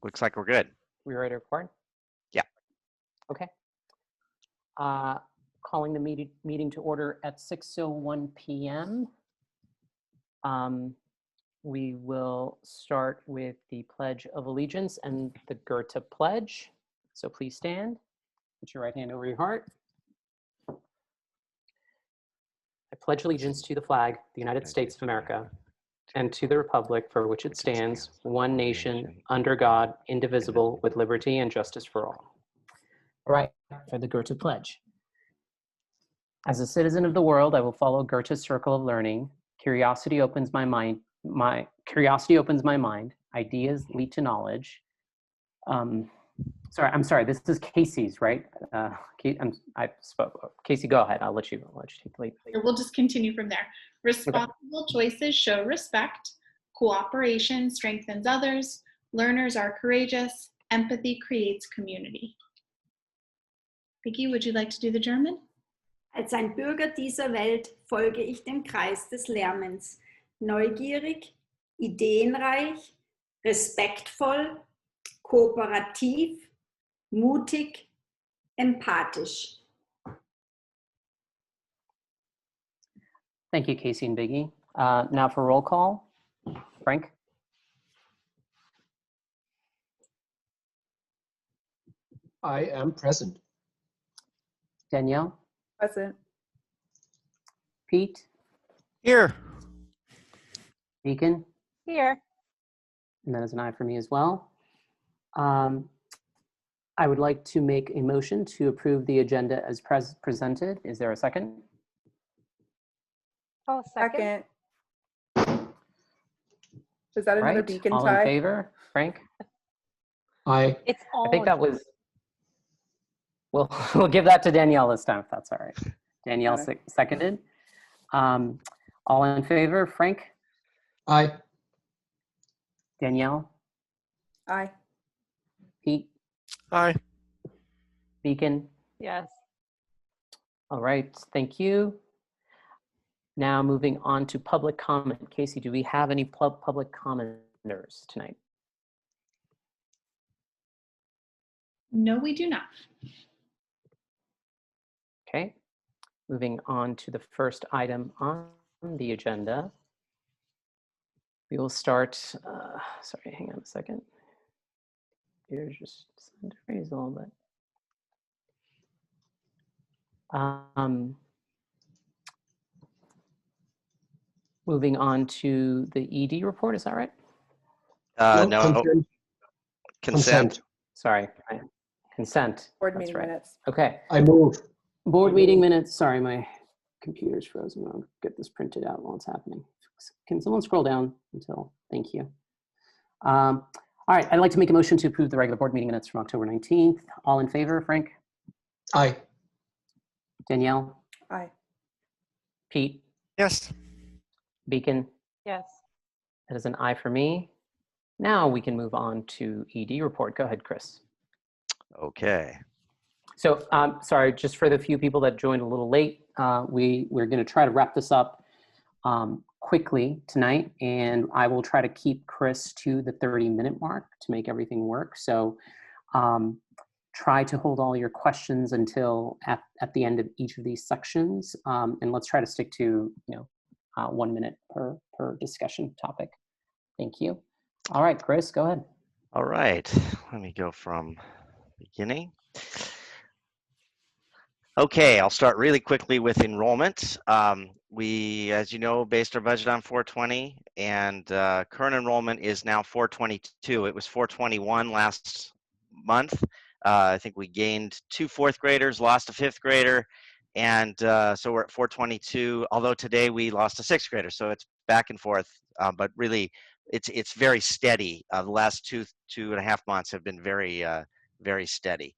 Looks like we're good. We ready to record? Yeah. Okay. Calling the meeting to order at 6:01 p.m. We will start with the Pledge of Allegiance and the Goethe Pledge. So please stand. Put your right hand over your heart. I pledge allegiance to the flag, the United States of America, and to the republic for which it stands, one nation, under God, indivisible, with liberty and justice for all. All right, for the Goethe Pledge. As a citizen of the world, I will follow Goethe's circle of learning. Curiosity opens my mind. My curiosity opens my mind. Ideas lead to knowledge. I'm sorry. This is Casey's, right? Casey, go ahead. I'll let you take the lead. We'll just continue from there. Responsible choices show respect. Cooperation strengthens others. Learners are courageous. Empathy creates community. Vicky, would you like to do the German? Als ein Bürger dieser Welt folge ich dem Kreis des Lärmens. Neugierig, ideenreich, respektvoll, kooperativ, mutig, empathisch. Thank you, Casey and Biggie. Now for roll call. Frank? I am present. Danielle? Present. Pete? Here. Deacon? Here. And that is an aye for me as well. I would like to make a motion to approve the agenda as presented. Is there a second? Oh, second. Is that another Right. Beacon All tie? in favor? Frank? I It's all. I think that was, we'll give that to Danielle this time, if that's all right. Danielle seconded. All in favor? Frank? Aye. Danielle? Aye. Pete? Hi. Beacon? Yes. All right, thank you. Now moving on to public comment. Casey, do we have any public commenters tonight? No, we do not. Okay, moving on to the first item on the agenda. We will start, sorry, hang on a second. Computer's just decided to freeze a little bit. Moving on to the ED report, is that right? No. Consent. Sorry, consent. Board That's meeting right. minutes. Okay, I move. board meeting minutes. Sorry, my computer's frozen. I'll get this printed out while it's happening. Can someone scroll down until, thank you. All right, I'd like to make a motion to approve the regular board meeting minutes from October 19th. All in favor, Frank? Aye. Danielle? Aye. Pete? Yes. Beacon? Yes. That is an aye for me. Now we can move on to ED report. Go ahead, Chris. Okay. So, sorry, just for the few people that joined a little late, we're going to try to wrap this up quickly tonight, and I will try to keep Chris to the 30-minute mark to make everything work. So try to hold all your questions until at the end of each of these sections, and let's try to stick to 1 minute per discussion topic. Thank you. All right, Chris, go ahead. All right. Let me go from beginning. Okay, I'll start really quickly with enrollment. We, as you know, based our budget on 420, and current enrollment is now 422. It was 421 last month. I think we gained 2 4th graders, lost a 5th grader, and so we're at 422. Although today we lost a 6th grader, so it's back and forth. But really, it's very steady. The last two and a half months have been very very steady.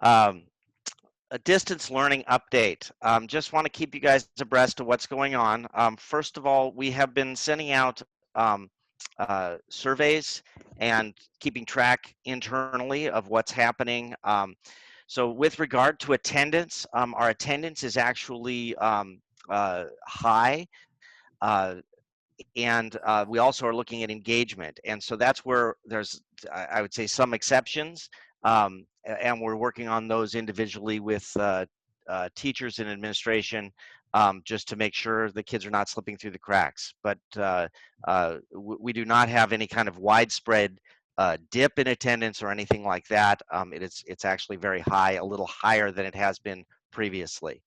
A distance learning update. Just want to keep you guys abreast of what's going on. First of all, we have been sending out surveys and keeping track internally of what's happening. So with regard to attendance, our attendance is actually high. and we also are looking at engagement. And so that's where there's, I would say, some exceptions. And we're working on those individually with teachers and administration, just to make sure the kids are not slipping through the cracks. But we do not have any kind of widespread dip in attendance or anything like that. It's actually very high, a little higher than it has been previously,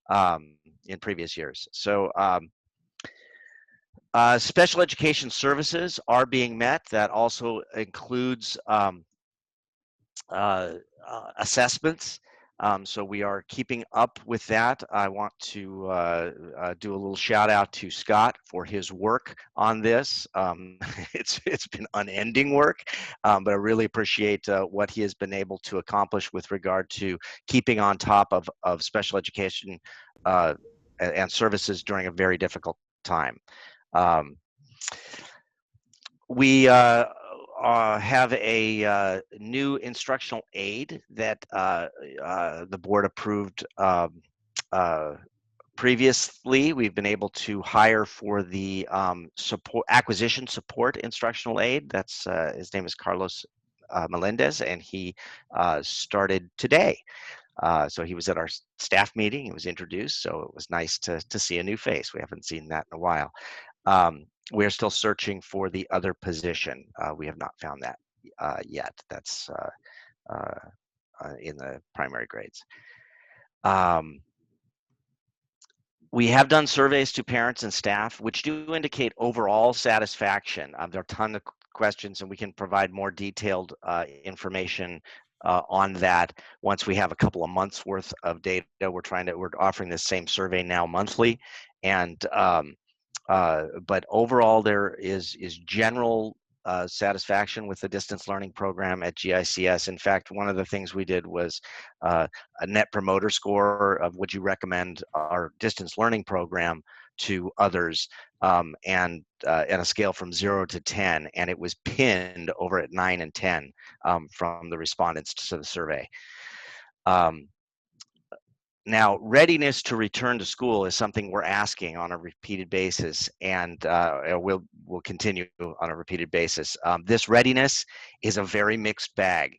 in previous years. So special education services are being met. That also includes assessments. So we are keeping up with that. I want to do a little shout out to Scott for his work on this. It's been unending work, but I really appreciate what he has been able to accomplish with regard to keeping on top of special education and services during a very difficult time. We have a new instructional aid that the board approved previously. We've been able to hire for the acquisition support instructional aid. That's his name is Carlos Melendez, and he started today. So he was at our staff meeting. He was introduced, so it was nice to see a new face. We haven't seen that in a while. We're still searching for the other position. We have not found that yet. That's in the primary grades. We have done surveys to parents and staff, which do indicate overall satisfaction. There are a ton of questions, and we can provide more detailed information on that once we have a couple of months worth of data. We're offering this same survey now monthly, and but overall there is general satisfaction with the distance learning program at GICS. In fact, one of the things we did was a net promoter score of would you recommend our distance learning program to others, and a scale from 0 to 10, and it was pinned over at 9 and 10 from the respondents to the survey. Now, readiness to return to school is something we're asking on a repeated basis, and we'll continue on a repeated basis. This readiness is a very mixed bag.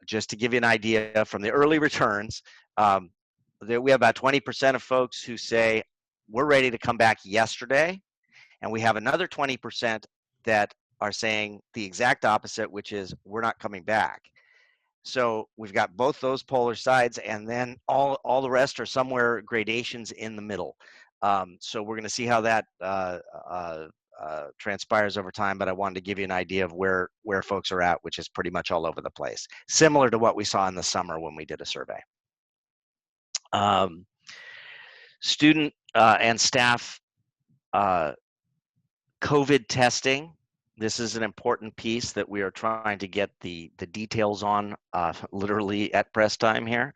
Just to give you an idea, from the early returns, we have about 20% of folks who say, we're ready to come back yesterday, and we have another 20% that are saying the exact opposite, which is, we're not coming back. So we've got both those polar sides, and then all the rest are somewhere gradations in the middle. So we're going to see how that transpires over time, but I wanted to give you an idea of where folks are at, which is pretty much all over the place, similar to what we saw in the summer when we did a survey. Student and staff COVID testing. This is an important piece that we are trying to get the details on literally at press time here.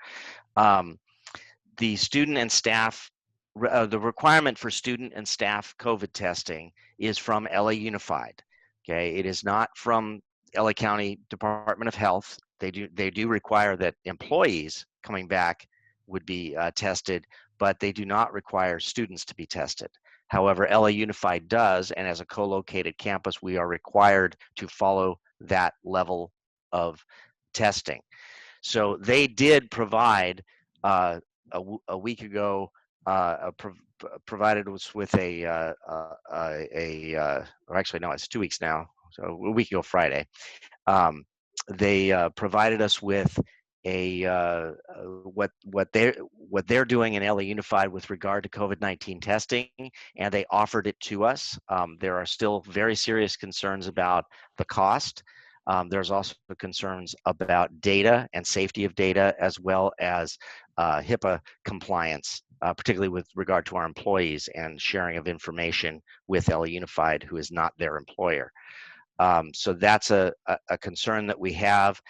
The student and staff, the requirement for student and staff COVID testing is from LA Unified. Okay, it is not from LA County Department of Health. They do require that employees coming back would be tested, but they do not require students to be tested. However, LA Unified does, and as a co-located campus, we are required to follow that level of testing. So they did provide a week ago, provided us with or actually no, it's 2 weeks now, so a week ago Friday. They provided us with what they're doing in LA Unified with regard to COVID-19 testing, and they offered it to us. There are still very serious concerns about the cost. There's also concerns about data and safety of data, as well as HIPAA compliance, particularly with regard to our employees and sharing of information with LA Unified, who is not their employer. So that's a concern that we have.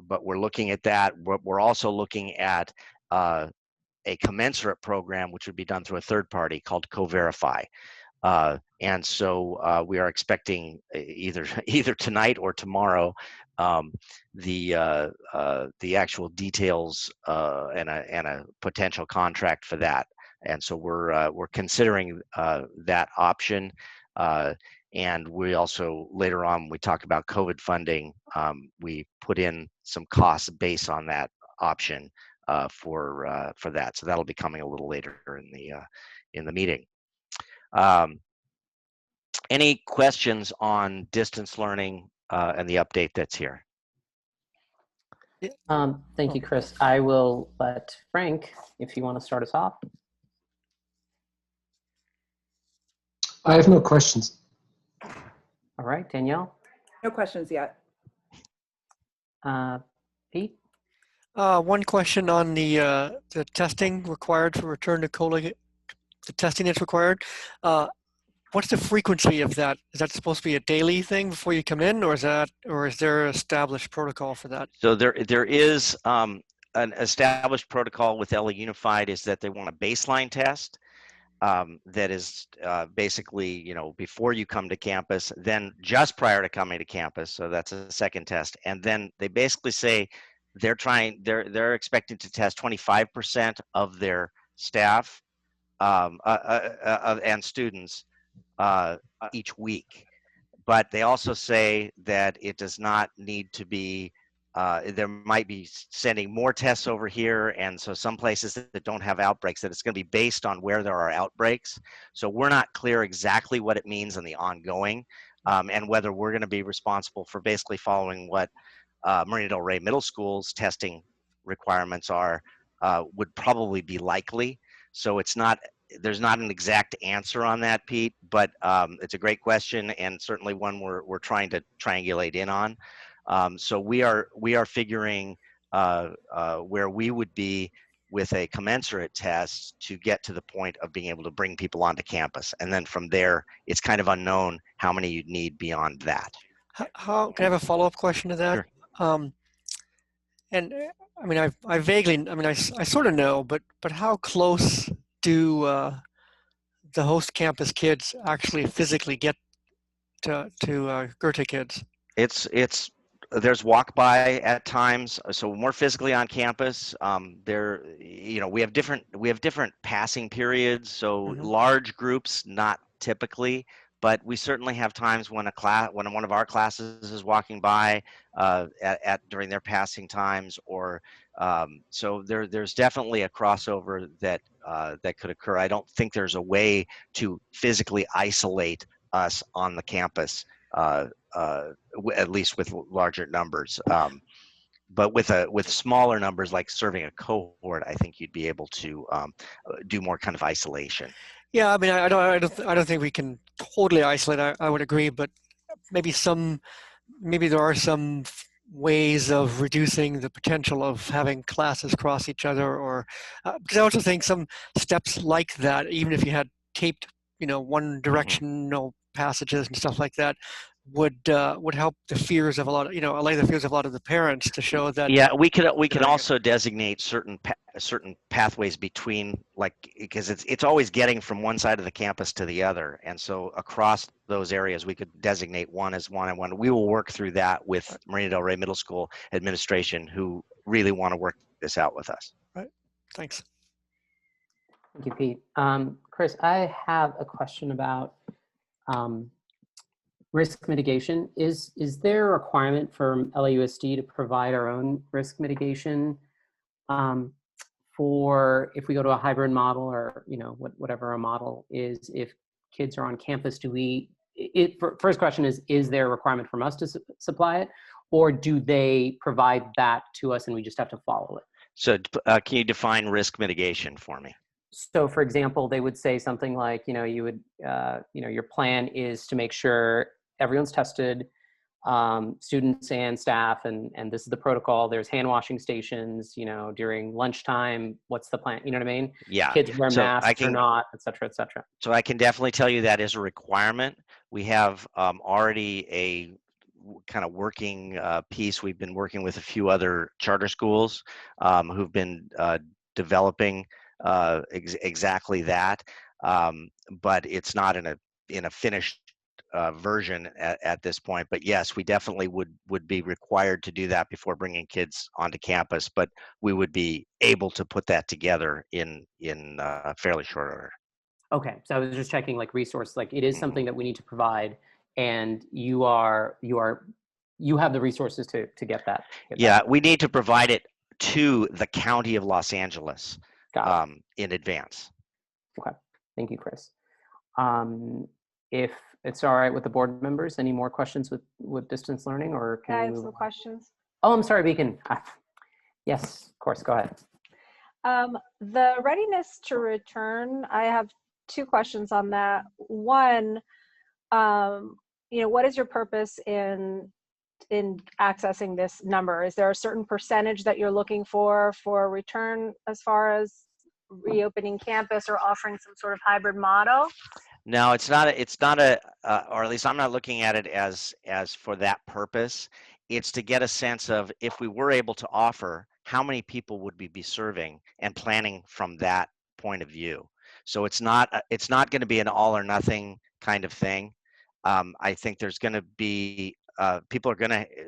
But we're looking at that. We're also looking at a commensurate program, which would be done through a third party called Co-Verify. And so we are expecting either tonight or tomorrow the actual details and a potential contract for that. And so we're considering that option. And we also, later on, we talk about COVID funding, we put in some costs based on that option for that. So that'll be coming a little later in the meeting. Any questions on distance learning and the update that's here? Thank you, Chris. I will let Frank, if you want to start us off. I have no questions. All right, Danielle. No questions yet. Pete. One question on the testing required for return to college. The testing that's required. What's the frequency of that? Is that supposed to be a daily thing before you come in, or is there an established protocol for that? So there is an established protocol with LA Unified, is that they want a baseline test that is basically, you know, before you come to campus, then just prior to coming to campus. So that's a second test, and then they basically say they're expecting to test 25% of their staff and students each week. But they also say that it does not need to be, there might be sending more tests over here, and so some places that don't have outbreaks, that it's going to be based on where there are outbreaks. So we're not clear exactly what it means in the ongoing, and whether we're going to be responsible for basically following what Marina Del Rey Middle School's testing requirements are, would probably be likely. So there's not an exact answer on that, Pete, but it's a great question, and certainly one we're trying to triangulate in on. So we are figuring where we would be with a commensurate test to get to the point of being able to bring people onto campus, and then from there, it's kind of unknown how many you'd need beyond that. How can I have a follow-up question to that? Sure. And I mean, I vaguely, I mean, I sort of know, but how close do the host campus kids actually physically get to Goethe kids? There's walk by at times, so more physically on campus. You know, we have different passing periods, so large groups not typically, but we certainly have times when one of our classes is walking by during their passing times, or so there's definitely a crossover that could occur. I don't think there's a way to physically isolate us on the campus, at least with larger numbers. But with smaller numbers, like serving a cohort, I think you'd be able to do more kind of isolation. Yeah, I mean, I don't think we can totally isolate. I would agree, but maybe there are some ways of reducing the potential of having classes cross each other, or because I also think some steps like that, even if you had taped, you know, one directional passages and stuff like that, would help the fears of a lot of, you know, allay the fears of a lot of the parents, to show that. Yeah, we can also designate certain pathways between, like, because it's always getting from one side of the campus to the other, and so across those areas we could designate one as one-on-one. We will work through that with Marina Del Rey Middle School administration, who really want to work this out with us. Right. Thanks. Thank you, Pete. Chris, I have a question about risk mitigation. Is there a requirement for LAUSD to provide our own risk mitigation for if we go to a hybrid model, or, you know, whatever a model is, if kids are on campus? First question is there a requirement from us to supply it, or do they provide that to us and we just have to follow it? So can you define risk mitigation for me? So, for example, they would say something like, you know, you would, you know, your plan is to make sure everyone's tested, students and staff, and this is the protocol. There's hand washing stations, you know, during lunchtime. What's the plan? You know what I mean? Yeah. Kids wear masks or not, et cetera, et cetera. So I can definitely tell you that is a requirement. We have already a kind of working piece. We've been working with a few other charter schools who've been developing exactly that, but it's not in a finished version at this point. But yes, we definitely would be required to do that before bringing kids onto campus. But we would be able to put that together in fairly short order. Okay, so I was just checking like resource, like it is Mhm. something that we need to provide, and you have the resources to get that. Yeah, we need to provide it to the County of Los Angeles Got it. in advance. Thank you, Chris. If it's all right with the board members, any more questions with distance learning, or can I we have move some on? questions. Oh, I'm sorry, Beacon. Yes, of course, go ahead. The readiness to return, I have two questions on that. One, what is your purpose in accessing this number? Is there a certain percentage that you're looking for return as far as reopening campus or offering some sort of hybrid model? No, it's not or at least I'm not looking at it as for that purpose. It's to get a sense of, if we were able to offer, how many people would we be serving, and planning from that point of view. So it's not going to be an all or nothing kind of thing. I think there's going to be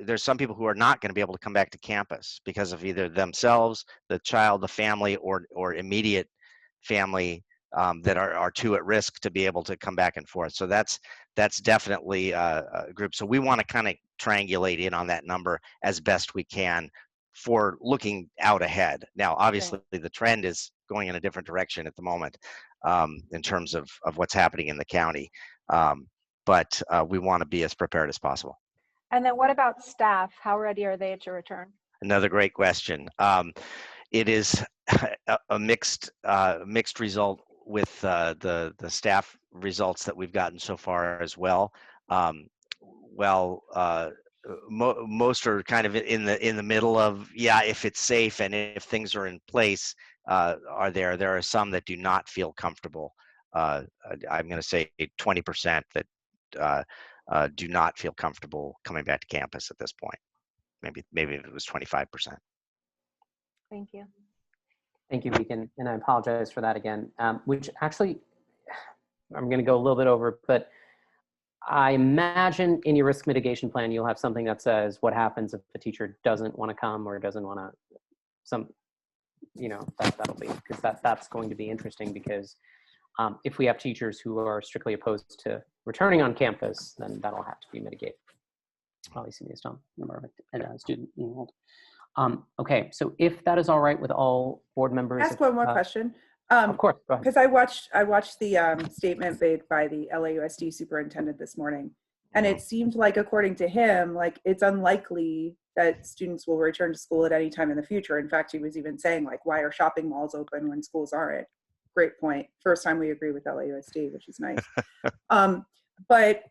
there's some people who are not going to be able to come back to campus because of either themselves, the child, the family, or immediate family that are too at risk to be able to come back and forth. So that's definitely a group. So we want to kind of triangulate in on that number as best we can for looking out ahead. Now, obviously, the trend is going in a different direction at the moment in terms of what's happening in the county. But we want to be as prepared as possible. And then what about staff? How ready are they to return? Another great question. It is a mixed result with the staff results that we've gotten so far as well. Most are kind of in the middle of, yeah, if it's safe and if things are in place. There are some that do not feel comfortable. I'm going to say 20% that do not feel comfortable coming back to campus at this point. Maybe it was 25%. Thank you. Thank you, Beacon, and I apologize for that again, which actually, I'm going to go a little bit over, but I imagine in your risk mitigation plan, you'll have something that says what happens if the teacher doesn't want to come or doesn't want to, that'll be, because that's going to be interesting, because if we have teachers who are strictly opposed to returning on campus, then that'll have to be mitigated, obviously based on number of student enrolled. Okay, so if that is all right with all board members. Ask one more question. Of course, go ahead. Because I watched the statement made by the LAUSD superintendent this morning, and it seemed like, according to him, like it's unlikely that students will return to school at any time in the future. In fact, he was even saying, like, why are shopping malls open when schools aren't? Great point. First time we agree with LAUSD, which is nice. But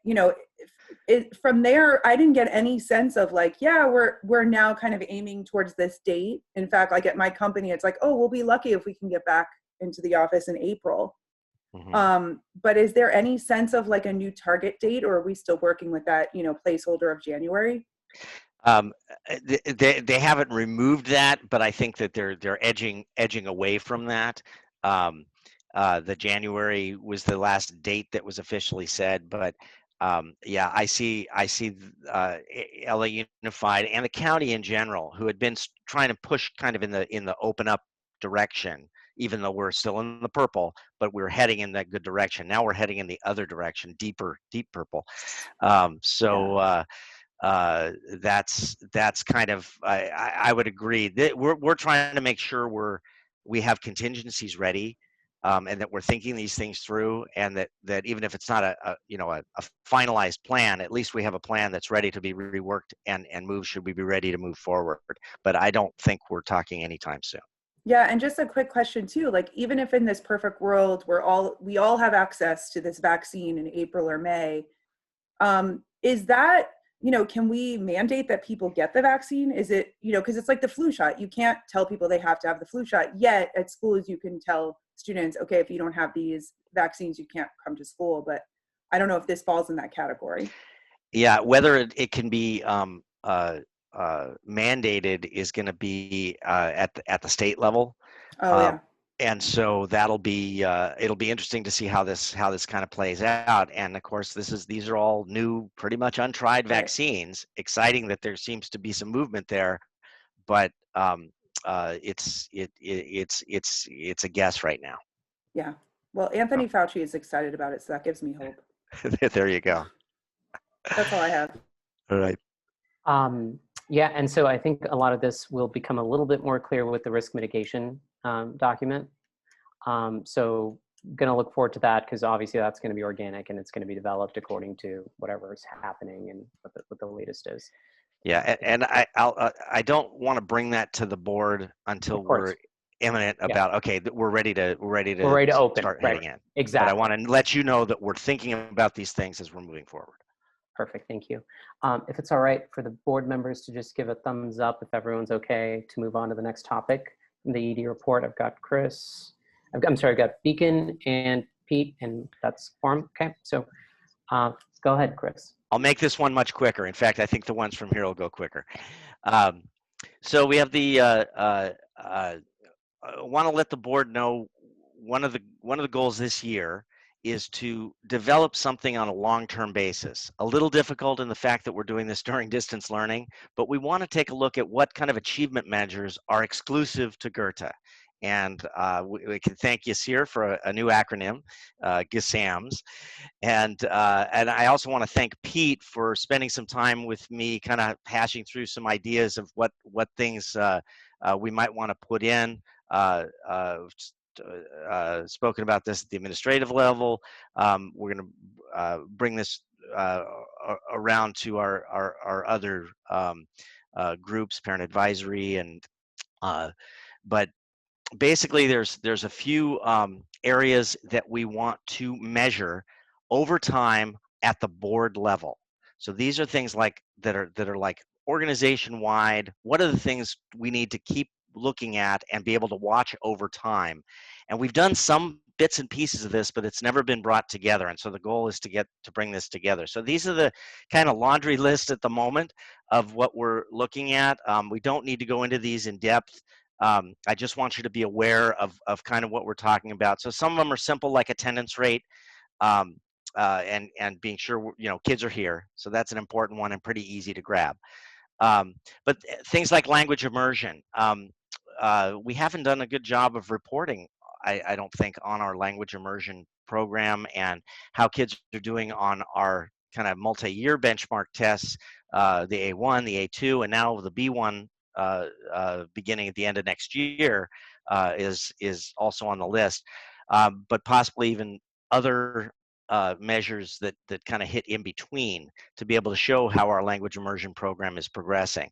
from there, I didn't get any sense of like, yeah, we're now kind of aiming towards this date. In fact, like at my company, it's like, oh, we'll be lucky if we can get back into the office in April. Mm-hmm. But is there any sense of like a new target date, or are we still working with that, placeholder of January? They haven't removed that, but I think that they're edging away from that. The January was the last date that was officially said, but yeah, I see LA Unified and the county in general, who had been trying to push kind of in the open up direction, even though we're still in the purple, but we're heading in that good direction. Now we're heading in the other direction, deep purple. That's kind of, I would agree that we're trying to make sure we have contingencies ready. And that we're thinking these things through, and that even if it's not a finalized plan, at least we have a plan that's ready to be reworked and moved should we be ready to move forward. But I don't think we're talking anytime soon. Yeah, and just a quick question too, like even if in this perfect world we all have access to this vaccine in April or May, is that, can we mandate that people get the vaccine? Is it, because it's like the flu shot. You can't tell people they have to have the flu shot, yet at schools you can tell students, okay, if you don't have these vaccines, you can't come to school. But I don't know if this falls in that category. Yeah, whether it can be mandated is going to be at the state level. Oh, yeah. And so that'll be it'll be interesting to see how this kind of plays out. And of course, these are all new, pretty much untried Right. vaccines. Exciting that there seems to be some movement there, but it's a guess right now. Yeah. Well, Anthony Fauci is excited about it, so that gives me hope. There you go. That's all I have. All right. Yeah, and so I think a lot of this will become a little bit more clear with the risk mitigation document. So going to look forward to that, because obviously that's going to be organic and it's going to be developed according to whatever is happening and what the latest is. Yeah, and I don't want to bring that to the board until Of course. we're imminent Yeah. about, okay, we're ready to open, start right. heading in. Exactly. But I want to let you know that we're thinking about these things as we're moving forward. Perfect, thank you. If it's all right for the board members to just give a thumbs up if everyone's okay to move on to the next topic. In the ED report, I've got Chris, I've got Beacon and Pete, and that's Form. Okay, so go ahead, Chris. I'll make this one much quicker. In fact, I think the ones from here will go quicker. So we have the want to let the board know one of the goals this year is to develop something on a long-term basis. A little difficult in the fact that we're doing this during distance learning, but we want to take a look at what kind of achievement measures are exclusive to Goethe. And we can thank Yasir for a new acronym, GSAMS. And I also want to thank Pete for spending some time with me, kind of hashing through some ideas of what things we might want to put in. Spoken about this at the administrative level. We're going to bring this around to our other groups, parent advisory, and but basically there's a few areas that we want to measure over time at the board level. So these are things like that are like organization wide. What are the things we need to keep looking at and be able to watch over time? And we've done some bits and pieces of this, but it's never been brought together. And so the goal is to bring this together. So these are the kind of laundry list at the moment of what we're looking at. We don't need to go into these in depth. I just want you to be aware of kind of what we're talking about. So some of them are simple, like attendance rate, and being sure kids are here. So that's an important one and pretty easy to grab. But things like language immersion, we haven't done a good job of reporting, I don't think, on our language immersion program and how kids are doing on our kind of multi-year benchmark tests, the A1, the A2, and now the B1 beginning at the end of next year is also on the list, but possibly even other measures that kind of hit in between to be able to show how our language immersion program is progressing.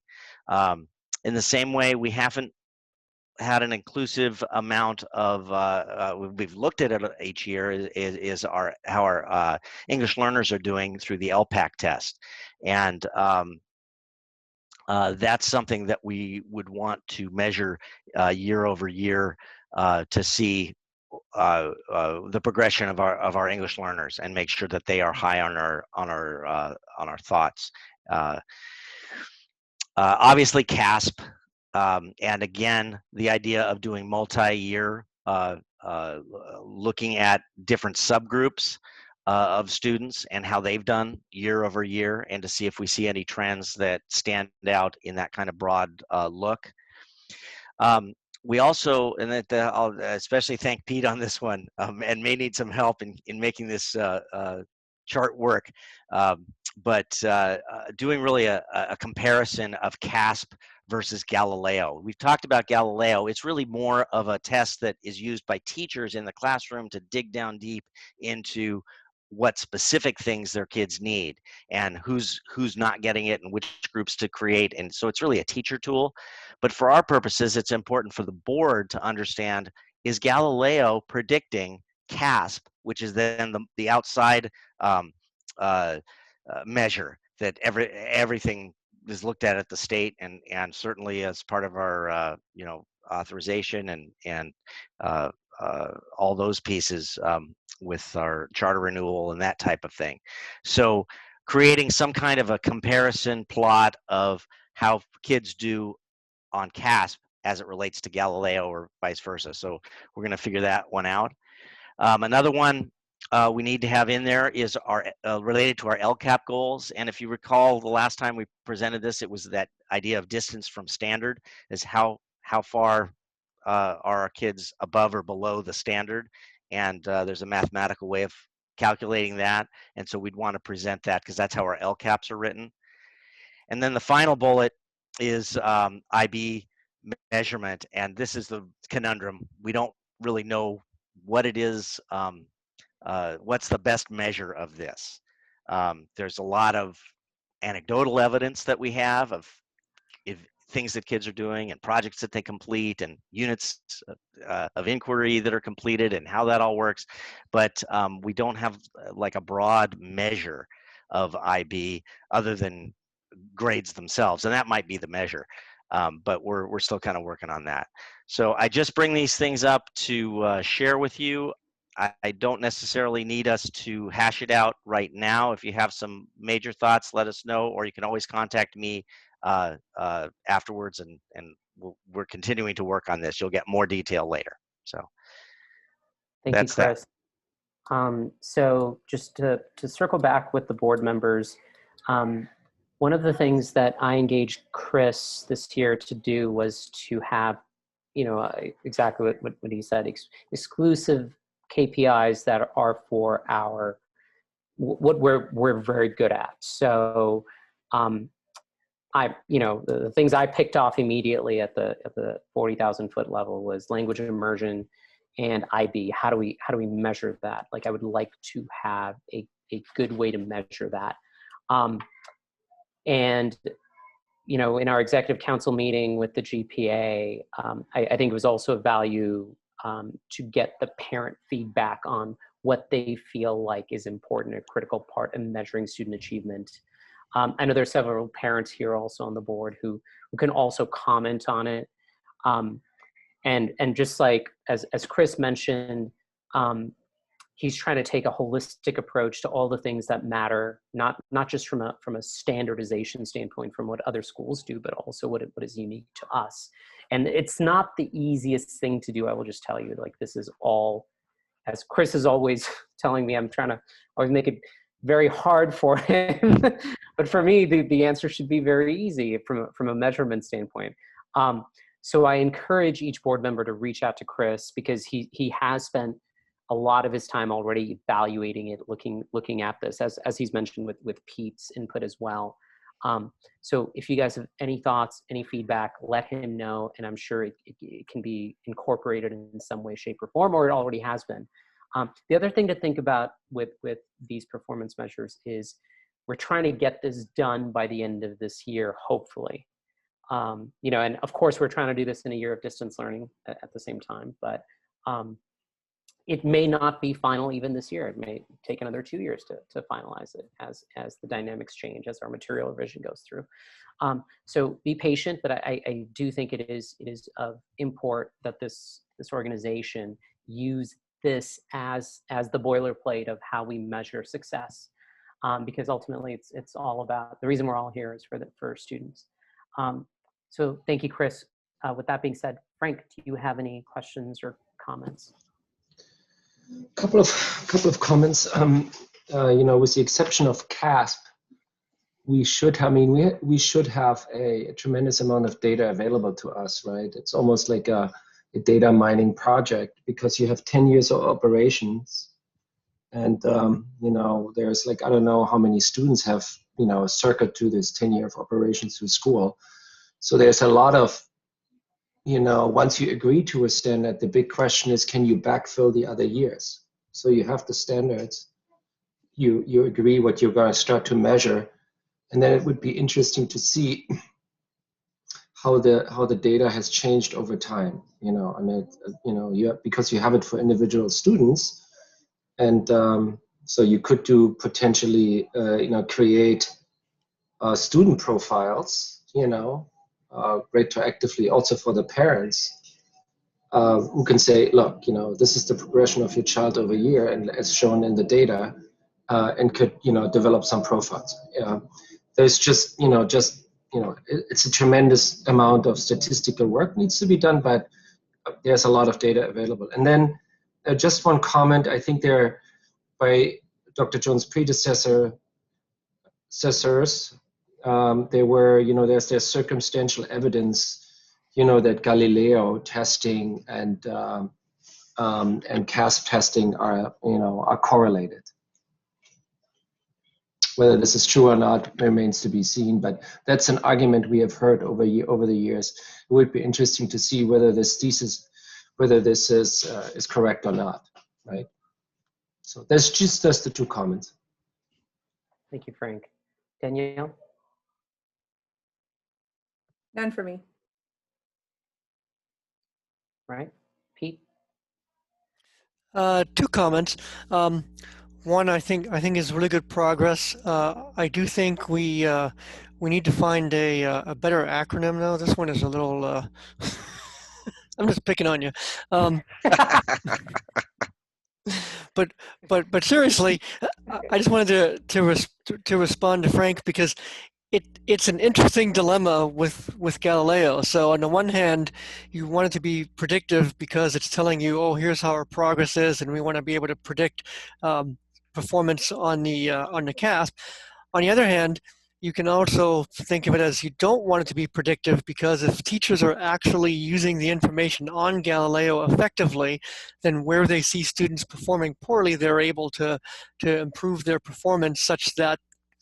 In the same way, we haven't had an inclusive amount of we've looked at it each year is how our English learners are doing through the LPAC test, and that's something that we would want to measure year over year to see the progression of our English learners and make sure that they are high on our thoughts. Obviously, CASP, and again, the idea of doing multi-year, looking at different subgroups of students and how they've done year over year, and to see if we see any trends that stand out in that kind of broad look. We also, and that I'll especially thank Pete on this one, and may need some help in making this chart work, but doing really a comparison of CASP versus Galileo. We've talked about Galileo. It's really more of a test that is used by teachers in the classroom to dig down deep into what specific things their kids need and who's not getting it and which groups to create. And so it's really a teacher tool. But for our purposes, it's important for the board to understand, is Galileo predicting CASP, which is then the outside measure that everything is looked at the state, and certainly as part of our authorization and all those pieces with our charter renewal and that type of thing. So creating some kind of a comparison plot of how kids do on CASP as it relates to Galileo or vice versa. So we're going to figure that one out. Another one we need to have in there is our related to our LCAP goals. And if you recall, the last time we presented this, it was that idea of distance from standard, is how far are our kids above or below the standard. And there's a mathematical way of calculating that. And so we'd want to present that because that's how our LCAPs are written. And then the final bullet is IB measurement. And this is the conundrum. We don't really know what it is, what's the best measure of this. There's a lot of anecdotal evidence that we have of things that kids are doing and projects that they complete and units of inquiry that are completed and how that all works. But we don't have like a broad measure of IB other than grades themselves. And that might be the measure. But we're still kind of working on that. So I just bring these things up to share with you. I don't necessarily need us to hash it out right now. If you have some major thoughts, let us know, or you can always contact me afterwards, and we're continuing to work on this. You'll get more detail later. So thank you, Chris. So just to circle back with the board members, one of the things that I engaged Chris this year to do was to have, exactly what he said, exclusive KPIs that are for what we're very good at. So the things I picked off immediately at the 40,000 foot level was language immersion and IB. How do we measure that? Like, I would like to have a good way to measure that. And in our executive council meeting with the GPA, I think it was also of value to get the parent feedback on what they feel like is important, a critical part in measuring student achievement. I know there's several parents here also on the board who can also comment on it. And just like as Chris mentioned, he's trying to take a holistic approach to all the things that matter, not just from a standardization standpoint from what other schools do, but also what is unique to us. And it's not the easiest thing to do. I will just tell you, like, this is all, as Chris is always telling me, I'm trying to always make it very hard for him. But for me, the answer should be very easy from a measurement standpoint. So I encourage each board member to reach out to Chris, because he has spent a lot of his time already evaluating it, looking at this, as he's mentioned with Pete's input as well. So if you guys have any thoughts, any feedback, let him know, and I'm sure it can be incorporated in some way, shape, or form, or it already has been. The other thing to think about with these performance measures is we're trying to get this done by the end of this year, hopefully. And of course, we're trying to do this in a year of distance learning at the same time, but it may not be final even this year. It may take another 2 years to finalize it as the dynamics change, as our material revision goes through. So be patient, but I do think it is of import that this organization use this as the boilerplate of how we measure success, because ultimately it's all about, the reason we're all here is for students. So thank you, Chris. With that being said, Frank, do you have any questions or comments? Couple of comments. With the exception of CASP, we should have a tremendous amount of data available to us, right? It's almost like a data mining project, because you have 10 years of operations, and there's like, I don't know how many students have circuit to this 10 year of operations through school. So there's a lot of, once you agree to a standard, the big question is, can you backfill the other years? So you have the standards, you agree what you're going to start to measure, and then it would be interesting to see how the data has changed over time. Because you have it for individual students, and so you could do potentially, create student profiles, retroactively also for the parents, who can say, look, this is the progression of your child over a year, and as shown in the data, and could, develop some profiles. There's just it's a tremendous amount of statistical work needs to be done, but there's a lot of data available. And then just one comment, I think there, by Dr. Jones' predecessors, there were, there's circumstantial evidence, that Galileo testing and CASP testing are correlated. Whether this is true or not remains to be seen, but that's an argument we have heard over the years. It would be interesting to see whether this thesis, whether this is correct or not, right? So that's just the two comments. Thank you, Frank. Danielle? None for me. Right. Pete? Two comments. One, I think is really good progress. I do think we need to find a better acronym now. This one is a little. I'm just picking on you. But seriously, I just wanted to respond to Frank, because it's an interesting dilemma with Galileo. So on the one hand, you want it to be predictive because it's telling you, oh, here's how our progress is, and we want to be able to predict performance on the CASP. On the other hand, you can also think of it as you don't want it to be predictive, because if teachers are actually using the information on Galileo effectively, then where they see students performing poorly, they're able to improve their performance such that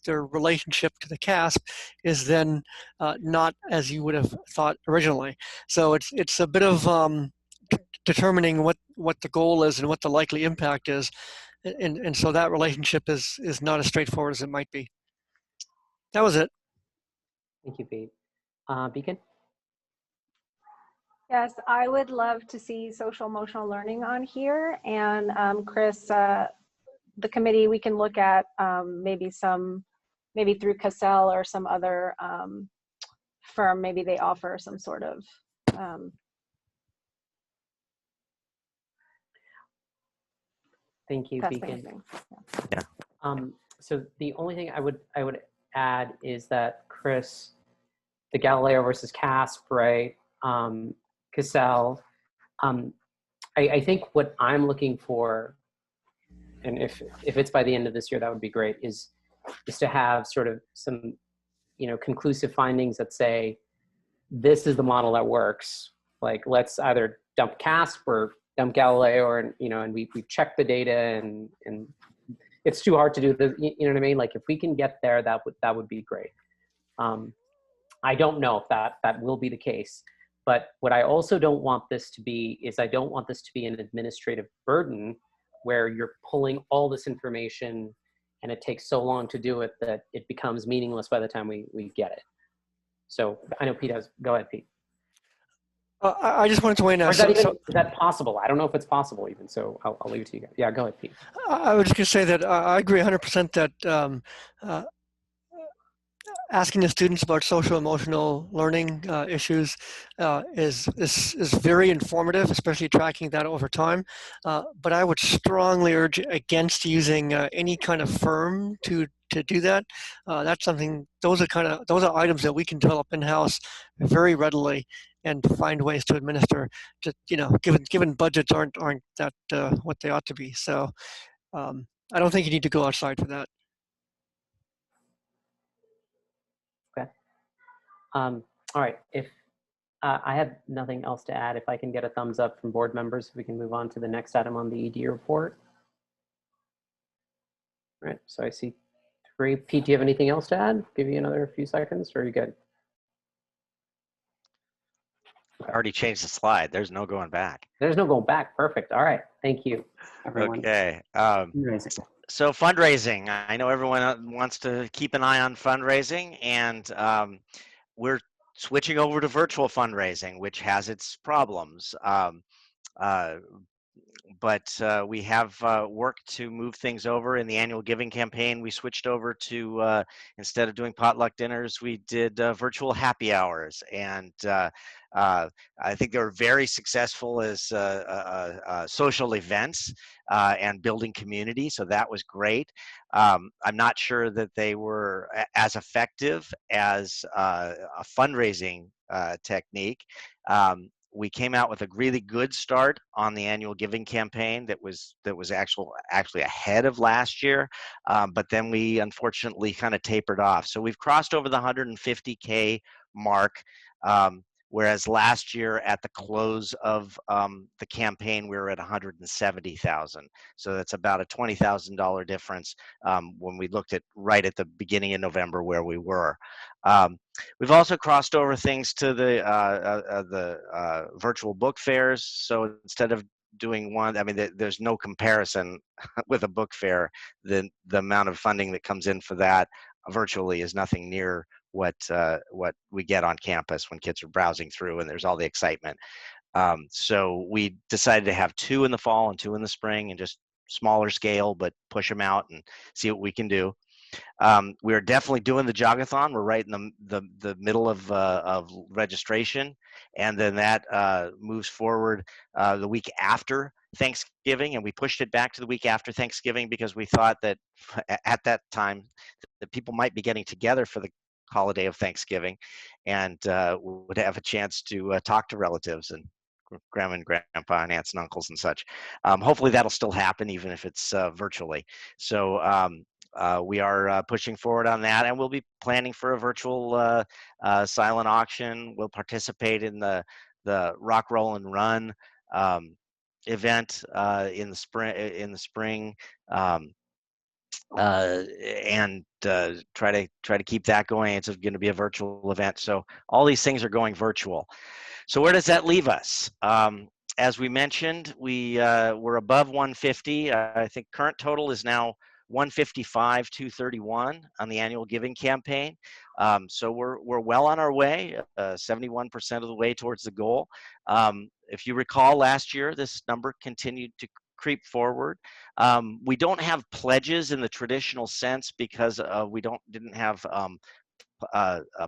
their relationship to the CASP is then not as you would have thought originally. So it's a bit of determining what the goal is and what the likely impact is, and so that relationship is not as straightforward as it might be. That was it. Thank you, Pete. Beacon? Yes, I would love to see social emotional learning on here. And Chris, the committee, we can look at maybe through Cassell or some other firm, maybe they offer some sort of Thank you, Beacon. thing. Yeah. So the only thing I would add is that, Chris, the Galileo versus CASP, right? Cassell. I think what I'm looking for, and if it's by the end of this year, that would be great, is to have sort of some, conclusive findings that say, this is the model that works. Like, let's either dump CASP or dump Galileo, and we check the data, and it's too hard to do the, you know what I mean? Like, if we can get there, that would be great. I don't know if that will be the case, but what I also don't want this to be is, I don't want this to be an administrative burden where you're pulling all this information and it takes so long to do it that it becomes meaningless by the time we get it. So I know Pete has, go ahead, Pete. I just wanted to weigh in. Or is that possible? I don't know if it's possible even, so I'll leave it to you guys. Yeah, go ahead, Pete. I was just going to say that I agree 100% that asking the students about social emotional learning issues is very informative, especially tracking that over time. But I would strongly urge against using any kind of firm to do that. That's something. Those are items that we can develop in-house very readily and find ways to administer. To, given budgets aren't that what they ought to be. So I don't think you need to go outside for that. All right, if I have nothing else to add, if I can get a thumbs up from board members, we can move on to the next item on the ED report. All right, so I see 3. Pete, do you have anything else to add? Give you another few seconds, or are you good? I already changed the slide. There's no going back. There's no going back. Perfect. All right, thank you, everyone. Okay. Fundraising. So fundraising, I know everyone wants to keep an eye on fundraising, and we're switching over to virtual fundraising, which has its problems. we have worked to move things over. In the annual giving campaign, we switched over to, instead of doing potluck dinners, we did virtual happy hours. And I think they were very successful as social events and building community. So that was great. I'm not sure that they were as effective as a fundraising technique. We came out with a really good start on the annual giving campaign that was actually ahead of last year, but then we unfortunately kind of tapered off. So we've crossed over the 150K mark, whereas last year at the close of the campaign we were at 170,000. So that's about a $20,000 difference when we looked at right at the beginning of November where we were. We've also crossed over things to the virtual book fairs. So instead of doing one, I mean, there's no comparison with a book fair. The amount of funding that comes in for that virtually is nothing near what we get on campus when kids are browsing through and there's all the excitement. So we decided to have 2 in the fall and 2 in the spring, and just smaller scale, but push them out and see what we can do. We're definitely doing the Jogathon. We're right in the middle of registration, and then that moves forward the week after Thanksgiving, and we pushed it back to the week after Thanksgiving because we thought that at that time that people might be getting together for the holiday of Thanksgiving and would have a chance to talk to relatives and grandma and grandpa and aunts and uncles and such. Hopefully that'll still happen even if it's virtually. So we are pushing forward on that, and we'll be planning for a virtual silent auction. We'll participate in the Rock, Roll, and Run event in the spring, and try to keep that going. It's going to be a virtual event. So all these things are going virtual. So where does that leave us? As we mentioned, we're above 150. I think current total is now 155,231 on the annual giving campaign. So we're well on our way, 71% of the way towards the goal. If you recall last year, this number continued to creep forward. We don't have pledges in the traditional sense because we didn't have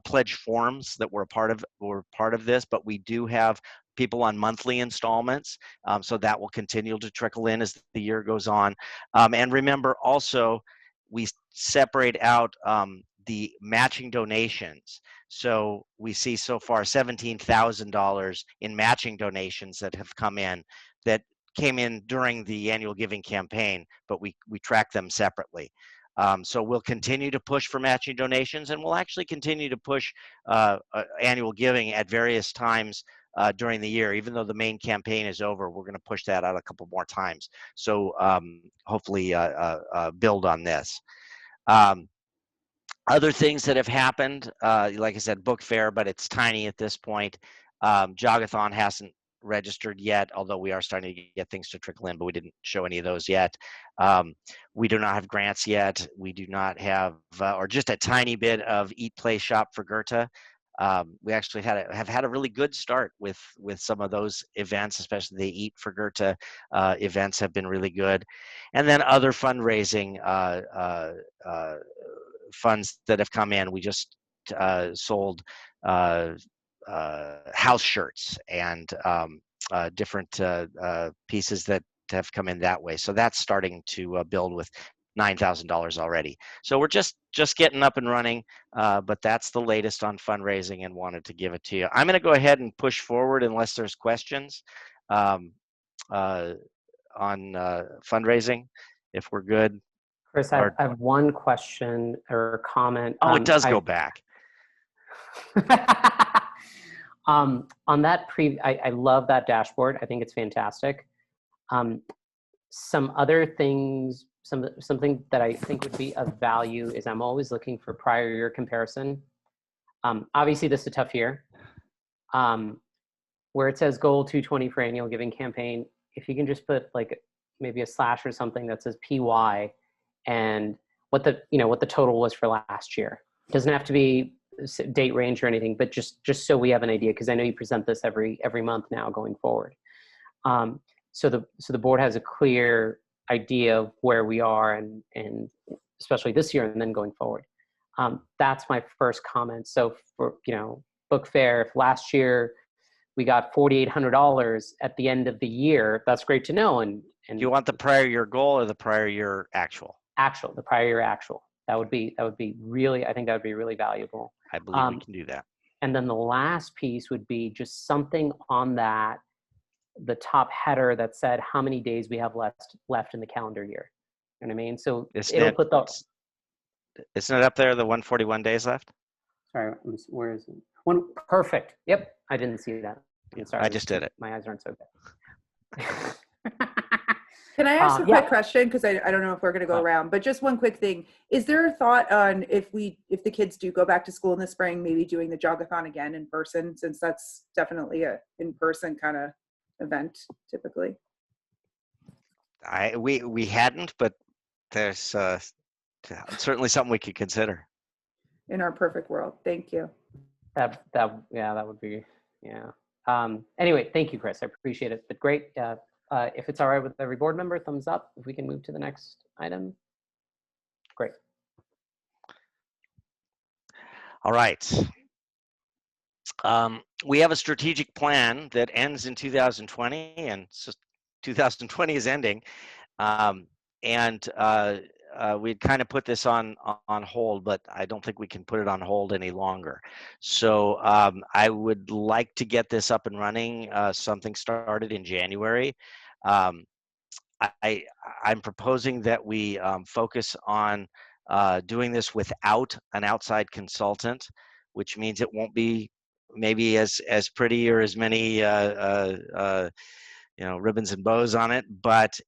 pledge forms that were part of this, but we do have people on monthly installments, so that will continue to trickle in as the year goes on. And remember also, we separate out the matching donations. So we see so far $17,000 in matching donations that have come in, that came in during the annual giving campaign, but we track them separately. So we'll continue to push for matching donations, and we'll actually continue to push annual giving at various times during the year. Even though the main campaign is over, we're going to push that out a couple more times. So hopefully build on this. Other things that have happened, like I said, book fair, but it's tiny at this point. Jogathon hasn't registered yet, although we are starting to get things to trickle in, but we didn't show any of those yet. We do not have grants yet. We do not have, or just a tiny bit of Eat, Play, Shop for Goethe. We actually have had a really good start with some of those events, especially the Eat for Goethe events have been really good. And then other fundraising funds that have come in. We just sold house shirts and different pieces that have come in that way. So that's starting to build with $9,000 already. So we're just getting up and running, but that's the latest on fundraising and wanted to give it to you. I'm going to go ahead and push forward unless there's questions on fundraising, if we're good. Chris, I have one question or comment. Oh, it does go back. On that I love that dashboard. I think it's fantastic. Some other things, something that I think would be of value is I'm always looking for prior year comparison. Obviously this is a tough year. Where it says goal 220 for annual giving campaign, if you can just put like maybe a slash or something that says PY and what the total was for last year. It doesn't have to be date range or anything, but just so we have an idea, because I know you present this every month now going forward. so the board has a clear idea of where we are and especially this year and then going forward. That's my first comment. So for, book fair, if last year we got $4,800 at the end of the year, that's great to know. And Do you want the prior year goal or the prior year actual? The prior year actual. That would be really, I think that would be really valuable. I believe we can do that. And then the last piece would be just something on that, the top header that said how many days we have left in the calendar year. You know what I mean? So it'll put the. Isn't it up there, the 141 days left? Sorry, where is it? Perfect. Yep, I didn't see that. I'm sorry. I just did it. My eyes aren't so good. Can I ask a quick question? Because I don't know if we're going to go around, but just one quick thing. Is there a thought on if the kids do go back to school in the spring, maybe doing the jogathon again in person, since that's definitely a in-person kind of event typically? We hadn't, but there's certainly something we could consider. In our perfect world. Thank you. That would be, anyway, thank you, Chris. I appreciate it. But great. If it's all right with every board member, thumbs up. If we can move to the next item. Great. All right. We have a strategic plan that ends in 2020, and so 2020 is ending. We'd kind of put this on hold, but I don't think we can put it on hold any longer. So I would like to get this up and running, something started in January. I'm proposing that we focus on doing this without an outside consultant, which means it won't be maybe as pretty or as many ribbons and bows on it, but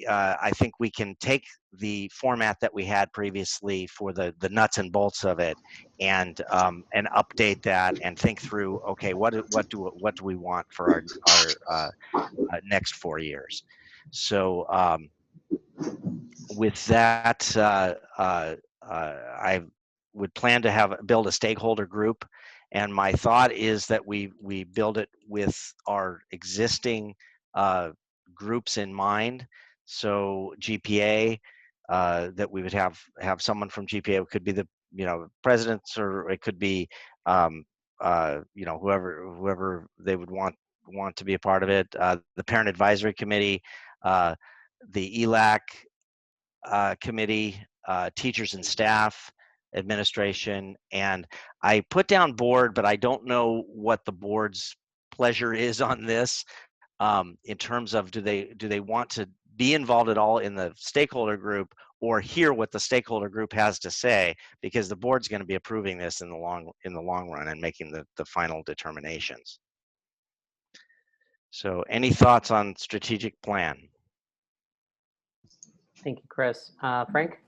I think we can take the format that we had previously for the nuts and bolts of it and update that and think through, okay, what do we want for our next 4 years? So with that, I would plan to build a stakeholder group. And my thought is that we build it with our existing groups in mind. So GPA, that we would have someone from GPA. It could be the presidents, or it could be whoever they would want to be a part of it. The parent advisory committee, the ELAC committee, teachers and staff, administration, and I put down board, but I don't know what the board's pleasure is on this, in terms of do they want to be involved at all in the stakeholder group or hear what the stakeholder group has to say, because the board's going to be approving this in the long run and making the final determinations. So any thoughts on strategic plan? Thank you, Chris. Frank?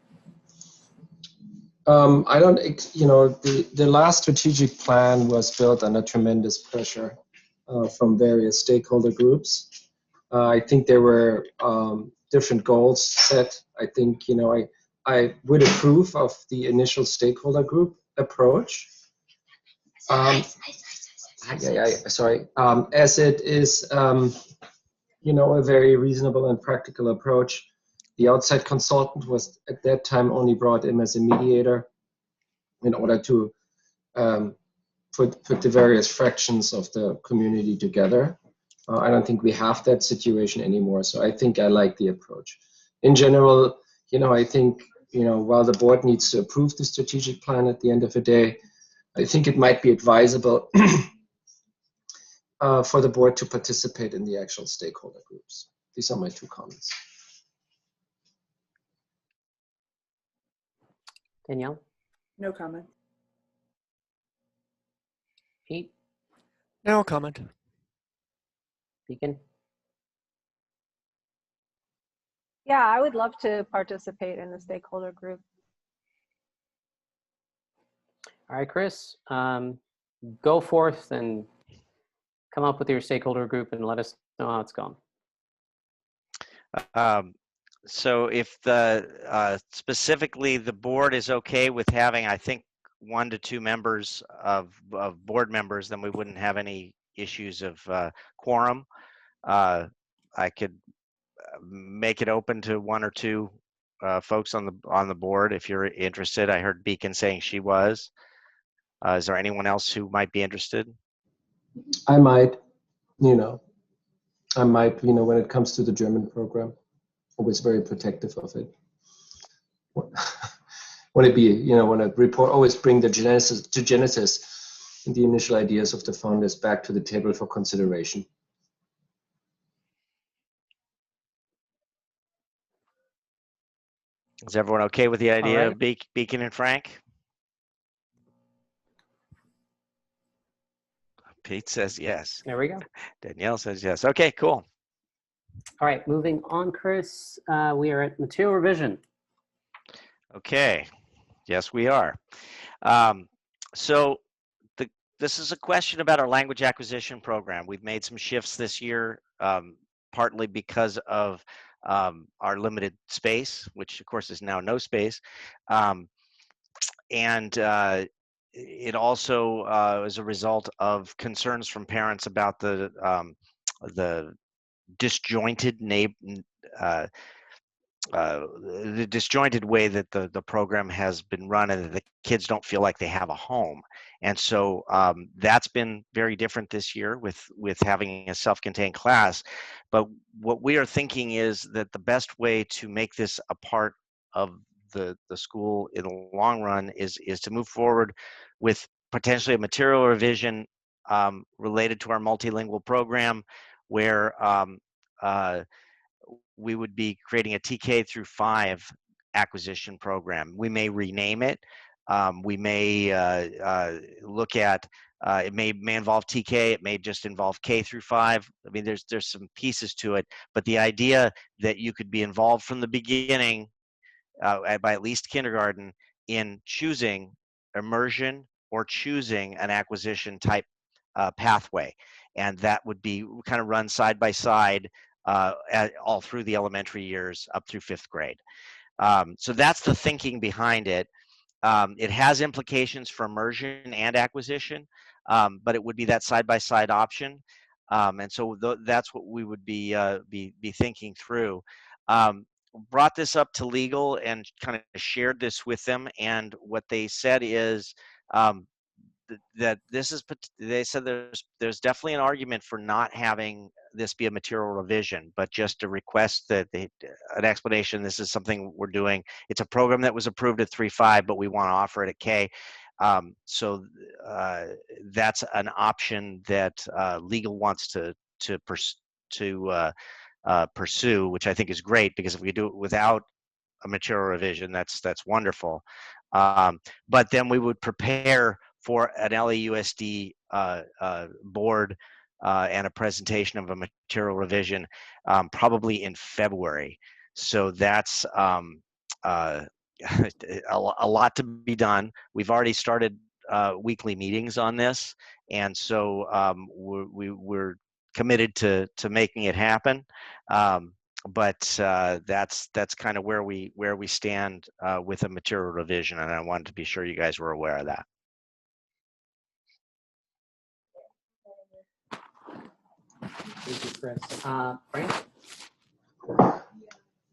I don't, the last strategic plan was built under tremendous pressure from various stakeholder groups. I think there were different goals set. I think, I would approve of the initial stakeholder group approach. Sorry, as it is, a very reasonable and practical approach. The outside consultant was at that time only brought in as a mediator in order to put the various fractions of the community together. I don't think we have that situation anymore, so I think I like the approach. In general, I think, while the board needs to approve the strategic plan at the end of the day, I think it might be advisable for the board to participate in the actual stakeholder groups. These are my 2 comments. Danielle? No comment. Pete? No comment. Deacon? Yeah, I would love to participate in the stakeholder group. All right, Chris, go forth and come up with your stakeholder group and let us know how it's going. So if specifically the board is okay with having, I think, 1 to 2 members of board members, then we wouldn't have any issues of quorum. I could make it open to one or two folks on the board if you're interested. I heard Beacon saying she was. Is there anyone else who might be interested? I might, when it comes to the German program, always very protective of it. Want to report, always bring the genesis and the initial ideas of the founders back to the table for consideration. Is everyone okay with the idea right. of Beacon and Frank? Pete says yes. There we go. Danielle says yes. Okay, cool. All right, moving on, Chris. We are at material revision. Okay. Yes, we are. So this is a question about our language acquisition program. We've made some shifts this year, partly because of our limited space, which of course is now no space. And it also is a result of concerns from parents about the disjointed the disjointed way that the program has been run, and the kids don't feel like they have a home. And so that's been very different this year with having a self-contained class. But what we are thinking is that the best way to make this a part of the school in the long run is to move forward with potentially a material revision related to our multilingual program, where we would be creating a TK through 5 acquisition program. We may rename it. We may look at, it may involve TK, it may just involve K through 5. I mean, there's some pieces to it, but the idea that you could be involved from the beginning by at least kindergarten in choosing immersion or choosing an acquisition type pathway. And that would be kind of run side by side all through the elementary years up through 5th grade. So that's the thinking behind it. It has implications for immersion and acquisition, but it would be that side-by-side option. And so that's what we would be thinking through. Brought this up to legal and kind of shared this with them, and what they said is that they said there's definitely an argument for not having this be a material revision, but just a request that an explanation. This is something we're doing. It's a program that was approved at 3.5, but we want to offer it at K. So that's an option that legal wants to pursue, which I think is great, because if we do it without a material revision, that's wonderful. But then we would prepare for an LAUSD board and a presentation of a material revision probably in February. So that's a lot to be done. We've already started weekly meetings on this, and so we're committed to making it happen. But that's kind of where we stand with a material revision, and I wanted to be sure you guys were aware of that. Thank you, Chris. Frank?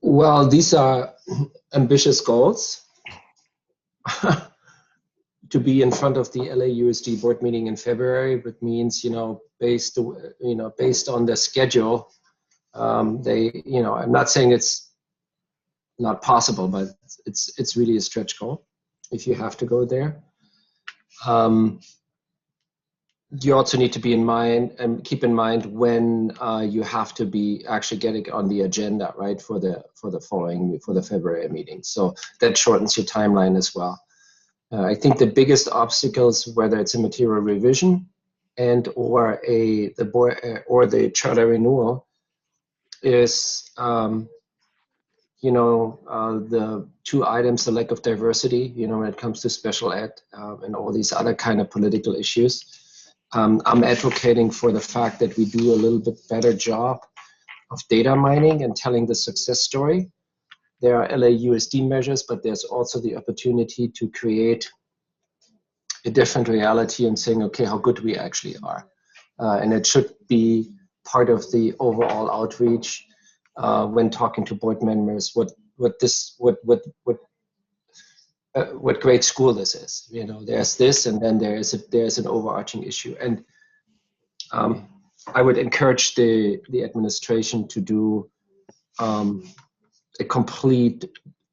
Well, these are ambitious goals. To be in front of the LAUSD board meeting in February, which means, based on the schedule, I'm not saying it's not possible, but it's really a stretch goal if you have to go there. You also need to be in mind and keep in mind when you have to be actually getting on the agenda, right, for the February meeting. So that shortens your timeline as well. I think the biggest obstacles, whether it's a material revision and or the charter renewal, is the 2 items: the lack of diversity, when it comes to special ed and all these other kind of political issues. I'm advocating for the fact that we do a little bit better job of data mining and telling the success story. There are LAUSD measures, but there's also the opportunity to create a different reality and saying, okay, how good we actually are. And it should be part of the overall outreach when talking to board members what great school this is. You know, there's this, and then there's an overarching issue. And I would encourage the administration to do a complete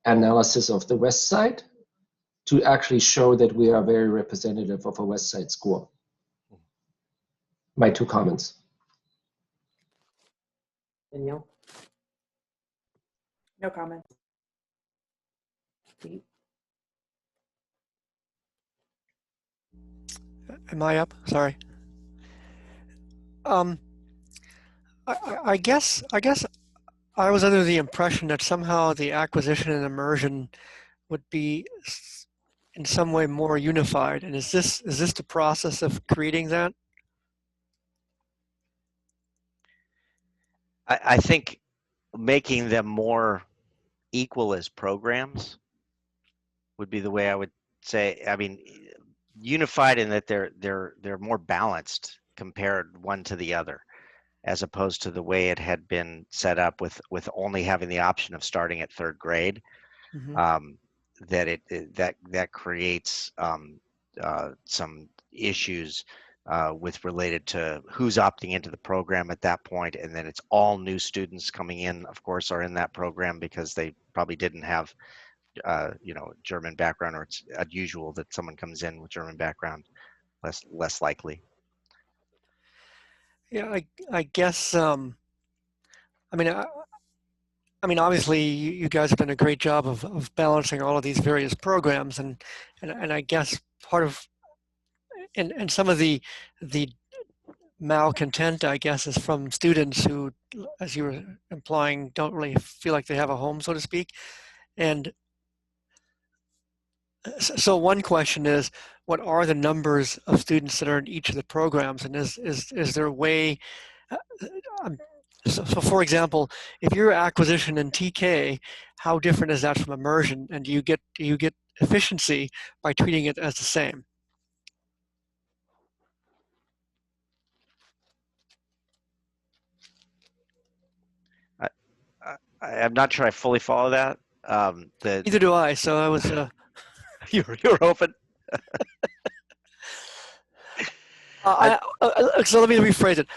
analysis of the West Side to actually show that we are very representative of a West Side school. My 2 comments. Danielle? No comment. Am I up? Sorry. I guess I was under the impression that somehow the acquisition and immersion would be in some way more unified. And is this the process of creating that? I think making them more equal as programs would be the way I would say. I mean, unified in that they're more balanced compared one to the other, as opposed to the way it had been set up with only having the option of starting at 3rd grade. Mm-hmm. That creates some issues with related to who's opting into the program at that point, and then it's all new students coming in, of course, are in that program because they probably didn't have German background, or it's unusual that someone comes in with German background, less likely. Yeah, I guess. I mean, obviously, you guys have done a great job of balancing all of these various programs, and I guess part of and some of the malcontent, I guess, is from students who, as you were implying, don't really feel like they have a home, so to speak. And so one question is, what are the numbers of students that are in each of the programs, and is there a way? So for example, if you're acquisition and TK, how different is that from immersion? And do you get efficiency by treating it as the same? I'm not sure I fully follow that. Neither do I. So I was. You're open. So let me rephrase it.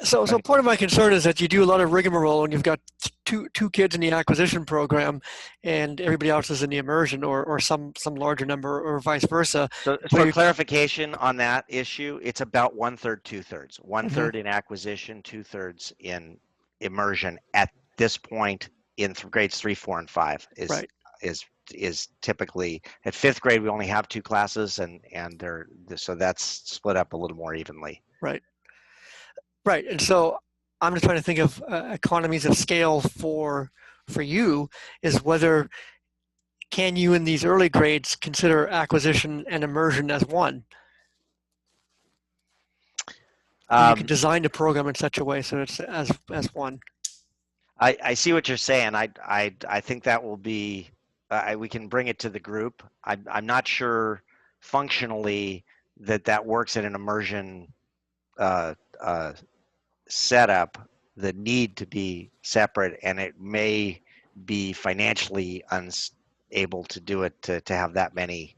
So part of my concern is that you do a lot of rigmarole, and you've got two kids in the acquisition program, and everybody else is in the immersion, or some larger number, or vice versa. So for clarification on that issue, it's about 1/3, 2/3. 1/3 in acquisition, 2/3 in immersion at this point in grades 3, 4, and 5 is typically at 5th grade. We only have 2 classes, and so that's split up a little more evenly. Right. And so I'm just trying to think of economies of scale for you, is whether can you in these early grades consider acquisition and immersion as one? You can design the program in such a way so it's as one. I see what you're saying. I think that will be. We can bring it to the group. I'm not sure functionally that works in an immersion setup. The need to be separate, and it may be financially unable to do it to have that many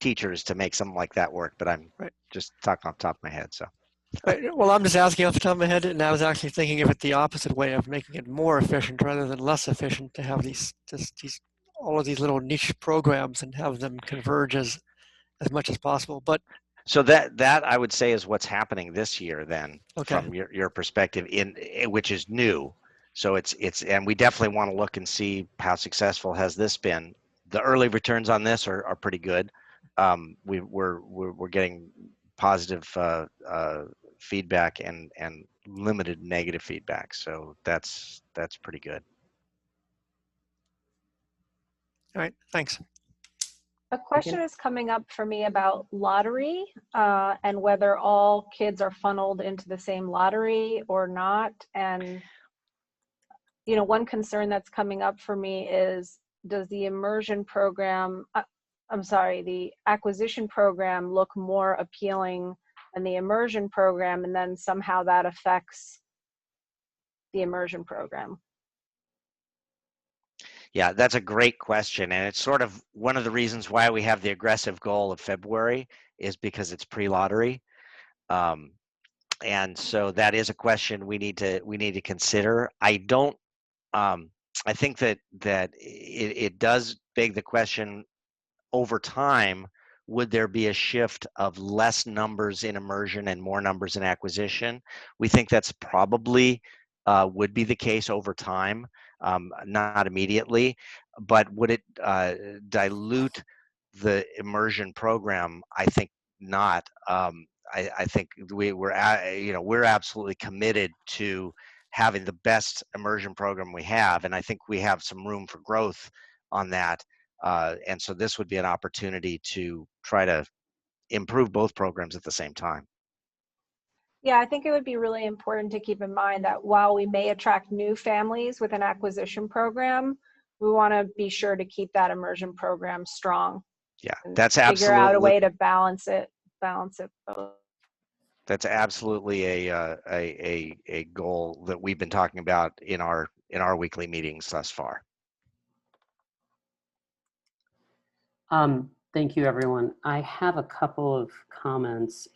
teachers to make something like that work. But I'm just talking off the top of my head. So. Right. Well, I'm just asking off the top of my head, and I was actually thinking of it the opposite way, of making it more efficient rather than less efficient, to have all of these little niche programs and have them converge as much as possible. But so that I would say is what's happening this year, then, from your perspective, which is new. So it's and we definitely want to look and see how successful has this been. The early returns on this are pretty good. We're getting positive feedback and limited negative feedback. So that's pretty good. All right, thanks. A question is coming up for me about lottery and whether all kids are funneled into the same lottery or not. And, one concern that's coming up for me is, does the immersion program, the acquisition program look more appealing and the immersion program, and then somehow that affects the immersion program? Yeah, that's a great question. And it's sort of one of the reasons why we have the aggressive goal of February is because it's pre-lottery. And so that is a question we need to consider. I don't, I think that it does beg the question over time, would there be a shift of less numbers in immersion and more numbers in acquisition? We think that's probably would be the case over time, not immediately, but would it dilute the immersion program? I think not. I think we're absolutely committed to having the best immersion program we have, and I think we have some room for growth on that. And so this would be an opportunity to try to improve both programs at the same time. Yeah, I think it would be really important to keep in mind that while we may attract new families with an acquisition program, we want to be sure to keep that immersion program strong. Yeah, that's figure out a absolutely way to balance it both. that's absolutely a goal that we've been talking about in our weekly meetings thus far. Thank you, everyone. I have a couple of comments.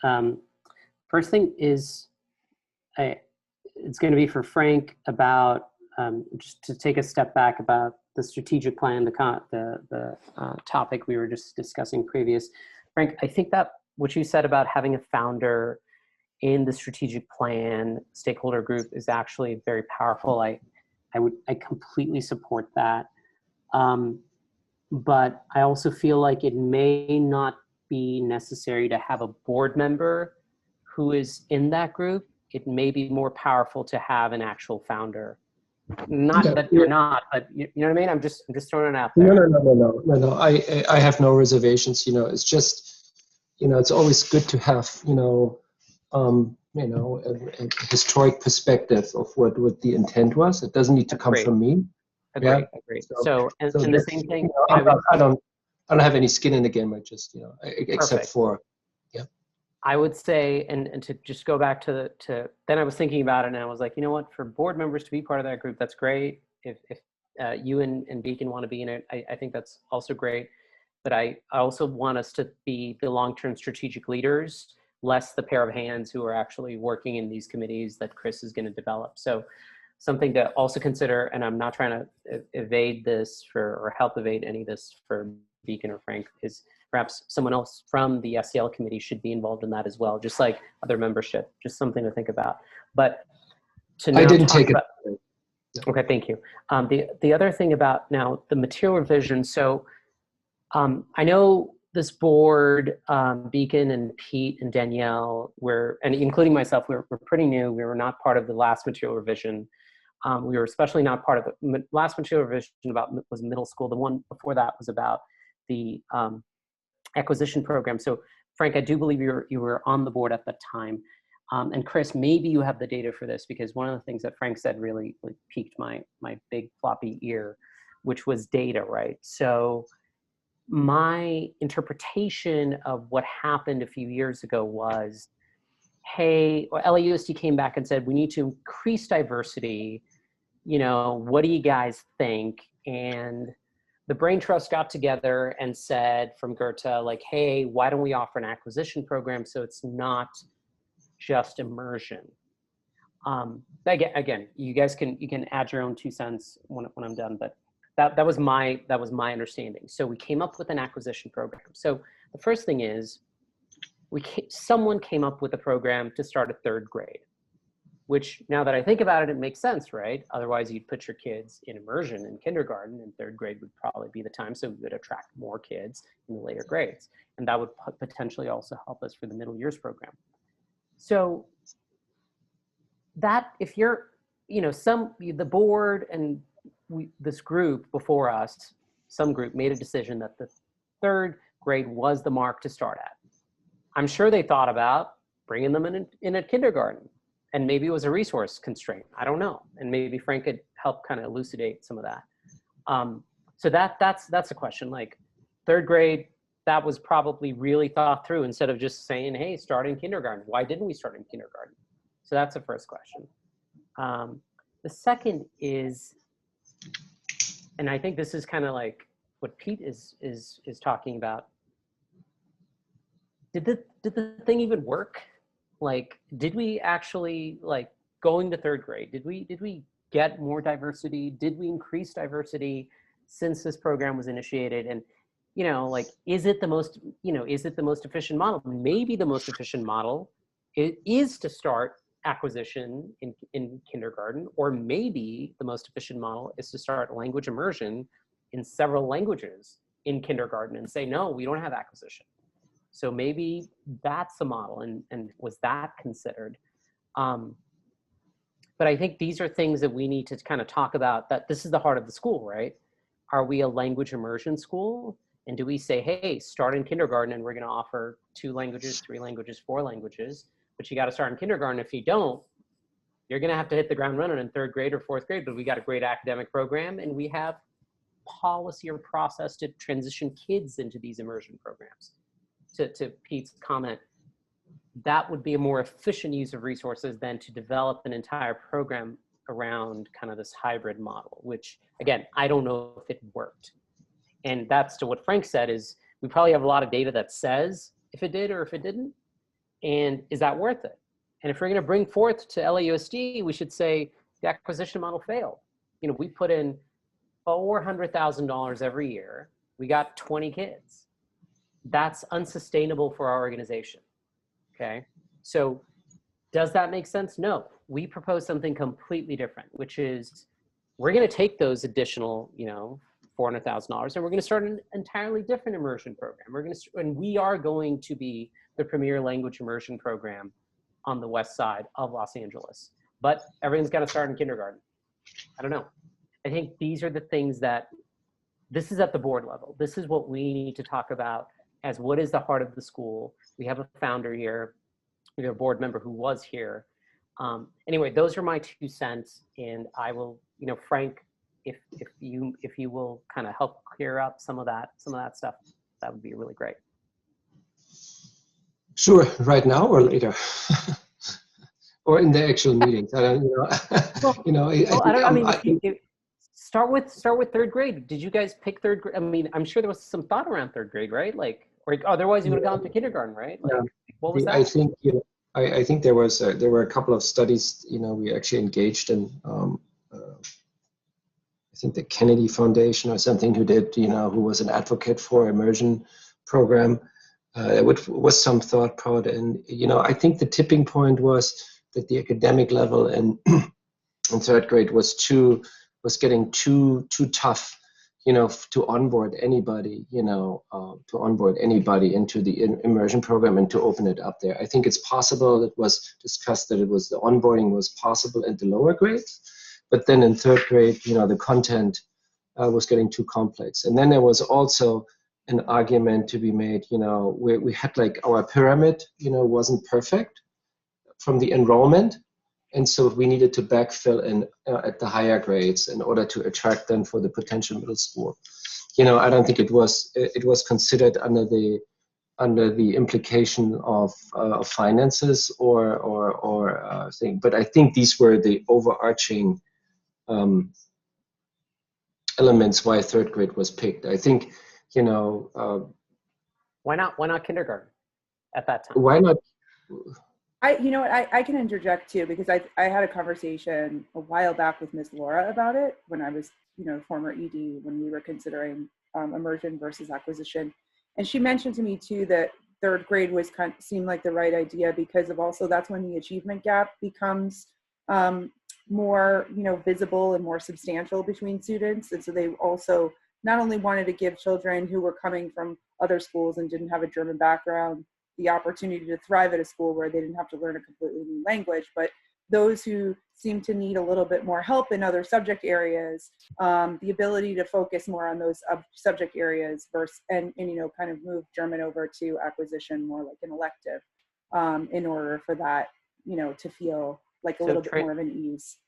First thing is, it's going to be for Frank about just to take a step back about the strategic plan, the topic we were just discussing previous. Frank, I think that what you said about having a founder in the strategic plan stakeholder group is actually very powerful. I completely support that. But I also feel like it may not be necessary to have a board member who is in that group. It may be more powerful to have an actual founder. Not that you're not, but you know what I mean? I'm just throwing it out there. No. I have no reservations. It's just, it's always good to have, a historic perspective of what the intent was. It doesn't need to come from me. Agreed. So and the same thing. I don't have any skin in the game. I just, except for, I would say, and to just go back to then I was thinking about it and I was like, you know what, for board members to be part of that group, that's great. If you and Beacon want to be in it, I think that's also great. But I also want us to be the long-term strategic leaders, less the pair of hands who are actually working in these committees that Chris is going to develop. So something to also consider, and I'm not trying to evade this or help evade any of this for Beacon or Frank, is perhaps someone else from the SEL committee should be involved in that as well, just like other membership, just something to think about. But to now I didn't take it. Okay, thank you. The other thing about now the material revision. So I know this board, Beacon and Pete and Danielle, and including myself, we're pretty new. We were not part of the last material revision. We were especially not part of the last material revision was middle school. The one before that was about the acquisition program. So Frank, I do believe you were on the board at that time. And Chris, maybe you have the data for this, because one of the things that Frank said really piqued my big floppy ear, which was data, right? So my interpretation of what happened a few years ago was, hey, LAUSD came back and said, we need to increase diversity. What do you guys think? And the Brain Trust got together and said from Goethe, like, hey, why don't we offer an acquisition program so it's not just immersion? Again, you guys can add your own 2 cents when I'm done, but that was my understanding. So we came up with an acquisition program. So the first thing is, someone came up with a program to start a 3rd grade, which now that I think about it, it makes sense, right? Otherwise you'd put your kids in immersion in kindergarten, and 3rd grade would probably be the time, so we would attract more kids in the later grades. And that would potentially also help us for the middle years program. So that if you're, the board and this group before us, some group made a decision that the 3rd grade was the mark to start at. I'm sure they thought about bringing them in at kindergarten, and maybe it was a resource constraint. I don't know. And maybe Frank could help kind of elucidate some of that. So that's a question. Like 3rd grade, that was probably really thought through instead of just saying, hey, start in kindergarten. Why didn't we start in kindergarten? So that's the first question. The second is, and I think this is kind of like what Pete is talking about. Did the thing even work? Like, did we actually, like, going to third grade, did we get more diversity? Did we increase diversity since this program was initiated? And, you know, like, is it the most efficient model? Maybe the most efficient model is to start acquisition in kindergarten, or maybe the most efficient model is to start language immersion in several languages in kindergarten and say, no, we don't have acquisition. So maybe that's a model, and was that considered? But I think these are things that we need to kind of talk about, that this is the heart of the school, right? Are we a language immersion school? And do we say, hey, start in kindergarten and we're going to offer 2 languages, 3 languages, 4 languages, but you got to start in kindergarten. If you don't, you're going to have to hit the ground running in third grade or fourth grade, but we got a great academic program and we have policy or process to transition kids into these immersion programs. To Pete's comment, that would be a more efficient use of resources than to develop an entire program around kind of this hybrid model, which, again, I don't know if it worked. And that's to what Frank said, is we probably have a lot of data that says if it did or if it didn't, and is that worth it? And if we're going to bring forth to LAUSD, we should say the acquisition model failed. You know, we put in $400,000 every year. We got 20 kids. That's unsustainable for our organization, okay? So does that make sense? No, we propose something completely different, which is we're gonna take those additional, you know, $400,000 and we're gonna start an entirely different immersion program. And we are going to be the premier language immersion program on the west side of Los Angeles. But everything's gotta start in kindergarten. I don't know. I think these are the things that, this is at the board level. This is what we need to talk about as what is the heart of the school. We have a founder here, we have a board member who was here. Anyway, those are my 2 cents, and I will, you know, Frank, if you will kind of help clear up some of that stuff, that would be really great. Sure, right now or later, or in the actual meetings. I don't, you know, Well, you know. I think start with third grade. Did you guys pick third grade? I mean, I'm sure there was some thought around third grade, right? Like, or otherwise you would have gone to kindergarten, right? Like, what was that? I think, you know, I think there were a couple of studies, you know, we actually engaged in. I think the Kennedy Foundation or something, who did, you know, who was an advocate for immersion program. There was some thought put, and, you know, I think the tipping point was that the academic level in third grade was getting too tough, you know, to onboard anybody, you know, into the immersion program and to open it up there. I think it's possible, it was discussed that the onboarding was possible in the lower grades, but then in third grade, you know, the content was getting too complex. And then there was also an argument to be made, you know, we had, like, our pyramid, you know, wasn't perfect from the enrollment. And so we needed to backfill in at the higher grades in order to attract them for the potential middle school. You know, I don't think it was considered under the implication of finances or thing. But I think these were the overarching elements why third grade was picked. I think, you know. Why not kindergarten at that time? Why not? You know what, I can interject too, because I had a conversation a while back with Ms. Laura about it when I was, you know, former ED, when we were considering immersion versus acquisition. And she mentioned to me too that third grade seemed like the right idea, because of also that's when the achievement gap becomes more, you know, visible and more substantial between students. And so they also not only wanted to give children who were coming from other schools and didn't have a German background the opportunity to thrive at a school where they didn't have to learn a completely new language, but those who seem to need a little bit more help in other subject areas, the ability to focus more on those subject areas versus, and you know, kind of move German over to acquisition more like an elective, in order for that, you know, to feel like a little bit more of an ease.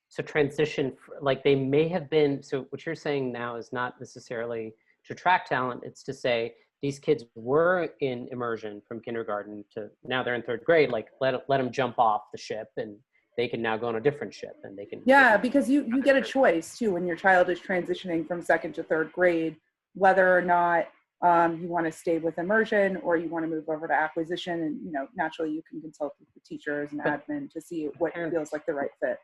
So transition, like they may have been, so what you're saying now is not necessarily to attract talent, it's to say these kids were in immersion from kindergarten to now they're in third grade, like let them jump off the ship and they can now go on a different ship and they can. Yeah, because you get a choice too when your child is transitioning from second to third grade, whether or not you want to stay with immersion or you want to move over to acquisition. And, you know, naturally you can consult with the teachers and admin to see what feels like the right fit.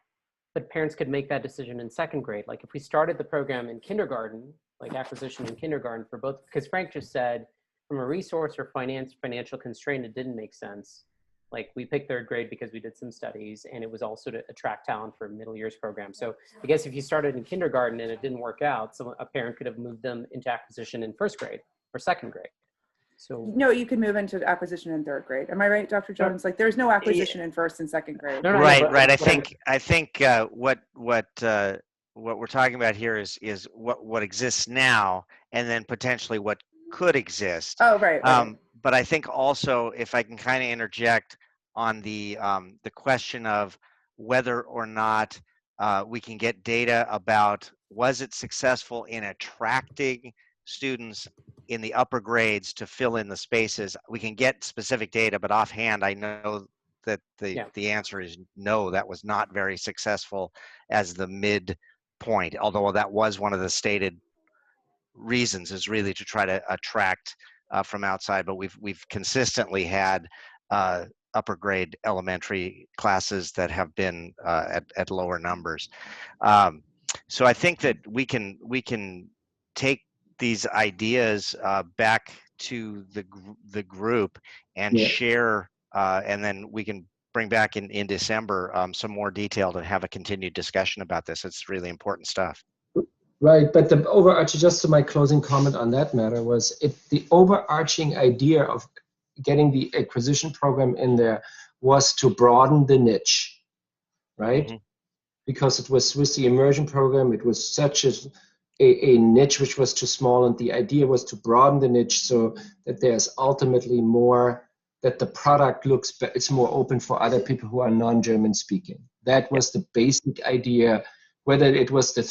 But parents could make that decision in second grade. Like if we started the program in kindergarten, like acquisition in kindergarten for both, because Frank just said from a resource or financial constraint, it didn't make sense. Like we picked third grade because we did some studies and it was also to attract talent for middle years program. So I guess if you started in kindergarten and it didn't work out, so a parent could have moved them into acquisition in first grade or second grade. So no, you can move into acquisition in third grade. Am I right, Dr. Jones? Like there's no acquisition in first and second grade. No, Right. I think what we're talking about here is what exists now, and then potentially what could exist. Oh, right. But I think also, if I can kind of interject on the question of whether or not we can get data about was it successful in attracting students in the upper grades to fill in the spaces. We can get specific data, but offhand, I know that the answer is no, that was not very successful as the midpoint, although that was one of the stated reasons, is really to try to attract from outside. But we've consistently had upper grade elementary classes that have been at lower numbers. So I think that we can take these ideas back to the group and share, and then we can bring back in December some more detail to have a continued discussion about this. It's really important stuff. Right, but the overarching, just to my closing comment on that matter, was the overarching idea of getting the acquisition program in there was to broaden the niche, right? Mm-hmm. Because it was with the immersion program, it was such a niche which was too small, and the idea was to broaden the niche so that there's ultimately more, that the product it's more open for other people who are non-German speaking. That was the basic idea. Whether it was the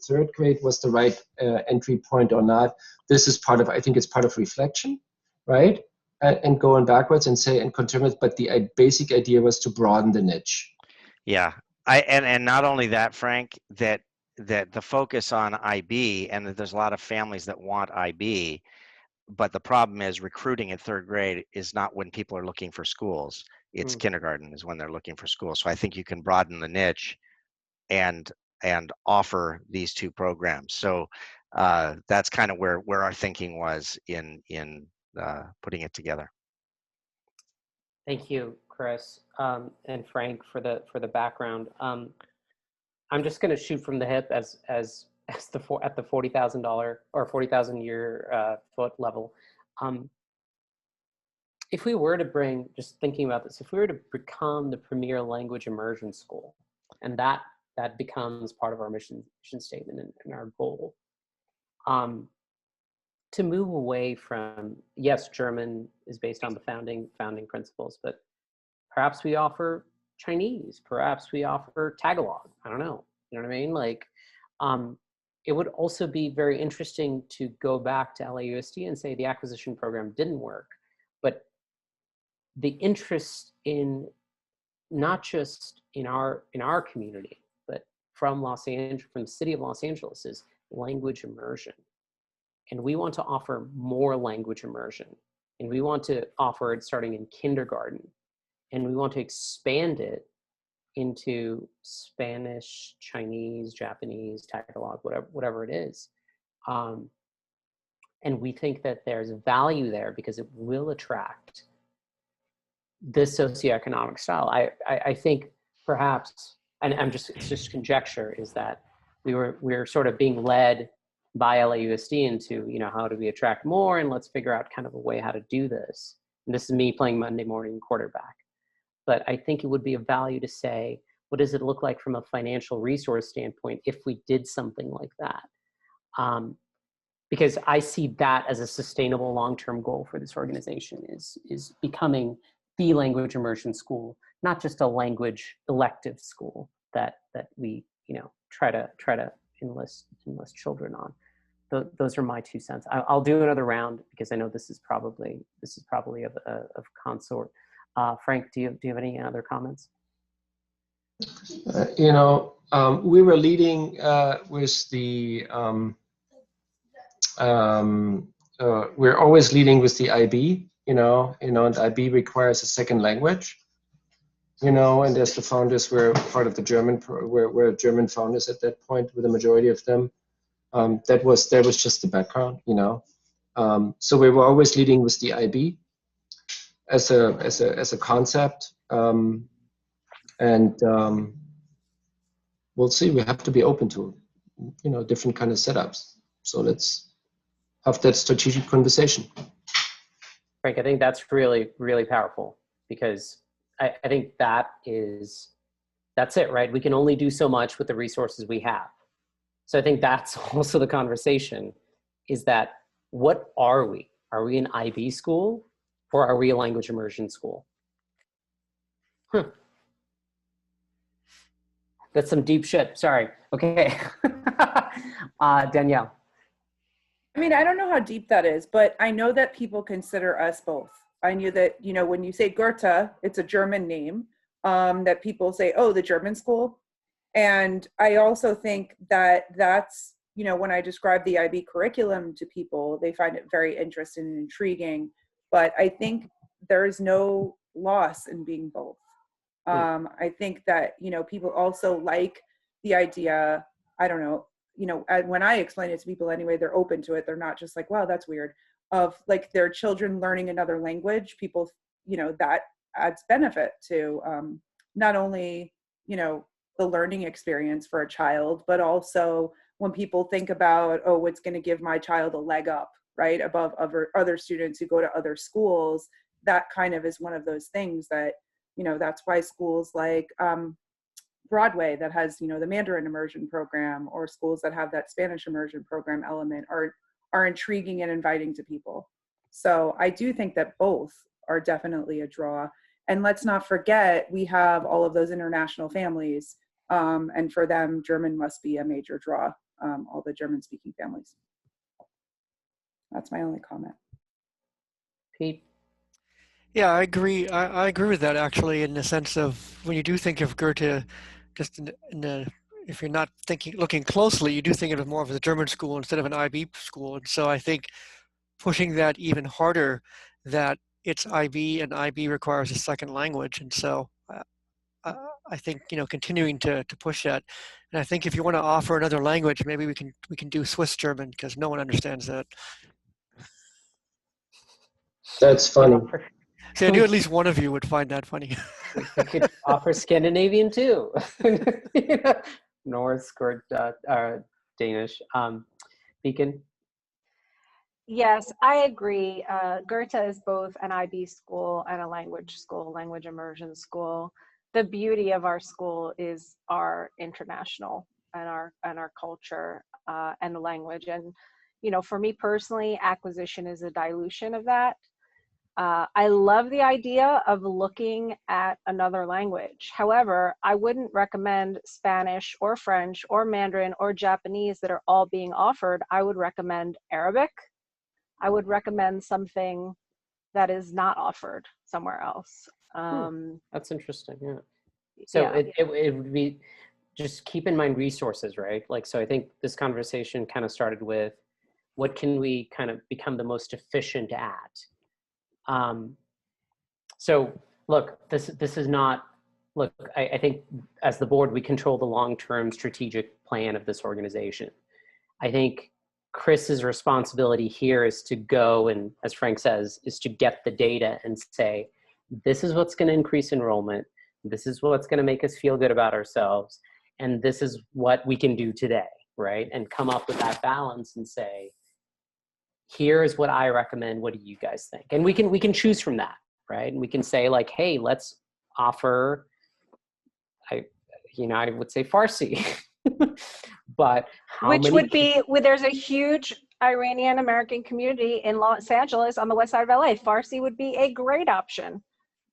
third grade was the right entry point or not, this is part of, I think it's part of reflection, right? And going backwards and continue, but the basic idea was to broaden the niche. Yeah, and not only that, Frank, that the focus on IB, and that there's a lot of families that want IB, but the problem is recruiting in third grade is not when people are looking for schools. It's kindergarten is when they're looking for schools. So I think you can broaden the niche and offer these two programs. So that's kind of where our thinking was in putting it together. Thank you, Chris and Frank, for the background. I'm just going to shoot from the hip at the $40,000 or 40,000 year foot level. If we were to just thinking about this, if we were to become the premier language immersion school, and that becomes part of our mission statement and our goal, to move away from, yes, German is based on the founding principles, but perhaps we offer Chinese, perhaps we offer Tagalog. I don't know. You know what I mean? Like, it would also be very interesting to go back to LAUSD and say the acquisition program didn't work, but the interest in not just in our community, but from Los Angeles, from the city of Los Angeles, is language immersion. And we want to offer more language immersion. And we want to offer it starting in kindergarten. And we want to expand it into Spanish, Chinese, Japanese, Tagalog, whatever it is. And we think that there's value there because it will attract this socioeconomic style. I think perhaps, and it's just conjecture, is that we're sort of being led by LAUSD into, how do we attract more, and let's figure out kind of a way how to do this. And this is me playing Monday morning quarterback. But I think it would be of value to say, what does it look like from a financial resource standpoint if we did something like that? Because I see that as a sustainable long-term goal for this organization, is becoming the language immersion school, not just a language elective school that we try to enlist children on. those are my 2 cents. I'll do another round because I know this is probably of consort. Frank, do you have any other comments? We were leading with the we're always leading with the IB, and IB requires a second language, and as the founders were part of the German, we're German founders at that point with the majority of them. That was just the background, so we were always leading with the IB as a concept, and we'll see. We have to be open to, different kind of setups. So let's have that strategic conversation. Frank, I think that's really, really powerful because I think that's it, right? We can only do so much with the resources we have. So I think that's also the conversation, is that what are we? Are we an IB school or are we a language immersion school? That's some deep shit. Sorry. Okay. Danielle. I mean, I don't know how deep that is, but I know that people consider us both. I knew that, when you say Goethe, it's a German name, that people say, oh, the German school. And I also think that that's, when I describe the IB curriculum to people, they find it very interesting and intriguing. But I think there's no loss in being both. I think that, people also like the idea, I don't know, when I explain it to people anyway, they're open to it. They're not just like, wow, that's weird. Of like their children learning another language, people, that adds benefit to not only, the learning experience for a child, but also when people think about, oh, what's going to give my child a leg up, right, above other students who go to other schools, that kind of is one of those things that, that's why schools like Broadway that has, the Mandarin immersion program, or schools that have that Spanish immersion program element are intriguing and inviting to people. So I do think that both are definitely a draw. And let's not forget, we have all of those international families. And for them, German must be a major draw, all the German speaking families. That's my only comment. Pete? Yeah, I agree. I agree with that, actually, in the sense of when you do think of Goethe, just if you're not looking closely, you do think of it more of a German school instead of an IB school. And so I think pushing that even harder, that it's IB and IB requires a second language. And so I think, continuing to push that. And I think if you want to offer another language, maybe we can do Swiss German, because no one understands that. That's funny. See, I knew at least one of you would find that funny. We could offer Scandinavian too. Norse or Danish. Beacon? Yes, I agree. Goethe is both an IB school and a language school, language immersion school. The beauty of our school is our international and our culture and the language. And, for me personally, acquisition is a dilution of that. I love the idea of looking at another language. However, I wouldn't recommend Spanish or French or Mandarin or Japanese that are all being offered. I would recommend Arabic. I would recommend something that is not offered somewhere else. That's interesting. Yeah. So yeah. It would be, just keep in mind resources, right? Like, so I think this conversation kind of started with, what can we kind of become the most efficient at? So look, this is not, look, I think as the board, we control the long-term strategic plan of this organization. I think Chris's responsibility here is to go and, as Frank says, is to get the data and say, this is what's going to increase enrollment. This is what's going to make us feel good about ourselves. And this is what we can do today, right? And come up with that balance and say, here's what I recommend. What do you guys think? And we can choose from that, right? And we can say like, hey, let's offer, I would say Farsi, but there's a huge Iranian American community in Los Angeles on the west side of LA. Farsi would be a great option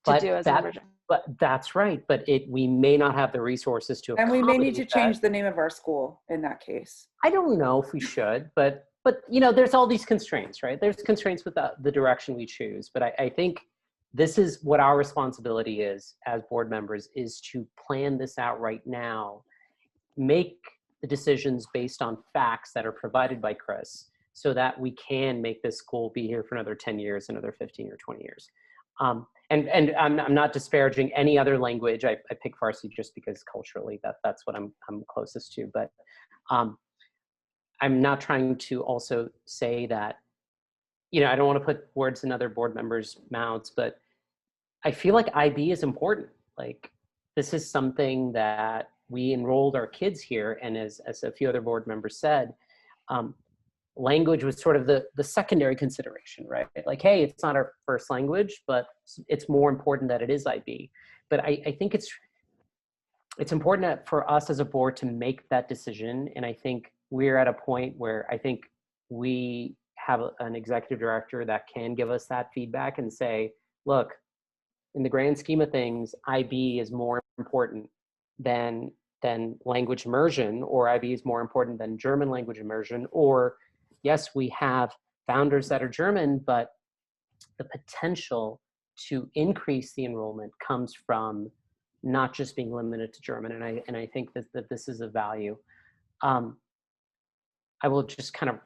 to do as an immersion. But that's right. But we may not have the resources to. And we may need to change the name of our school in that case. I don't know if we should, but but there's all these constraints, right? There's constraints with the direction we choose, but I think this is what our responsibility is as board members, is to plan this out right now, make the decisions based on facts that are provided by Chris, so that we can make this school be here for another 10 years, another 15 or 20 years. And I'm not disparaging any other language. I pick Farsi just because culturally that's what I'm closest to. But I'm not trying to also say that, I don't want to put words in other board members' mouths, but I feel like IB is important. Like, this is something that we enrolled our kids here, and as a few other board members said, language was sort of the secondary consideration, right? Like, hey, it's not our first language, but it's more important that it is IB. But I think it's important for us as a board to make that decision. And I think we're at a point where I think we have an executive director that can give us that feedback and say, look, in the grand scheme of things, IB is more important than language immersion, or IB is more important than German language immersion, or yes, we have founders that are German, but the potential to increase the enrollment comes from not just being limited to German. And I think that this is a value. I will just kind of,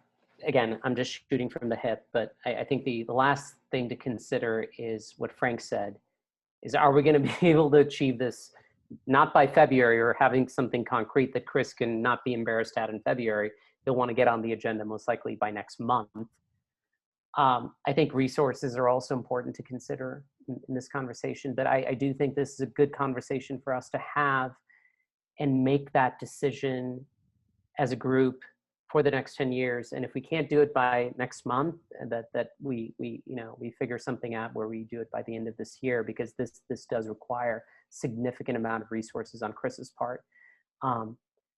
again, I'm just shooting from the hip, but I think the last thing to consider is what Frank said, is are we going to be able to achieve this not by February, or having something concrete that Chris can not be embarrassed at in February? He'll want to get on the agenda most likely by next month. I think resources are also important to consider in this conversation, but I do think this is a good conversation for us to have and make that decision as a group for the next 10 years. And if we can't do it by next month, that we figure something out where we do it by the end of this year, because this does require significant amount of resources on Chris's part.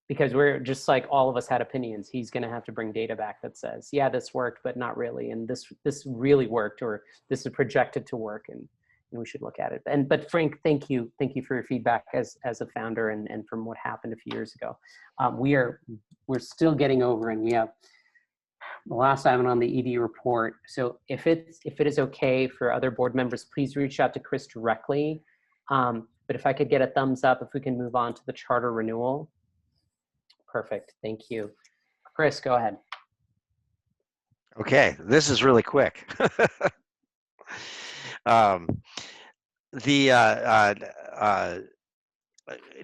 Because we're just like, all of us had opinions. He's going to have to bring data back that says, yeah, this worked, but not really. And this really worked, or this is projected to work, and we should look at it. But Frank, thank you for your feedback as a founder, and from what happened a few years ago. We're still getting over, and we have the last item on the ED report. So if it is okay for other board members, please reach out to Chris directly. But if I could get a thumbs up, if we can move on to the charter renewal. Perfect, thank you. Chris, go ahead. Okay, this is really quick.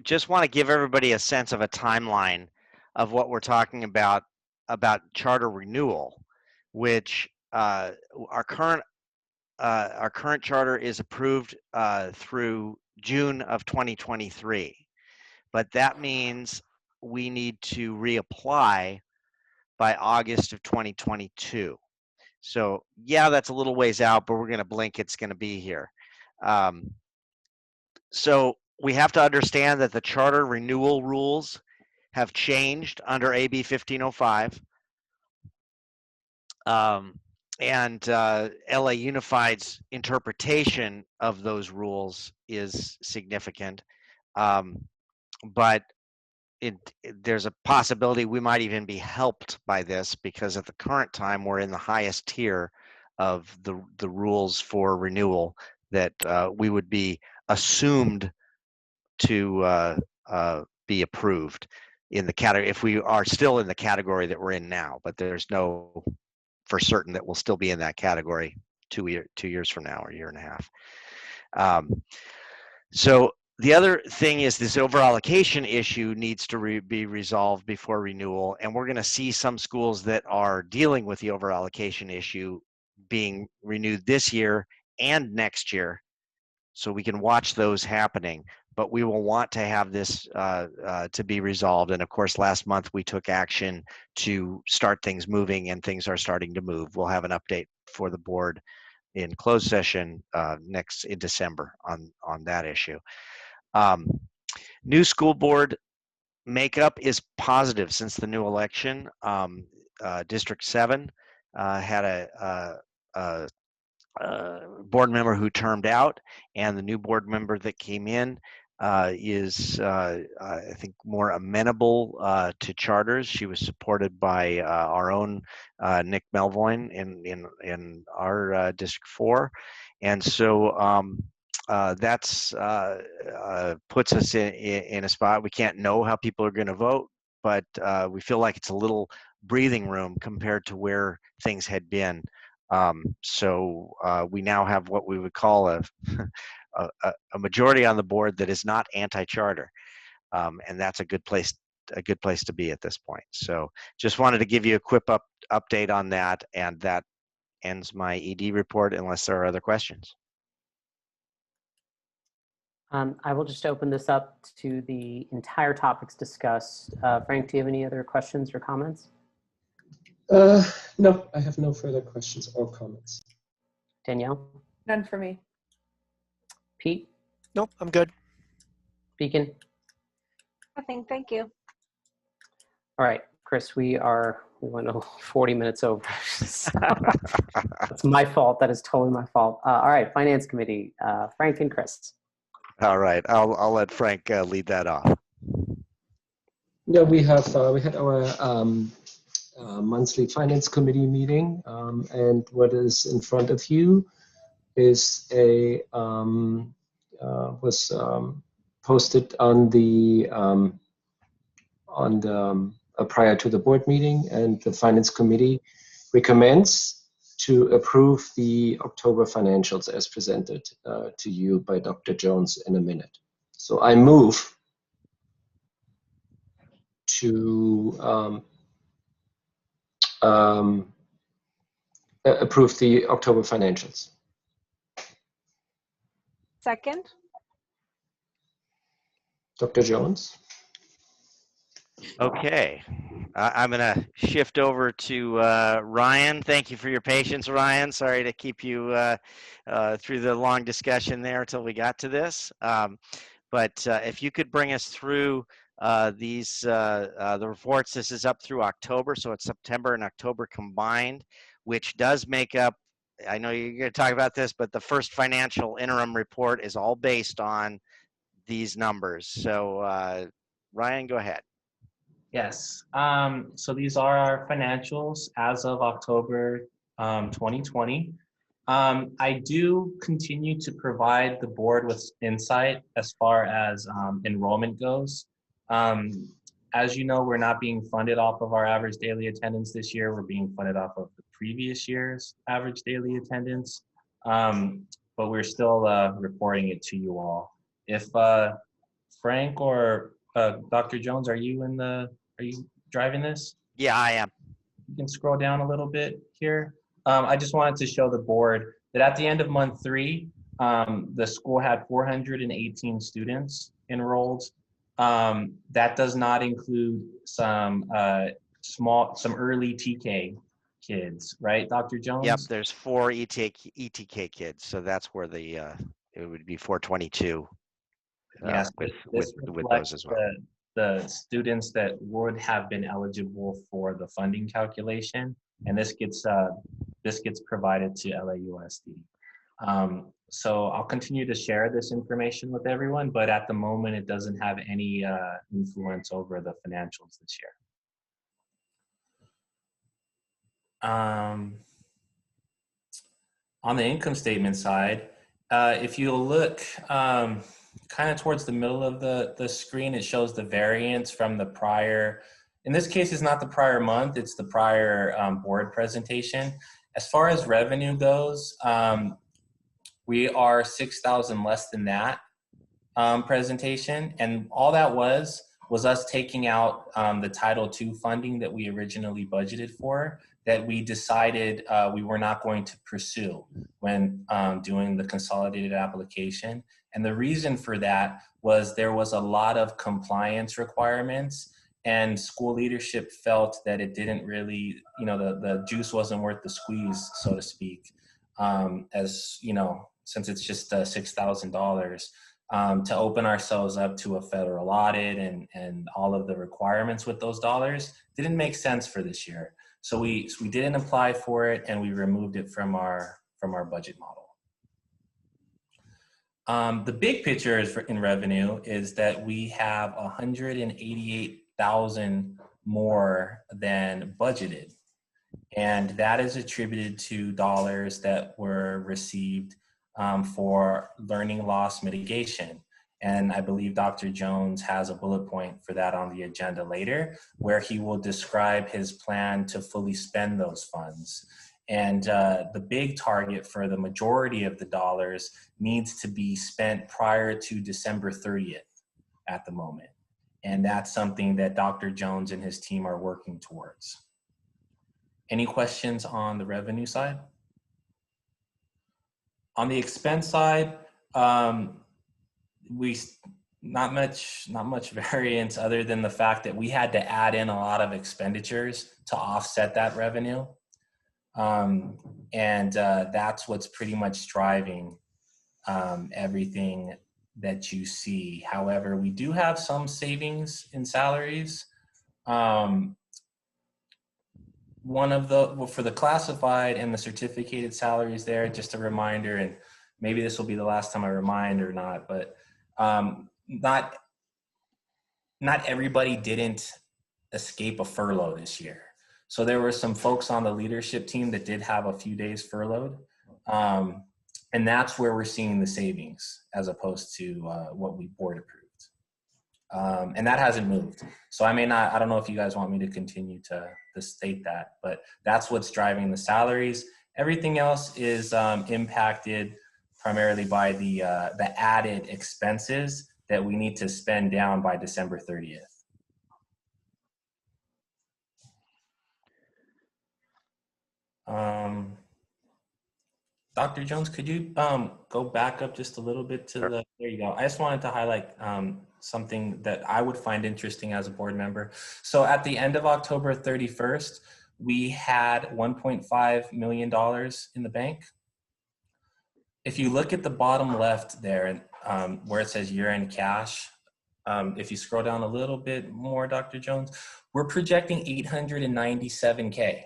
Just want to give everybody a sense of a timeline of what we're talking about charter renewal, which our current charter is approved through June of 2023, but that means we need to reapply by August of 2022. So yeah, that's a little ways out, but we're going to blink, it's going to be here. So we have to understand that the charter renewal rules have changed under AB 1505. And LA Unified's interpretation of those rules is significant. But there's a possibility we might even be helped by this, because at the current time we're in the highest tier of the rules for renewal that we would be assumed to be approved in the category, if we are still in the category that we're in now. But there's no for certain that we'll still be in that category 2 years from now, or a year and a half. So the other thing is, this over-allocation issue needs to be resolved before renewal, and we're going to see some schools that are dealing with the over-allocation issue being renewed this year and next year, so we can watch those happening. But we will want to have this to be resolved. And of course, last month we took action to start things moving, and things are starting to move. We'll have an update for the board in closed session in December on that issue. New school board makeup is positive since the new election. District 7 had a board member who termed out, and the new board member that came in is, I think, more amenable to charters. She was supported by our own Nick Melvoin in our District 4. And so that's puts us in a spot. We can't know how people are going to vote, but we feel like it's a little breathing room compared to where things had been. So we now have what we would call a majority on the board that is not anti-charter, and that's a good place to be at this point. So just wanted to give you a quick update on that, and that ends my ED report unless there are other questions. I will just open this up to the entire topics discussed. Frank, do you have any other questions or comments? No, I have no further questions or comments. Danielle? None for me. Pete? Nope, I'm good. Beacon? Nothing, thank you. All right, Chris, we went 40 minutes over. So that's my fault. That is totally my fault. All right, Finance Committee, Frank and Chris. All right, I'll let Frank lead that off. Yeah, we had our monthly Finance Committee meeting, and what is in front of you is was posted on the prior to the board meeting, and the Finance Committee recommends to approve the October financials as presented to you by Dr. Jones in a minute. So I move to approve the October financials. Second? Dr. Jones? Okay, I'm going to shift over to Ryan. Thank you for your patience, Ryan. Sorry to keep you through the long discussion there until we got to this. But if you could bring us through the reports. This is up through October, so it's September and October combined, which does make up, I know you're going to talk about this, but the first financial interim report is all based on these numbers. So Ryan, go ahead. Yes, so these are our financials as of October 2020. I do continue to provide the board with insight as far as enrollment goes. As you know, we're not being funded off of our average daily attendance this year. We're being funded off of the previous year's average daily attendance, but we're still reporting it to you all. If Frank or Dr. Jones, are you driving this? Yeah, I am. You can scroll down a little bit here. I just wanted to show the board that at the end of month 3, the school had 418 students enrolled. That does not include some early TK kids, right, Dr. Jones? Yep, there's 4 ETK kids, so that's where it would be 422. Yes, with those as well. The students that would have been eligible for the funding calculation, and this gets provided to LAUSD. So I'll continue to share this information with everyone, but at the moment it doesn't have any influence over the financials this year. On the income statement side, if you look kind of towards the middle of the screen, it shows the variance from the prior, in this case, it's not the prior month, it's the prior board presentation. As far as revenue goes, we are 6,000 less than that presentation. And all that was us taking out the Title II funding that we originally budgeted for, that we decided we were not going to pursue when doing the consolidated application. And the reason for that was there was a lot of compliance requirements, and school leadership felt that it didn't really, the juice wasn't worth the squeeze, so to speak, as, since it's just $6,000, to open ourselves up to a federal audit and all of the requirements with those dollars didn't make sense for this year. So we didn't apply for it, and we removed it from our budget model. The big picture is in revenue is that we have 188,000 more than budgeted. And that is attributed to dollars that were received for learning loss mitigation. And I believe Dr. Jones has a bullet point for that on the agenda later, where he will describe his plan to fully spend those funds. And the big target for the majority of the dollars needs to be spent prior to December 30th at the moment. And that's something that Dr. Jones and his team are working towards. Any questions on the revenue side? On the expense side, not much variance other than the fact that we had to add in a lot of expenditures to offset that revenue. That's what's pretty much driving everything that you see. However, we do have some savings in salaries. For the classified and the certificated salaries there, just a reminder, and maybe this will be the last time I remind or not, but not everybody didn't escape a furlough this year. So there were some folks on the leadership team that did have a few days furloughed. And that's where we're seeing the savings as opposed to what we board approved. And that hasn't moved. So I don't know if you guys want me to continue to state that, but that's what's driving the salaries. Everything else is impacted primarily by the added expenses that we need to spend down by December 30th. Dr. Jones, could you go back up just a little bit to there you go. I just wanted to highlight something that I would find interesting as a board member. So at the end of October 31st, we had $1.5 million in the bank. If you look at the bottom left there, where it says year-end cash, if you scroll down a little bit more, Dr. Jones, we're projecting $897K.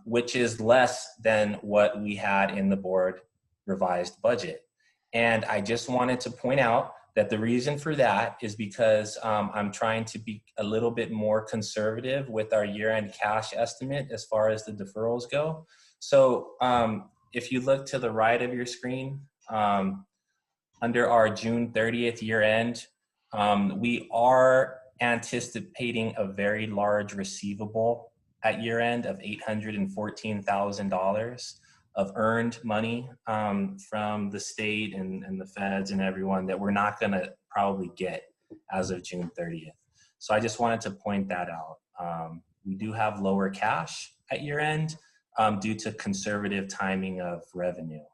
Which is less than what we had in the board revised budget. And I just wanted to point out that the reason for that is because I'm trying to be a little bit more conservative with our year-end cash estimate as far as the deferrals go. So if you look to the right of your screen, under our June 30th year end, we are anticipating a very large receivable at year end of $814,000 of earned money from the state and the feds and everyone that we're not going to probably get as of June 30th. So I just wanted to point that out. We do have lower cash at year end due to conservative timing of revenue.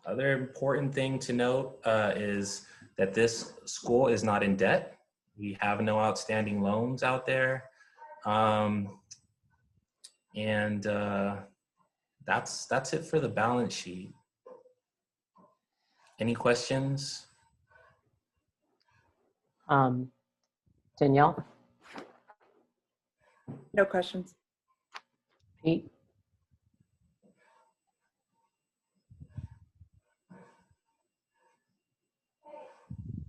Other important thing to note is that this school is not in debt. We have no outstanding loans out there. That's it for the balance sheet. Any questions? Danielle? No questions. Pete?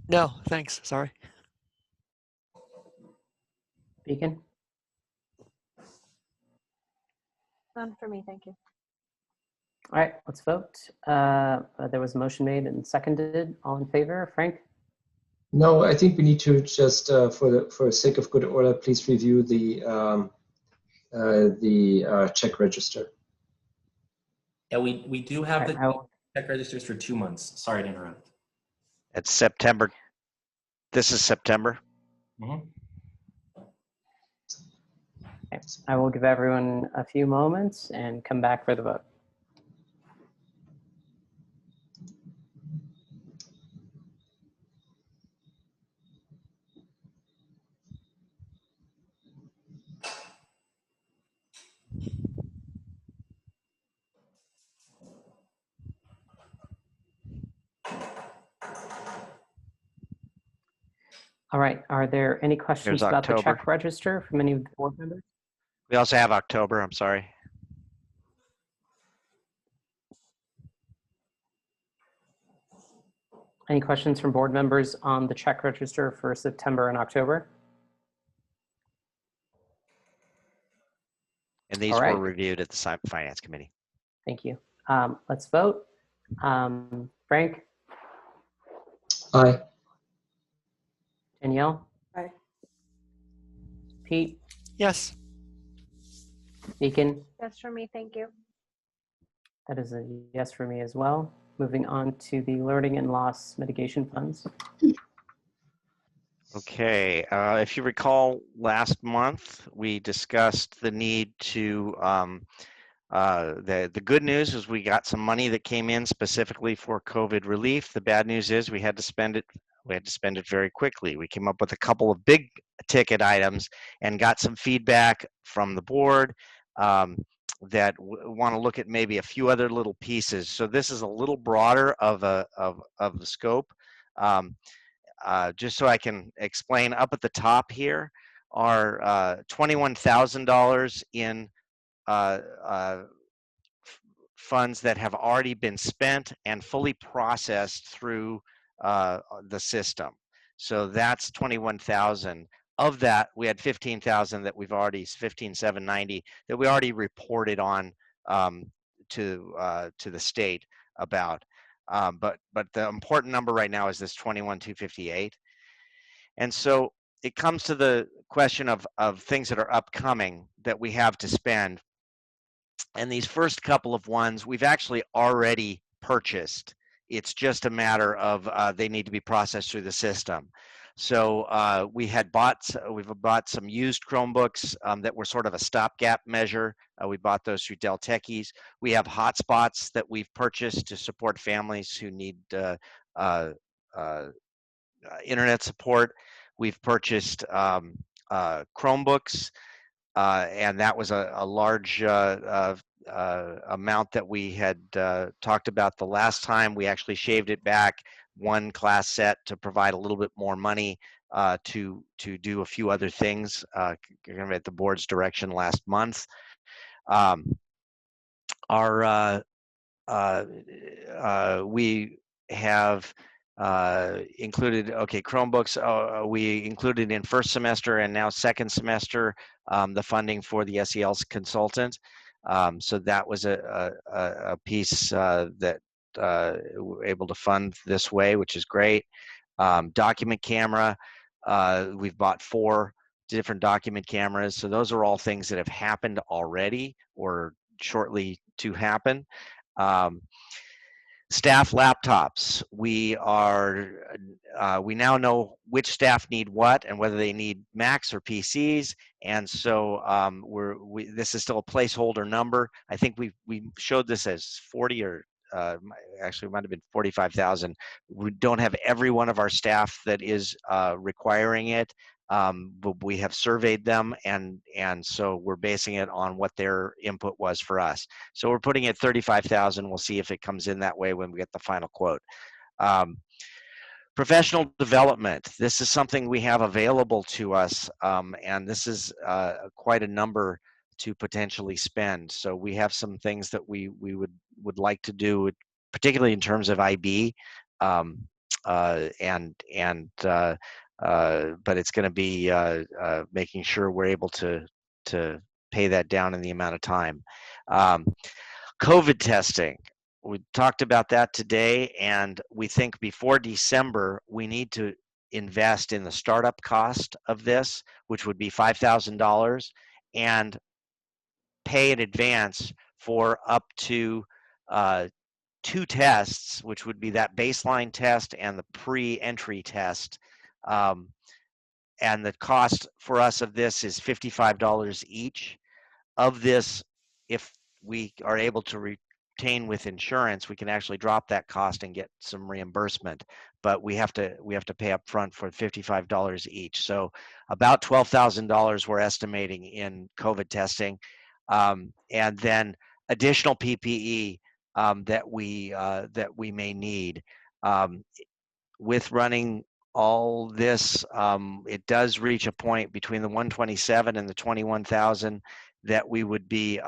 No, thanks. Sorry. Beacon? None for me, thank you. All right, let's vote. There was a motion made and seconded. All in favor? Frank? No, I think we need to just, for the sake of good order, please review the check register. Yeah, we do have the check registers for 2 months. Sorry to interrupt. It's September. This is September. Mm-hmm. Okay. I will give everyone a few moments and come back for the vote. All right, are there any questions There's about the October. check register from any of the board members? We also have October, I'm sorry. Any questions from board members on the check register for September and October? And these All right. were reviewed at the Finance Committee. Thank you. Let's vote. Frank, Aye. Danielle, Aye. Pete, Yes. Deacon. That's for me, thank you. That is a yes for me as well. Moving on to the learning and loss mitigation funds. Okay, if you recall, last month we discussed the need to, the good news is we got some money that came in specifically for COVID relief. The bad news is we had to spend it. We had to spend it very quickly. We came up with a couple of big ticket items and got some feedback from the board that want to look at maybe a few other little pieces. So this is a little broader of the scope. Just so I can explain, up at the top here are $21,000 in funds that have already been spent and fully processed through the system. So that's 21,000. Of that, we had 15,000 that we've already, 15,790 that we already reported on to the state about. But the important number right now is this 21,258. And so it comes to the question of things that are upcoming that we have to spend. And these first couple of ones, we've actually already purchased. It's just a matter of they need to be processed through the system. So we've bought some used Chromebooks that were sort of a stopgap measure. We bought those through Dell Techies. We have hotspots that we've purchased to support families who need internet support. We've purchased Chromebooks, and that was a large amount that we had talked about the last time. We actually shaved it back one class set to provide a little bit more money to do a few other things at the board's direction last month. We have included, Chromebooks, we included in first semester and now second semester the funding for the SEL's consultant. So that was a piece that we're able to fund this way, which is great. Document camera, we've bought 4 different document cameras. So those are all things that have happened already or shortly to happen. Staff laptops, we now know which staff need what and whether they need Macs or PCs, and so this is still a placeholder number. I think we showed this as 40 or actually it might have been 45,000. We don't have every one of our staff that is requiring it, but we have surveyed them, and so we're basing it on what their input was for us. So we're putting it 35,000. We'll see if it comes in that way when we get the final quote. Professional development. This is something we have available to us, and this is quite a number to potentially spend. So we have some things that we would like to do, particularly in terms of IB, but it's going to be making sure we're able to pay that down in the amount of time. COVID testing. We talked about that today, and we think before December, we need to invest in the startup cost of this, which would be $5,000, and pay in advance for up to 2 tests, which would be that baseline test and the pre-entry test. And the cost for us of this is $55 each. Of this, if we are able to retain with insurance, we can actually drop that cost and get some reimbursement. But we have to pay up front for $55 each. So about $12,000 we're estimating in COVID testing, and then additional PPE that we may need. With running all this, it does reach a point between the 127 and the 21,000 that we would be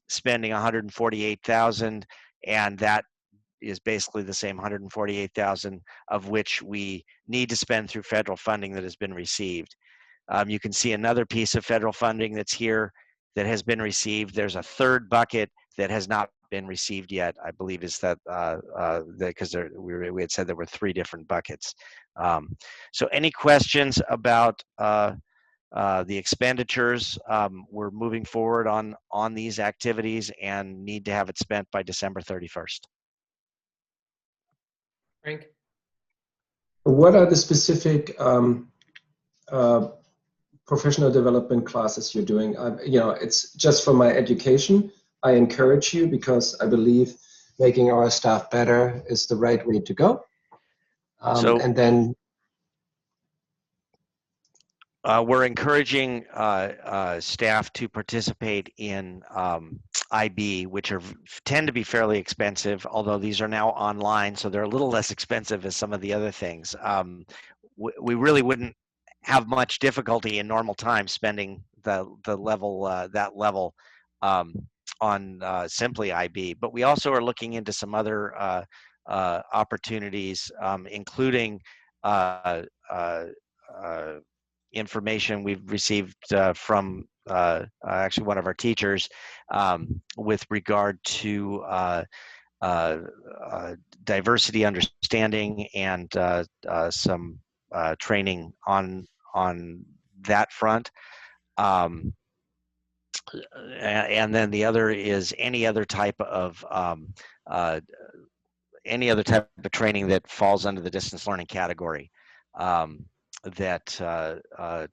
spending 148,000, and that is basically the same 148,000, of which we need to spend through federal funding that has been received. You can see another piece of federal funding that's here that has been received. There's a third bucket that has not been received yet, I believe, is that because we had said there were 3 different buckets. So any questions about the expenditures? We're moving forward on these activities and need to have it spent by December 31st. Frank? What are the specific professional development classes you're doing? You know, it's just for my education. I encourage you because I believe making our staff better is the right way to go. And then we're encouraging staff to participate in IB, which tend to be fairly expensive, although these are now online, so they're a little less expensive as some of the other things. We really wouldn't have much difficulty in normal times spending that level on simply IB, but we also are looking into some other opportunities, including information we've received from actually one of our teachers with regard to diversity understanding and some training on that front. And then the other is any other type of training that falls under the distance learning category that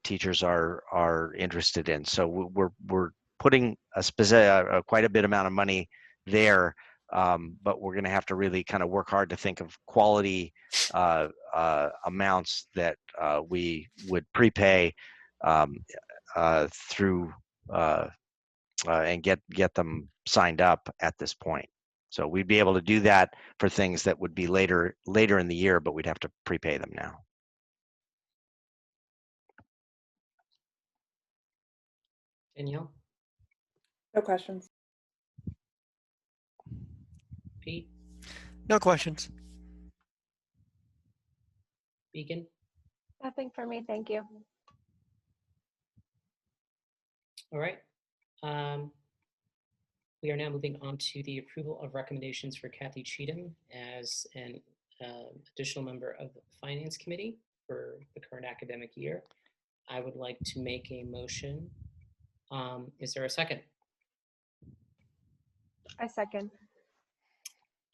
teachers are interested in. So we're putting quite a bit amount of money there, but we're going to have to really kind of work hard to think of quality amounts that we would prepay through and get them signed up at this point. So we'd be able to do that for things that would be later in the year, but we'd have to prepay them now. Danielle? No questions. Pete? No questions. Beacon? Nothing for me, thank you. All right. We are now moving on to the approval of recommendations for Kathy Cheatham as an additional member of the Finance Committee for the current academic year. I would like to make a motion. Is there a second? I second.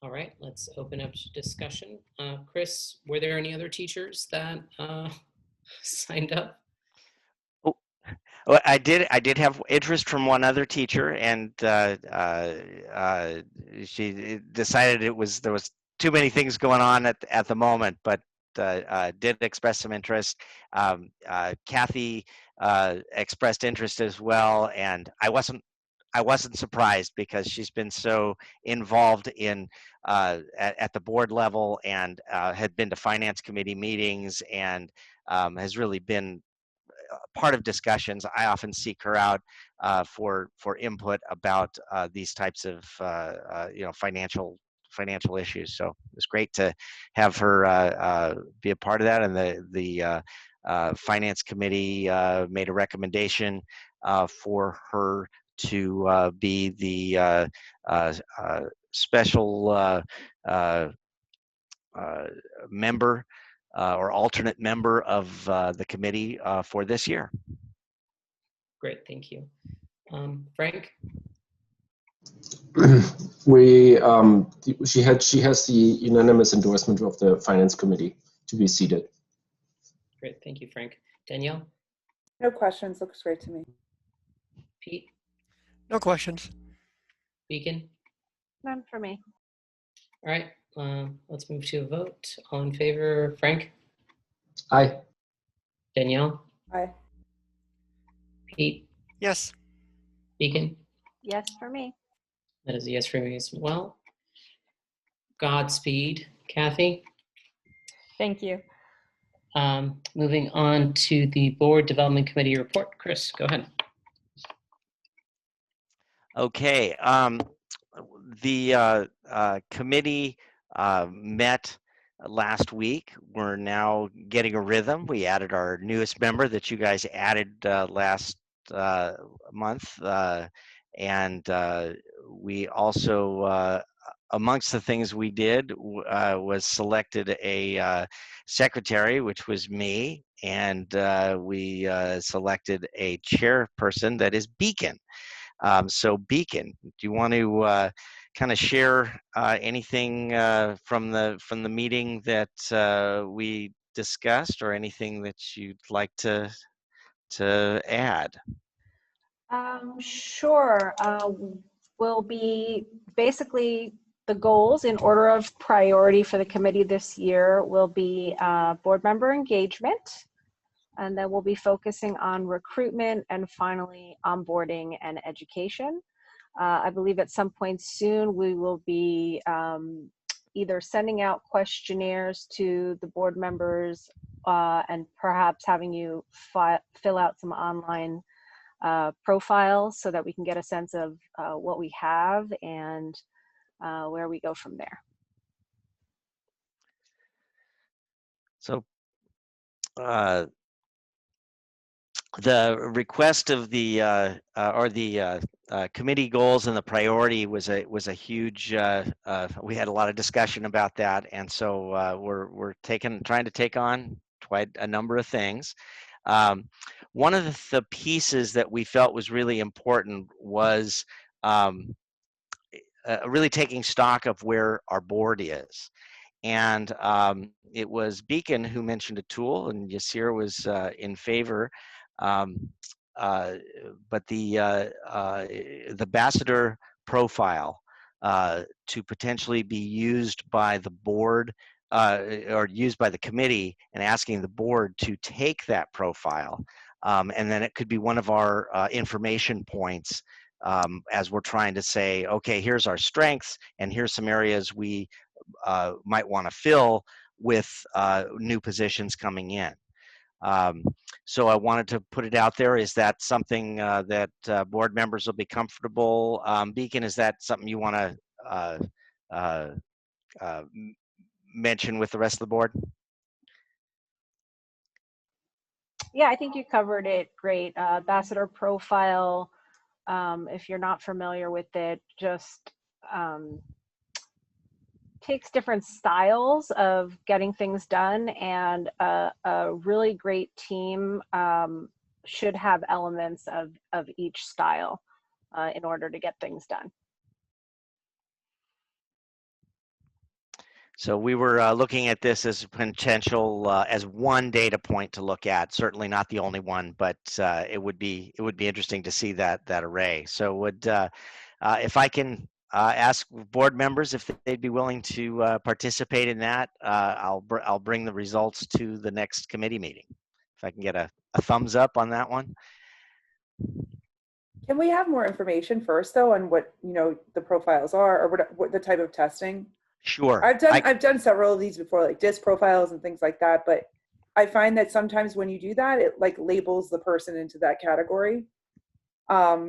All right, let's open up to discussion. Chris, were there any other teachers that signed up? Well, I did have interest from one other teacher, and she decided there was too many things going on at the moment, but did express some interest. Kathy expressed interest as well, and I wasn't surprised because she's been so involved in at the board level and had been to finance committee meetings and has really been part of discussions. I often seek her out for input about these types of financial issues. So it's great to have her be a part of that. And the finance committee made a recommendation for her to be the special member or alternate member of the committee for this year. Great, thank you. Frank? She has the unanimous endorsement of the Finance Committee to be seated. Great, thank you, Frank. Danielle? No questions, looks great to me. Pete? No questions. Beacon? None for me. All right, let's move to a vote. All in favor, Frank? Aye. Danielle? Aye. Pete? Yes. Beacon? Yes for me. That is a yes for me as well. Godspeed, Kathy. Thank you. Moving on to the Board Development Committee report. Chris, go ahead. Okay. The committee met last week. We're now getting a rhythm. We added our newest member that you guys added last month. And we also, amongst the things we did, was selected a secretary, which was me, and we selected a chairperson that is Beacon. So Beacon, do you want to kind of share anything from the meeting that we discussed, or anything that you'd like to add? Sure. Will be basically the goals in order of priority for the committee this year will be board member engagement, and then we'll be focusing on recruitment, and finally onboarding and education. I believe at some point soon we will be either sending out questionnaires to the board members and perhaps having you fill out some online profiles so that we can get a sense of what we have and where we go from there. So the request of the committee goals and the priority was a huge. We had a lot of discussion about that, and so we're trying to take on quite a number of things. One of the pieces that we felt was really important was really taking stock of where our board is. And it was Beacon who mentioned a tool, and Yasir was in favor. But the ambassador profile to potentially be used by the board or used by the committee, and asking the board to take that profile. And then it could be one of our information points as we're trying to say, okay, here's our strengths, and here's some areas we might want to fill with new positions coming in. So I wanted to put it out there. Is that something that board members will be comfortable? Beacon, is that something you want to mention with the rest of the board? Yeah, I think you covered it great. Ambassador profile, if you're not familiar with it, just takes different styles of getting things done, and a really great team should have elements of each style in order to get things done. So we were looking at this as potential as one data point to look at. Certainly not the only one, but it would be interesting to see that array. So would if I can ask board members if they'd be willing to participate in that, I'll bring the results to the next committee meeting. If I can get a thumbs up on that one. Can we have more information first, though, on what the profiles are, or what the type of testing? Sure. I've done several of these before, like DISC profiles and things like that, but I find that sometimes when you do that, it like labels the person into that category. I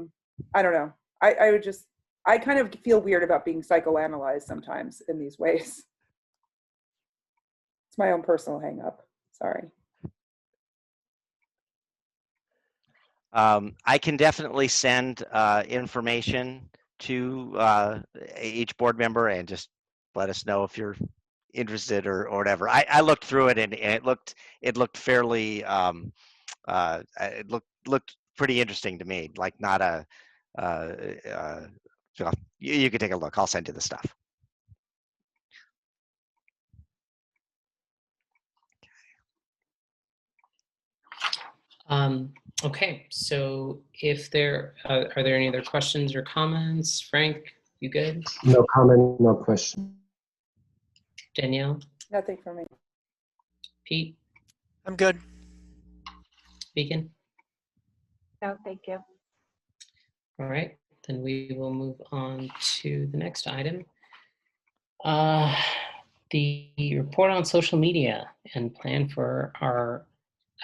don't know. I kind of feel weird about being psychoanalyzed sometimes in these ways. It's my own personal hang up. Sorry. I can definitely send information to each board member, and just let us know if you're interested or whatever. I looked through it, and it looked fairly it looked pretty interesting to me. Like not a so you could take a look. I'll send you the stuff. Okay, so if there are there any other questions or comments? Frank, you good? No comment, no question. Danielle? Nothing for me. Pete? I'm good. Beacon? No, thank you. All right, then we will move on to the next item. The report on social media and plan for our,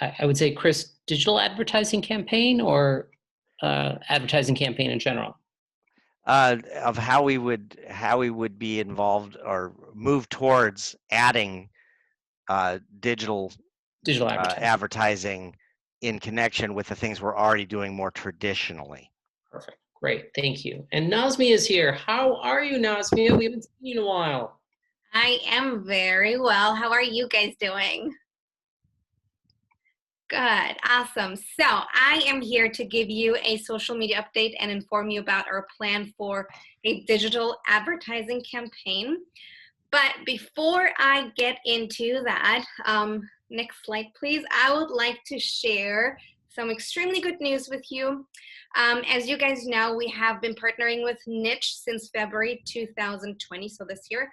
I would say, Chris, digital advertising campaign, or advertising campaign in general? of how we would be involved or move towards adding digital Digital advertising. advertising in connection with the things we're already doing more traditionally. Perfect. Great. Thank you. And Nazmia is here. How are you, Nazmia? We haven't seen you in a while. I am very well. How are you guys doing? Good. Awesome. So I am here to give you a social media update and inform you about our plan for a digital advertising campaign. But before I get into that, next slide, please. I would like to share some extremely good news with you. As you guys know, we have been partnering with Niche since February 2020, so this year.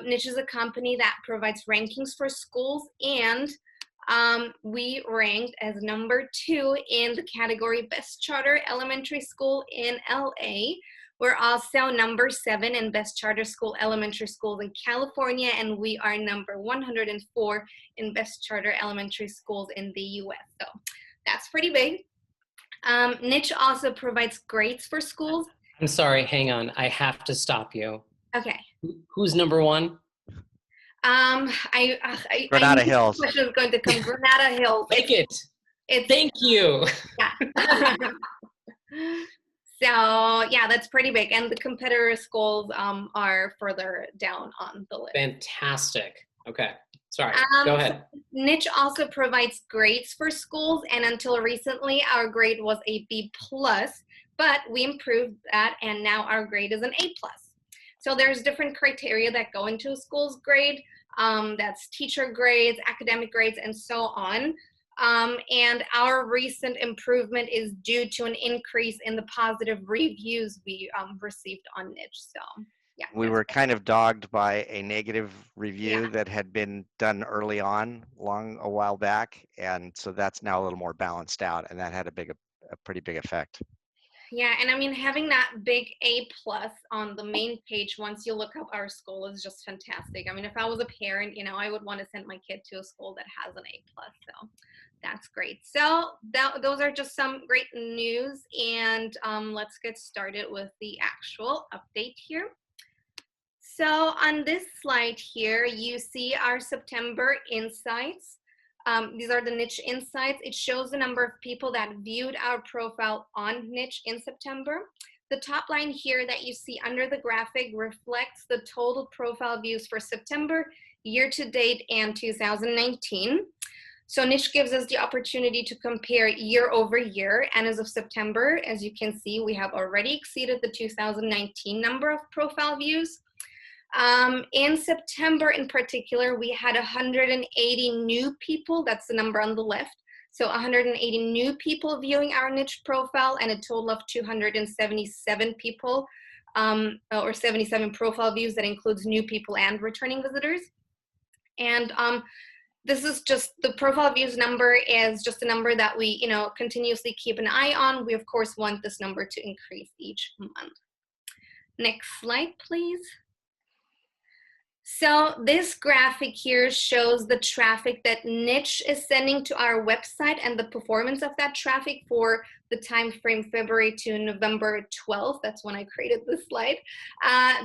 Niche is a company that provides rankings for schools, and we ranked as #2 in the category Best Charter Elementary School in LA. We're also #7 in Best Charter School Elementary Schools in California, and we are #104 in Best Charter Elementary Schools in the US. So that's pretty big. Niche also provides grades for schools. I'm sorry, hang on. I have to stop you. Okay. Who's #1? Granada Hills. Which is going to come. Granada Hills. Take it. Thank you. Yeah. So yeah, that's pretty big, and the competitor schools are further down on the list. Fantastic. Okay. Sorry. Go ahead. Niche also provides grades for schools, and until recently, our grade was a B+, but we improved that, and now our grade is an A+. So there's different criteria that go into a school's grade. That's teacher grades, academic grades, and so on. And our recent improvement is due to an increase in the positive reviews we received on Niche. So yeah. We were kind of dogged by a negative review that had been done early on, a while back, and so that's now a little more balanced out, and that had a pretty big effect. Yeah, and I mean, having that big A+ on the main page once you look up our school is just fantastic. I mean, if I was a parent, you know, I would want to send my kid to a school that has an A+, so that's great. So those are just some great news, and let's get started with the actual update here. So on this slide here, you see our September insights. These are the Niche insights. It shows the number of people that viewed our profile on Niche in September. The top line here that you see under the graphic reflects the total profile views for September, year to date, and 2019. So Niche gives us the opportunity to compare year over year. And as of September, as you can see, we have already exceeded the 2019 number of profile views. In September in particular, we had 180 new people. That's the number on the left. So 180 new people viewing our Niche profile, and a total of 277 people, or 77 profile views. That includes new people and returning visitors. And this is just, the profile views number is just a number that we, you know, continuously keep an eye on. We of course want this number to increase each month. Next slide, please. So this graphic here shows the traffic that Niche is sending to our website and the performance of that traffic for the time frame February to November 12th. That's when I created this slide.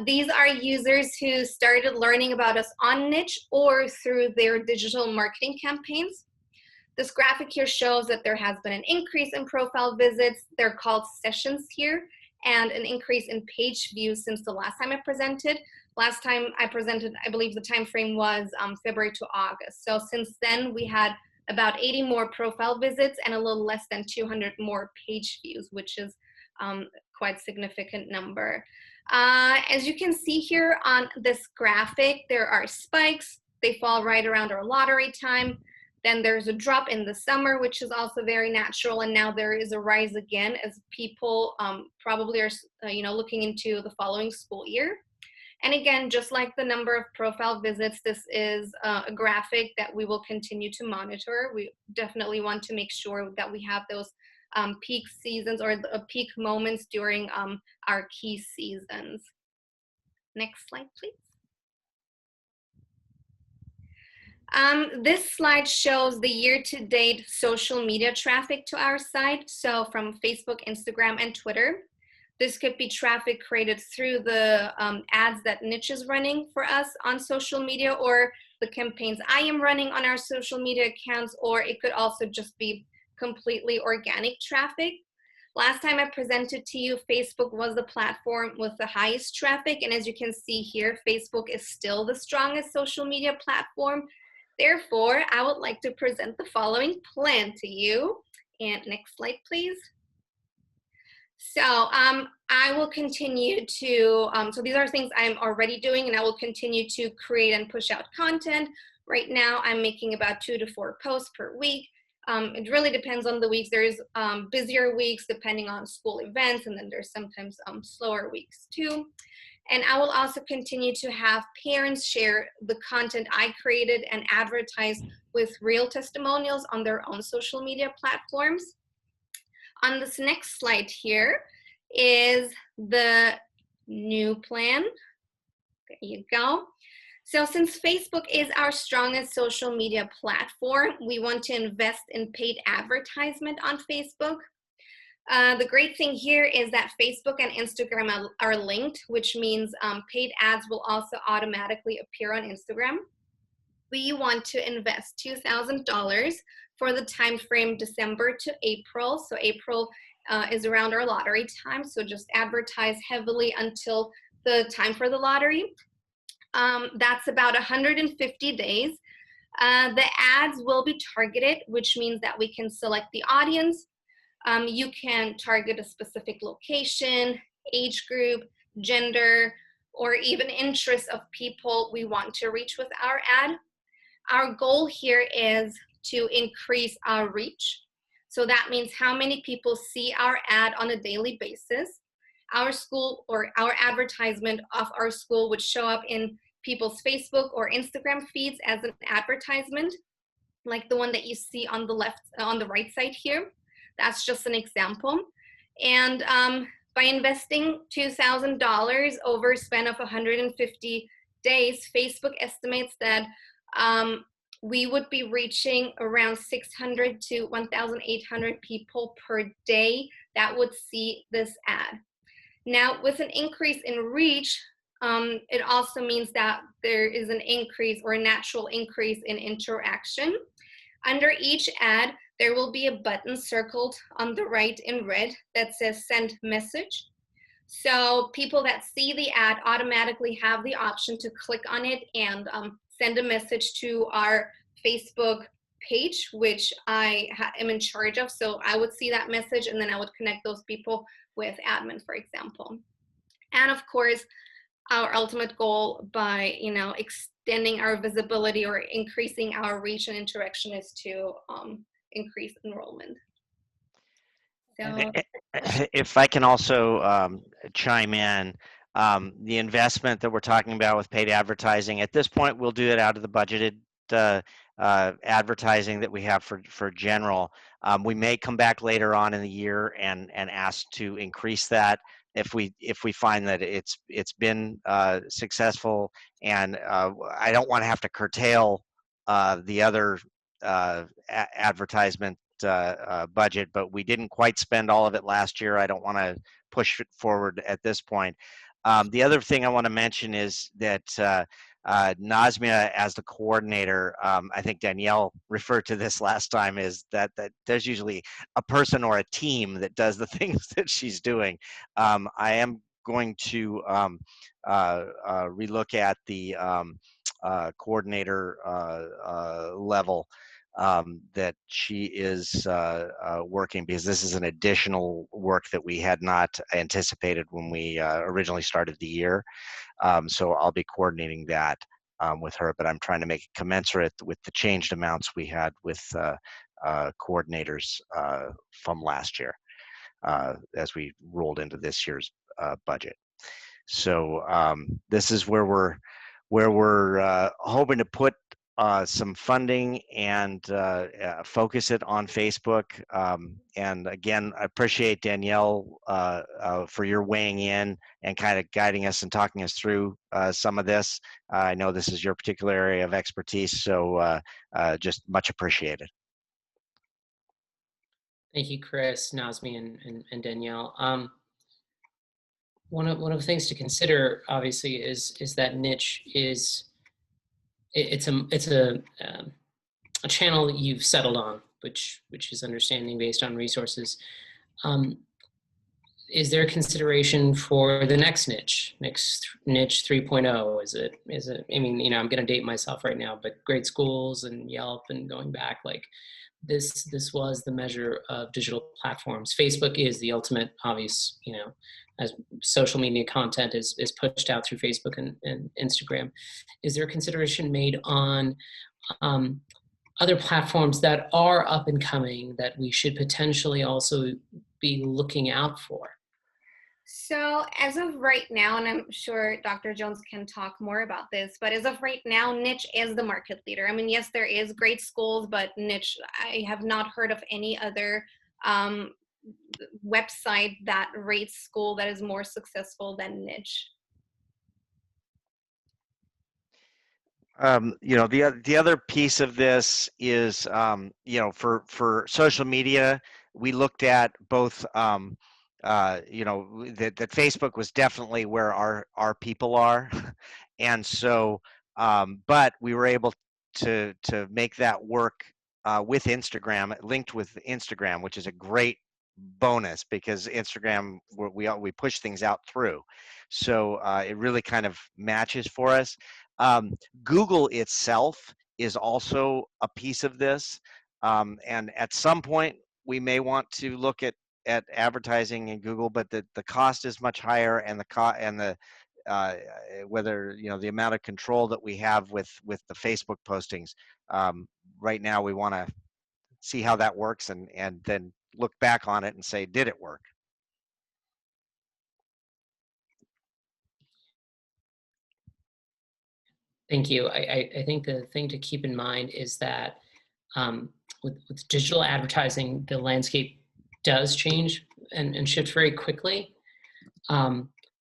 These are users who started learning about us on Niche or through their digital marketing campaigns. This graphic here shows that there has been an increase in profile visits. They're called sessions here, and an increase in page views since the last time I presented. Last time I presented, I believe the time frame was February to August. So since then, we had about 80 more profile visits and a little less than 200 more page views, which is quite a significant number. As you can see here on this graphic, there are spikes. They fall right around our lottery time. Then there's a drop in the summer, which is also very natural. And now there is a rise again as people probably are looking into the following school year. And again, just like the number of profile visits, this is a graphic that we will continue to monitor. We definitely want to make sure that we have those peak seasons or the peak moments during our key seasons. Next slide, please. This slide shows the year-to-date social media traffic to our site, so from Facebook, Instagram, and Twitter. This could be traffic created through the ads that Niche is running for us on social media, or the campaigns I am running on our social media accounts, or it could also just be completely organic traffic. Last time I presented to you, Facebook was the platform with the highest traffic, and as you can see here, Facebook is still the strongest social media platform. Therefore, I would like to present the following plan to you. And next slide, please. So I will continue to, so these are things I'm already doing, and I will continue to create and push out content. Right now, I'm making about 2 to 4 posts per week. It really depends on the weeks. There's busier weeks depending on school events, and then there's sometimes slower weeks too. And I will also continue to have parents share the content I created and advertise with real testimonials on their own social media platforms. On this next slide here is the new plan. There you go. So since Facebook is our strongest social media platform, we want to invest in paid advertisement on Facebook. The great thing here is that Facebook and Instagram are linked, which means paid ads will also automatically appear on Instagram. We want to invest $2,000 for the time frame December to April. So April is around our lottery time, so just advertise heavily until the time for the lottery. That's about 150 days. The ads will be targeted, which means that we can select the audience. You can target a specific location, age group, gender, or even interests of people we want to reach with our ad. Our goal here is to increase our reach. So that means how many people see our ad on a daily basis. Our school or our advertisement of our school would show up in people's Facebook or Instagram feeds as an advertisement, like the one that you see on the left, on the right side here. That's just an example. And by investing $2,000 over a span of 150 days, Facebook estimates that we would be reaching around 600 to 1,800 people per day that would see this ad. Now, with an increase in reach, it also means that there is an increase or a natural increase in interaction. Under each ad, there will be a button circled on the right in red that says send message. So people that see the ad automatically have the option to click on it and send a message to our Facebook page, which I am in charge of. So I would see that message and then I would connect those people with admin, for example. And of course, our ultimate goal by extending our visibility or increasing our reach and interaction is to increase enrollment. So, if I can also chime in, the investment that we're talking about with paid advertising, at this point, we'll do it out of the budgeted advertising that we have for general. We may come back later on in the year and ask to increase that if we find that it's been successful, and I don't want to have to curtail the other advertisement budget, but we didn't quite spend all of it last year. I don't want to push it forward at this point. The other thing I want to mention is that Nazmia, as the coordinator, I think Danielle referred to this last time, is that there's usually a person or a team that does the things that she's doing. I am going to relook at the coordinator level that she is working, because this is an additional work that we had not anticipated when we originally started the year. So I'll be coordinating that with her, but I'm trying to make it commensurate with the changed amounts we had with coordinators from last year as we rolled into this year's budget. So this is where we're hoping to put some funding and focus it on Facebook. And again, I appreciate Danielle for your weighing in and kind of guiding us and talking us through some of this. I know this is your particular area of expertise, so just much appreciated. Thank you, Chris, Nazmi, and Danielle. one of the things to consider, obviously, is that niche is it's a channel that you've settled on, which is understanding based on resources. Is there consideration for the next niche 3.0? Is it, I mean, you know, I'm going to date myself right now, but Great Schools and Yelp and going back, like this was the measure of digital platforms. Facebook is the ultimate obvious, you know, as social media content is pushed out through Facebook and Instagram. Is there consideration made on other platforms that are up and coming that we should potentially also be looking out for? So as of right now, and I'm sure Dr. Jones can talk more about this, but as of right now, Niche is the market leader. I mean, yes, there is Great Schools, but Niche, I have not heard of any other website that rates school that is more successful than Niche. You know, the other piece of this is, you know, for social media, we looked at both, you know, that Facebook was definitely where our people are, and so, but we were able to make that work with Instagram, linked with Instagram, which is a great bonus because Instagram we push things out through, so it really kind of matches for us. Google itself is also a piece of this, and at some point we may want to look at advertising in Google, but the cost is much higher, and the whether, you know, the amount of control that we have with the Facebook postings. Right now we want to see how that works and then look back on it and say, did it work? Thank you. I think the thing to keep in mind is that with digital advertising, the landscape does change and shift very quickly.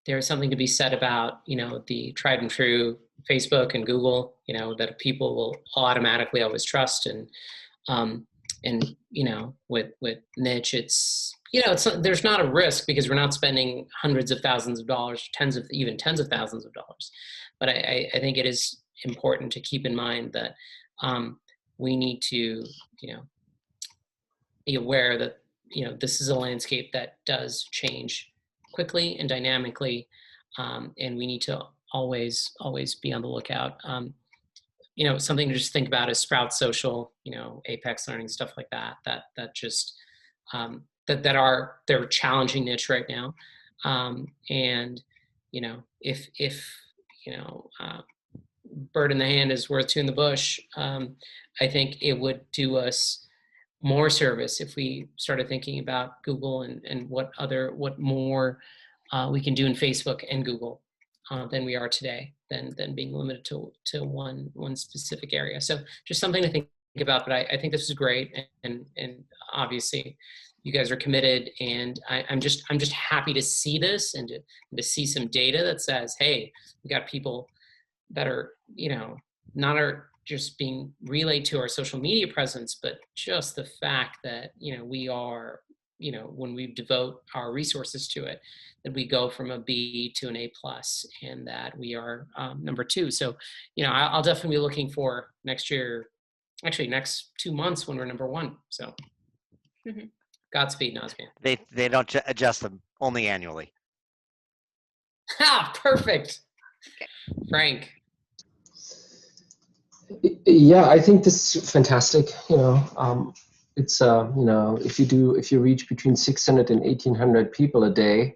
There's something to be said about, you know, the tried and true Facebook and Google, you know, that people will automatically always trust. And you know, with Niche, it's, you know, there's not a risk because we're not spending hundreds of thousands of dollars, even tens of thousands of dollars. But I think it is important to keep in mind that we need to, you know, be aware that, you know, this is a landscape that does change quickly and dynamically, and we need to always be on the lookout. You know, something to just think about is Sprout Social, you know, Apex Learning, stuff like that just they're challenging niche right now. And, you know, if you know, bird in the hand is worth two in the bush, I think it would do us more service if we started thinking about Google and what more we can do in Facebook and Google than we are today, than being limited to one specific area. So just something to think about. But I think this is great, and obviously you guys are committed, and I'm just happy to see this and to see some data that says, hey, we got people that are, you know, not just being relayed to our social media presence, but just the fact that, you know, we are, you know, when we devote our resources to it, that we go from a B to an A+, and that we are number 2. So, you know, I'll definitely be looking for next year, actually next 2 months when we're number 1. So Godspeed, Nazmian. They don't adjust them, only annually. Ha, perfect. Frank. Yeah, I think this is fantastic. You know, it's you know, if you reach between 600 and 1,800 people a day,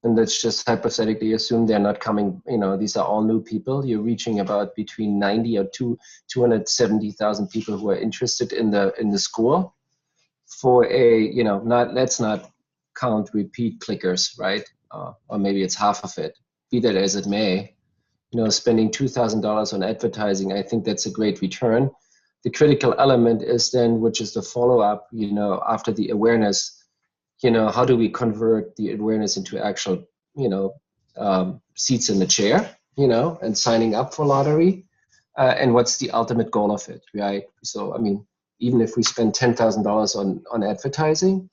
and let's just hypothetically assume they're not coming, you know, these are all new people, you're reaching about between 90 or 270,000 people who are interested in the school. For a, you know, let's not count repeat clickers, right? Or maybe it's half of it. Be that as it may, you know, spending $2,000 on advertising, I think that's a great return. The critical element is then, which is the follow-up, you know, after the awareness, you know, how do we convert the awareness into actual, you know, seats in the chair, you know, and signing up for lottery, and what's the ultimate goal of it, right? So, I mean, even if we spend $10,000 on advertising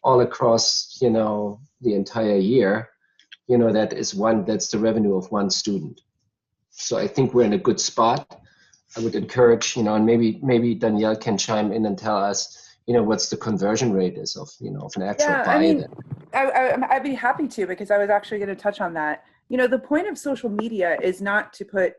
all across, you know, the entire year, that's the revenue of one student. So I think we're in a good spot. I would encourage, and maybe Danielle can chime in and tell us, what's the conversion rate is of an actual Yeah, buy. I mean, I'd be happy to, because I was actually going to touch on that. The point of social media is not to put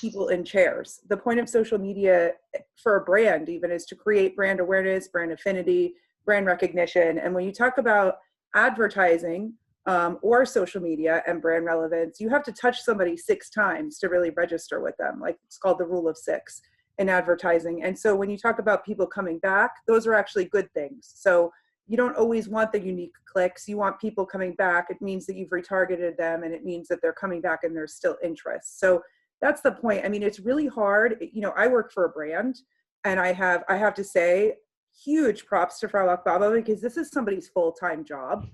people in chairs. The point of social media for a brand even is to create brand awareness, brand affinity, brand recognition. And when you talk about advertising or social media and brand relevance, you have to touch somebody 6 times to really register with them. Like, it's called the rule of 6 in advertising. And so when you talk about people coming back, those are actually good things. So you don't always want the unique clicks. You want people coming back. It means that you've retargeted them, and it means that they're coming back and there's still interest. So that's the point. I mean, it's really hard. I work for a brand, and I have to say, huge props to Frau Akbaba, because this is somebody's full-time job.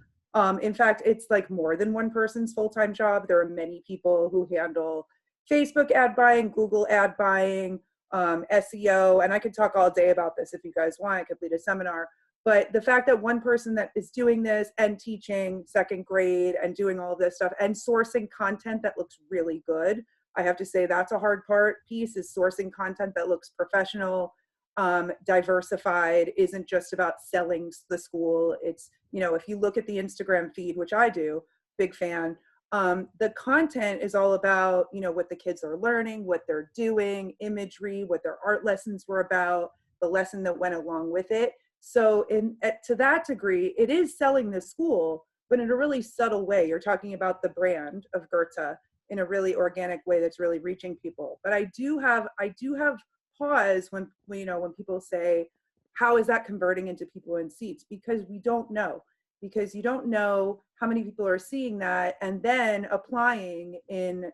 In fact, it's like more than one person's full-time job. There are many people who handle Facebook ad buying, Google ad buying, SEO, and I could talk all day about this if you guys want. I could lead a seminar. But the fact that one person that is doing this and teaching 2nd grade and doing all of this stuff and sourcing content that looks really good, I have to say that's a hard piece, is sourcing content that looks professional, diversified, isn't just about selling the school. It's, if you look at the Instagram feed, which I do, big fan, the content is all about, what the kids are learning, what they're doing, imagery, what their art lessons were about, the lesson that went along with it. So to that degree, it is selling the school, but in a really subtle way. You're talking about the brand of Goethe in a really organic way that's really reaching people. But I do have pause when people say, how is that converting into people in seats? Because we don't know. Because you don't know how many people are seeing that and then applying in,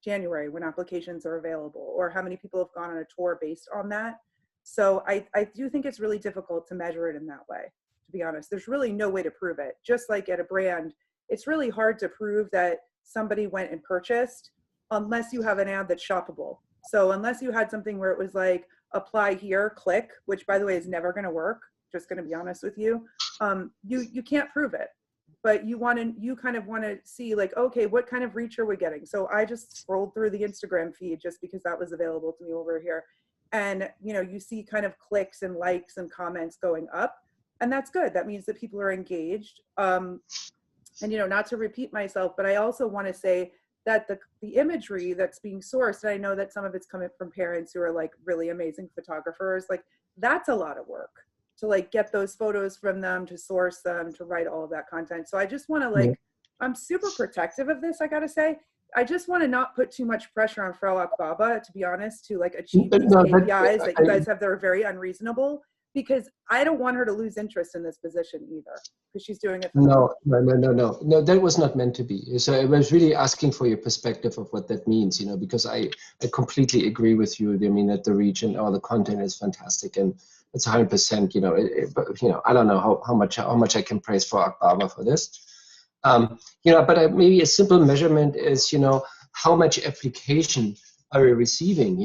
January when applications are available, or how many people have gone on a tour based on that. So I do think it's really difficult to measure it in that way, to be honest. There's really no way to prove it. Just like at a brand, it's really hard to prove that somebody went and purchased unless you have an ad that's shoppable. So unless you had something where it was like, apply here, click, which by the way is never going to work, just going to be honest with you, you can't prove it. But you kind of want to see, like, okay, what kind of reach are we getting? So I just scrolled through the Instagram feed just because that was available to me over here. And, you see kind of clicks and likes and comments going up, and that's good. That means that people are engaged. And, not to repeat myself, but I also want to say that the imagery that's being sourced, and I know that some of it's coming from parents who are like really amazing photographers, like that's a lot of work to like get those photos from them, to source them, to write all of that content. So I just want to I'm super protective of this, I got to say. I just want to not put too much pressure on Frau Akbaba, to be honest, to like achieve these KPIs that you guys have that are very unreasonable, because I don't want her to lose interest in this position either, because she's doing it for No, that was not meant to be. So I was really asking for your perspective of what that means, because I completely agree with you. I mean, that the reach and all the content is fantastic, and it's 100%, but I don't know how much I can praise for Akbaba for this. But maybe a simple measurement is, how much application are we receiving,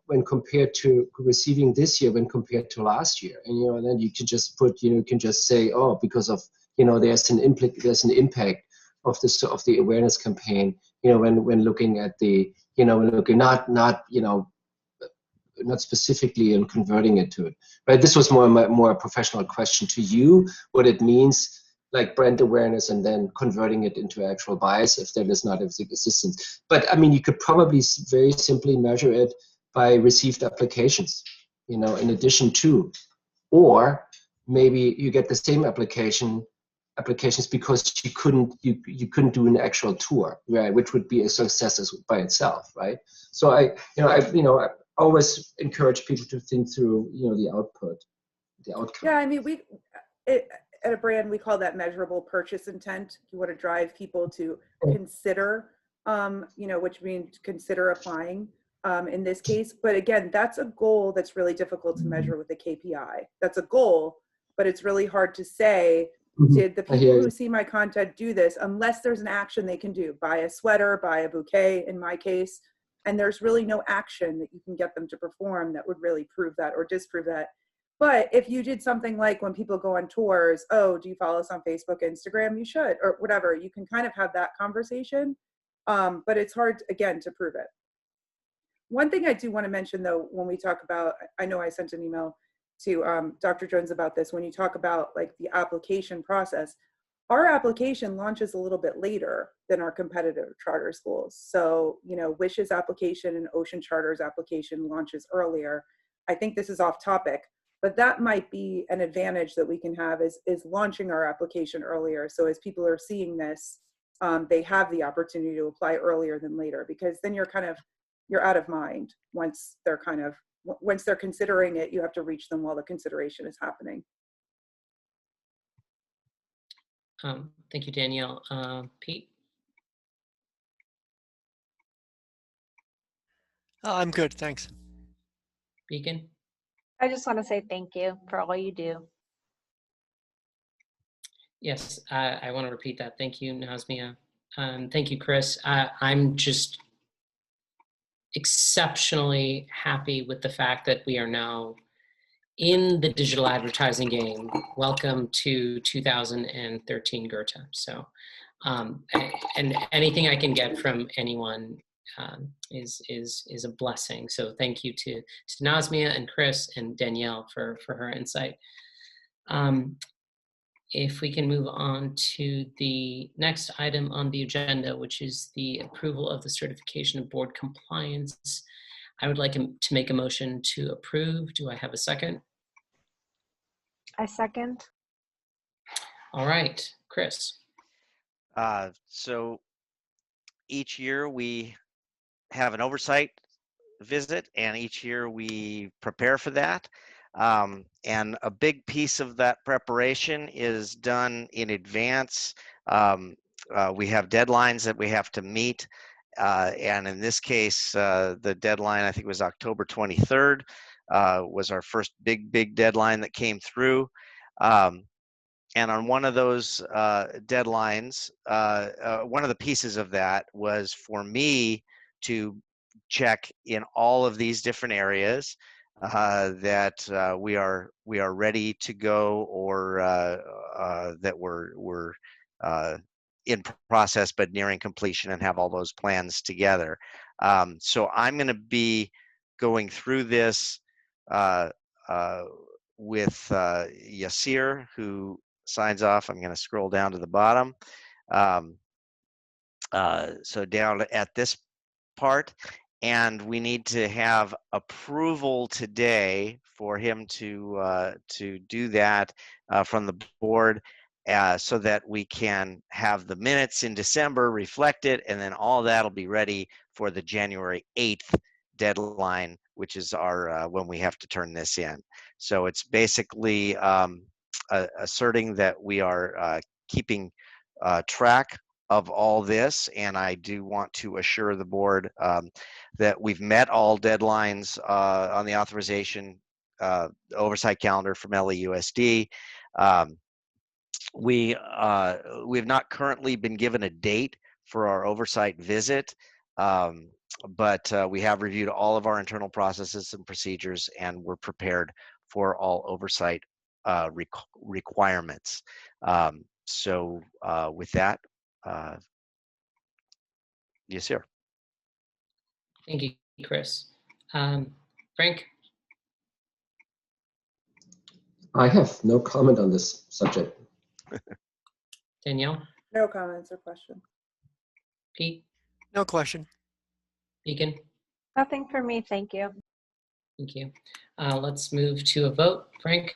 when compared to receiving this year, when compared to last year. And, then you can just you can just say, oh, because of, there's an impact of the awareness campaign, when looking at the, when looking not specifically and converting it to it. Right. This was more a professional question to you, what it means, like brand awareness, and then converting it into actual buys if there is not existence. But I mean, you could probably very simply measure it by received applications, in addition to, or maybe you get the same applications because you couldn't do an actual tour, right? Which would be a success by itself, right? So I always encourage people to think through, the outcome. Yeah, I mean, at a brand, we call that measurable purchase intent. You want to drive people to consider, which means consider applying in this case. But again, that's a goal that's really difficult to measure with a KPI. That's a goal, but it's really hard to say, did the people who see my content do this, unless there's an action they can do, buy a sweater, buy a bouquet, in my case, and there's really no action that you can get them to perform that would really prove that or disprove that. But if you did something like when people go on tours, oh, do you follow us on Facebook, Instagram? You should, or whatever. You can kind of have that conversation. But it's hard, again, to prove it. One thing I do want to mention, though, when we talk about, I know I sent an email to Dr. Jones about this, when you talk about like the application process, our application launches a little bit later than our competitor charter schools. So, you know, WISH's application and Ocean Charter's application launches earlier. I think this is off topic, but that might be an advantage that we can have is launching our application earlier. So as people are seeing this, they have the opportunity to apply earlier than later, because then you're out of mind once they're considering it. You have to reach them while the consideration is happening. Thank you, Danielle. Pete? I'm good, thanks. Beacon? I just want to say thank you for all you do. Yes, I want to repeat that. Thank you, Nazmia. Thank you, Chris. I'm just exceptionally happy with the fact that we are now in the digital advertising game. Welcome to 2013 Goethe. So, and anything I can get from anyone is a blessing. So thank you to Nazmia and Chris and Danielle for her insight. If we can move on to the next item on the agenda, which is the approval of the certification of board compliance. I would like to make a motion to approve. Do I have a second? I second. All right, Chris. So each year we have an oversight visit, and each year we prepare for that. And a big piece of that preparation is done in advance. We have deadlines that we have to meet. And in this case, the deadline, I think, was October 23rd, was our first big deadline that came through. And on one of those deadlines, one of the pieces of that was for me to check in all of these different areas that we are ready to go, or that we're in process but nearing completion, and have all those plans together. So I'm going to be going through this with Yasir, who signs off. I'm going to scroll down to the bottom. So down at this part, and we need to have approval today for him to do that from the board, so that we can have the minutes in December reflect it, and then all that'll be ready for the January 8th deadline, which is our when we have to turn this in. So it's basically asserting that we are keeping track of all this, and I do want to assure the board that we've met all deadlines on the authorization oversight calendar from LAUSD. We've not currently been given a date for our oversight visit, but we have reviewed all of our internal processes and procedures, and we're prepared for all oversight requirements. So with that, yes, sir. Thank you, Chris. Frank? I have no comment on this subject. Danielle? No comments or questions. Pete? No question. Beacon? Nothing for me, thank you. Thank you. Let's move to a vote. Frank?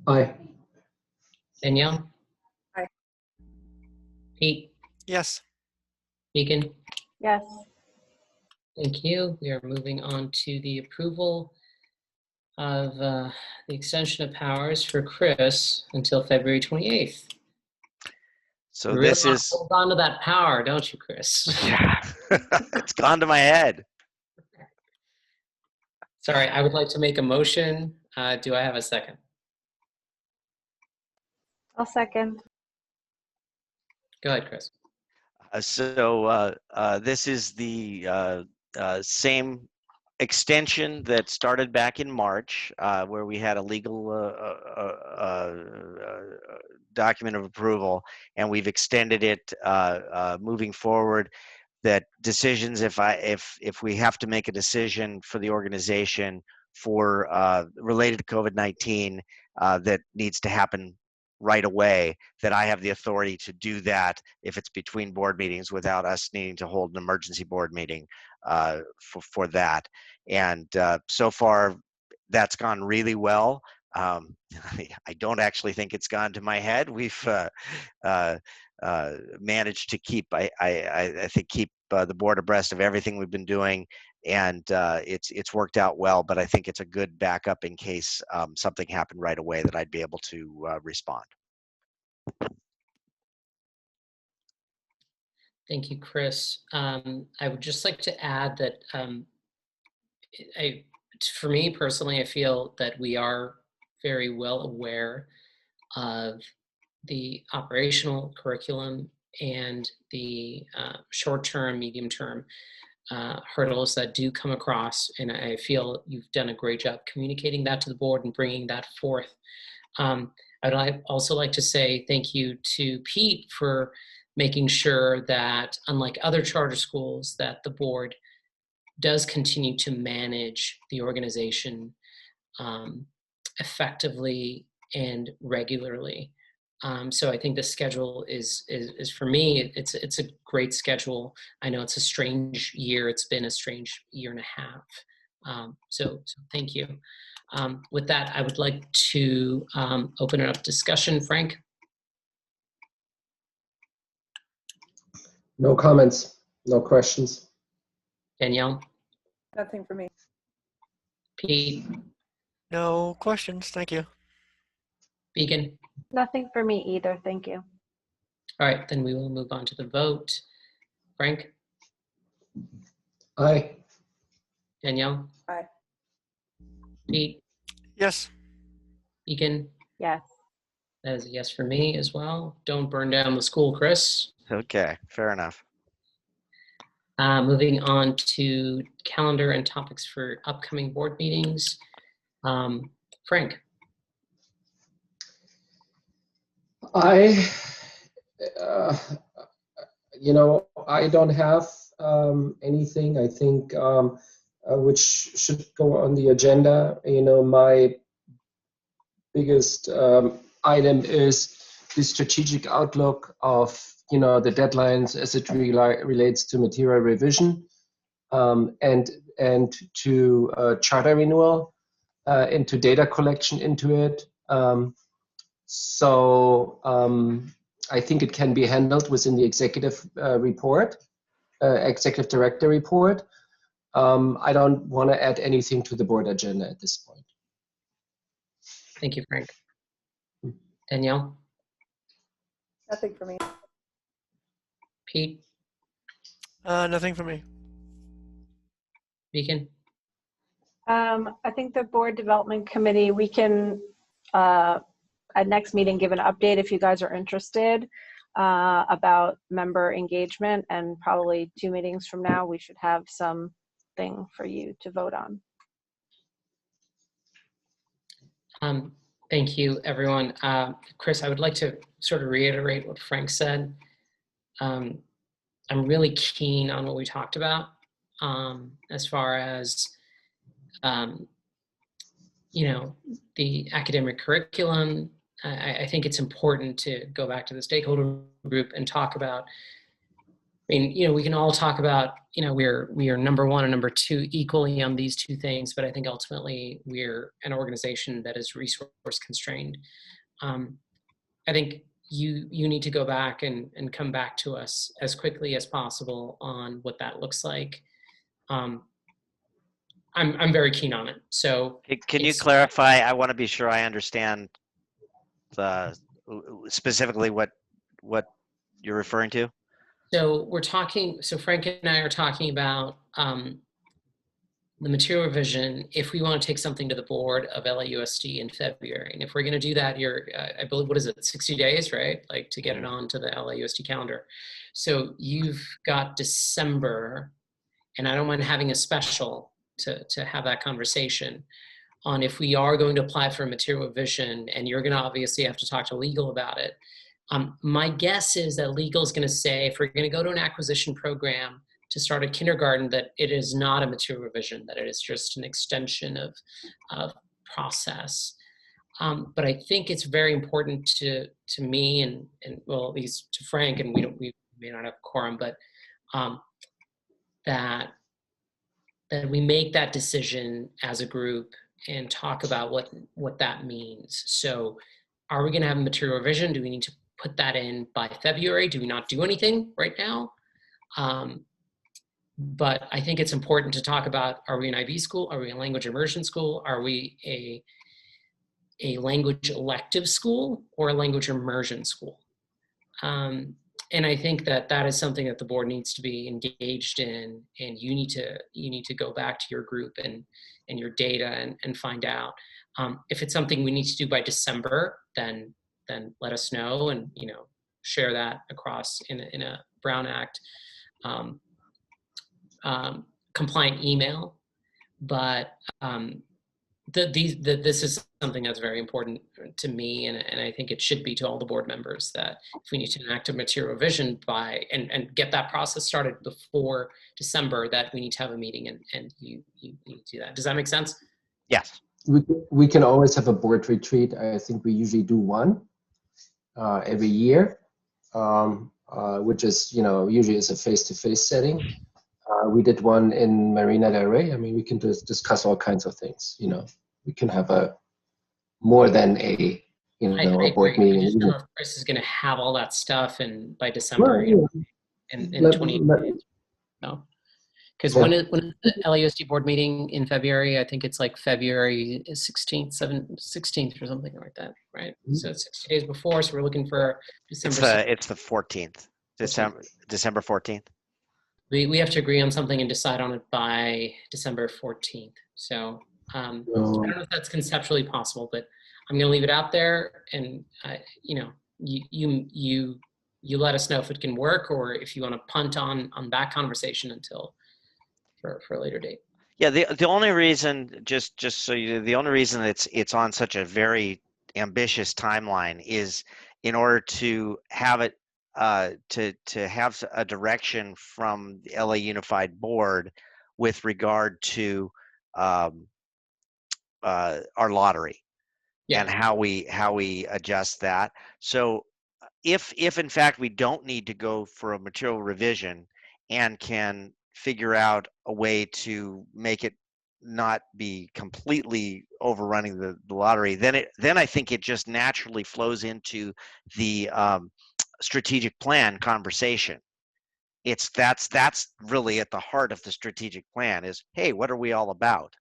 Aye. Danielle? Aye. Pete? Yes. Beacon? Yes. Thank you. We are moving on to the approval of the extension of powers for Chris until February 28th. So You really this want is, to hold on to that power, don't you, Chris? yeah, it's gone to my head. Sorry, I would like to make a motion. Do I have a second? I'll second. Go ahead, Chris. So this is the same extension that started back in March, where we had a legal document of approval, and we've extended it moving forward. That decisions, if we have to make a decision for the organization for related to COVID-19 that needs to happen right away, that I have the authority to do that if it's between board meetings without us needing to hold an emergency board meeting for that. And so far, that's gone really well. I don't actually think it's gone to my head. We've managed to keep, I think, keep the board abreast of everything we've been doing, and it's worked out well. But I think it's a good backup in case something happened right away, that I'd be able to respond. Thank you, Chris. I would just like to add that for me personally, I feel that we are very well aware of the operational curriculum and the short-term, medium-term hurdles that do come across, and I feel you've done a great job communicating that to the board and bringing that forth. I'd also like to say thank you to Pete for making sure that, unlike other charter schools, that the board does continue to manage the organization effectively and regularly. So I think the schedule is for me, it's a great schedule. I know it's a strange year. It's been a strange year and a half. So thank you. With that, I would like to open it up discussion. Frank? No comments, no questions. Danielle? Nothing for me. Pete? No questions, thank you. Beacon? Nothing for me either, thank you. All right, then we will move on to the vote. Frank? Aye. Danielle? Aye. Pete? Yes. Beacon? Yes. That is a yes for me as well. Don't burn down the school, Chris. Okay, fair enough. Moving on to calendar and topics for upcoming board meetings. Frank? I don't have anything, I think, which should go on the agenda. My biggest item is the strategic outlook of, the deadlines as it relates to material revision and to charter renewal, into data collection into it. So I think it can be handled within the executive report, executive director report. I don't want to add anything to the board agenda at this point. Thank you, Frank. Danielle? Nothing for me. Pete? Nothing for me. Beacon? I think the board development committee, we can at next meeting give an update if you guys are interested about member engagement, and probably 2 meetings from now we should have something for you to vote on. Thank you, everyone. Chris, I would like to sort of reiterate what Frank said. I'm really keen on what we talked about as far as the academic curriculum. I think it's important to go back to the stakeholder group and talk about, we can all talk about, we are number one and number two equally on these two things, but I think ultimately we're an organization that is resource constrained. I think you need to go back and come back to us as quickly as possible on what that looks like. I'm very keen on it. So can you clarify? I want to be sure I understand specifically what you're referring to. So Frank and I are talking about the material revision if we want to take something to the board of LAUSD in February. And if we're going to do that, I believe, what is it, 60 days, right? Like to get it onto the LAUSD calendar. So you've got December, and I don't mind having a special to have that conversation on if we are going to apply for a material revision, and you're going to obviously have to talk to legal about it. My guess is that legal is going to say if we're going to go to an acquisition program to start a kindergarten, that it is not a material revision, that it is just an extension of process. But I think it's very important to me and well, at least to Frank, and we may not have quorum, but that we make that decision as a group and talk about what that means. So are we going to have a material revision? Do we need to put that in by February? Do we not do anything right now? But I think it's important to talk about, are we an IB school? Are we a language immersion school? Are we a language elective school or a language immersion school? And I think that that is something that the board needs to be engaged in, and you need to go back to your group and your data and find out. If it's something we need to do by December, then let us know, and share that across in a Brown Act compliant email. But this is something that's very important to me, and I think it should be to all the board members, that if we need to enact a material revision by and get that process started before December, that we need to have a meeting and you need to do that. Does that make sense? Yes. We can always have a board retreat. I think we usually do one every year, which is usually is a face-to-face setting. We did one in Marina del Rey. I mean, we can just discuss all kinds of things. We can have a more than a a board meeting. I just don't know if Chris is going to have all that stuff, and by December, in 20 days. No, because when is the LAUSD board meeting in February? I think it's like February 16th, 16th or something like that, right? Mm-hmm. So it's 60 days before. So we're looking for December. It's the 14th, December 14th. We have to agree on something and decide on it by December 14th. So I don't know if that's conceptually possible, but I'm going to leave it out there, and you let us know if it can work, or if you want to punt on that conversation until for a later date. Yeah, the only reason, just so the only reason it's on such a very ambitious timeline is in order to have it to have a direction from the LA Unified Board with regard to our lottery, and how we adjust that. So if in fact we don't need to go for a material revision and can figure out a way to make it not be completely overrunning the lottery, then I think it just naturally flows into the strategic plan conversation. That's really at the heart of the strategic plan is, hey, what are we all about?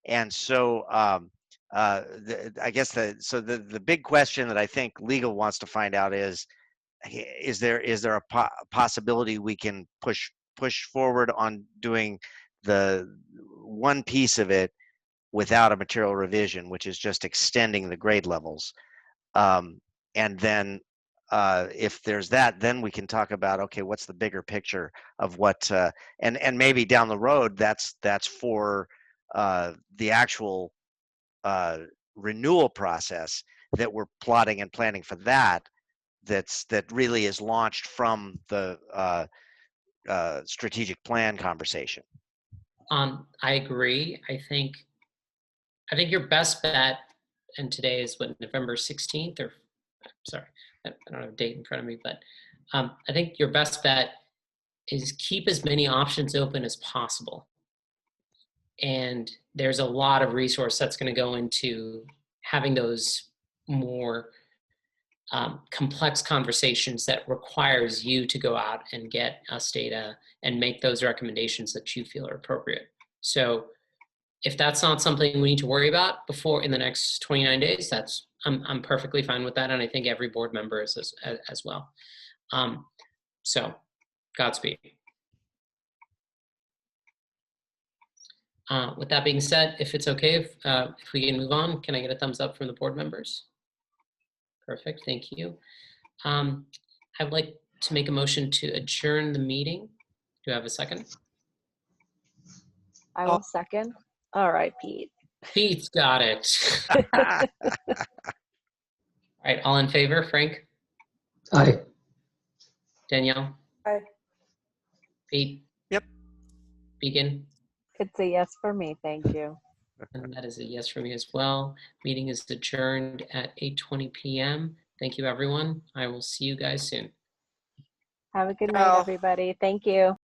And so I guess the big question that I think legal wants to find out is there a possibility we can push forward on doing the one piece of it without a material revision, which is just extending the grade levels, and then if there's that, then we can talk about, okay, what's the bigger picture of what and maybe down the road that's for the actual renewal process that we're plotting and planning for that really is launched from the strategic plan conversation. I agree. I think your best bet, and today is what, November 16th, or sorry, I don't have a date in front of me, but I think your best bet is keep as many options open as possible. And there's a lot of resource that's going to go into having those more complex conversations that requires you to go out and get us data and make those recommendations that you feel are appropriate. So if that's not something we need to worry about before in the next 29 days, I'm perfectly fine with that. And I think every board member is as well. So Godspeed. With that being said, if it's okay, if we can move on, can I get a thumbs up from the board members? Perfect, thank you. I'd like to make a motion to adjourn the meeting. Do I have a second? I will second. All right, Pete. Pete's got it. All right, all in favor, Frank? Aye. Danielle? Aye. Pete? Yep. Beacon? It's a yes for me. Thank you. And that is a yes for me as well. Meeting is adjourned at 8:20 p.m. Thank you, everyone. I will see you guys soon. Have a good night, everybody. Thank you.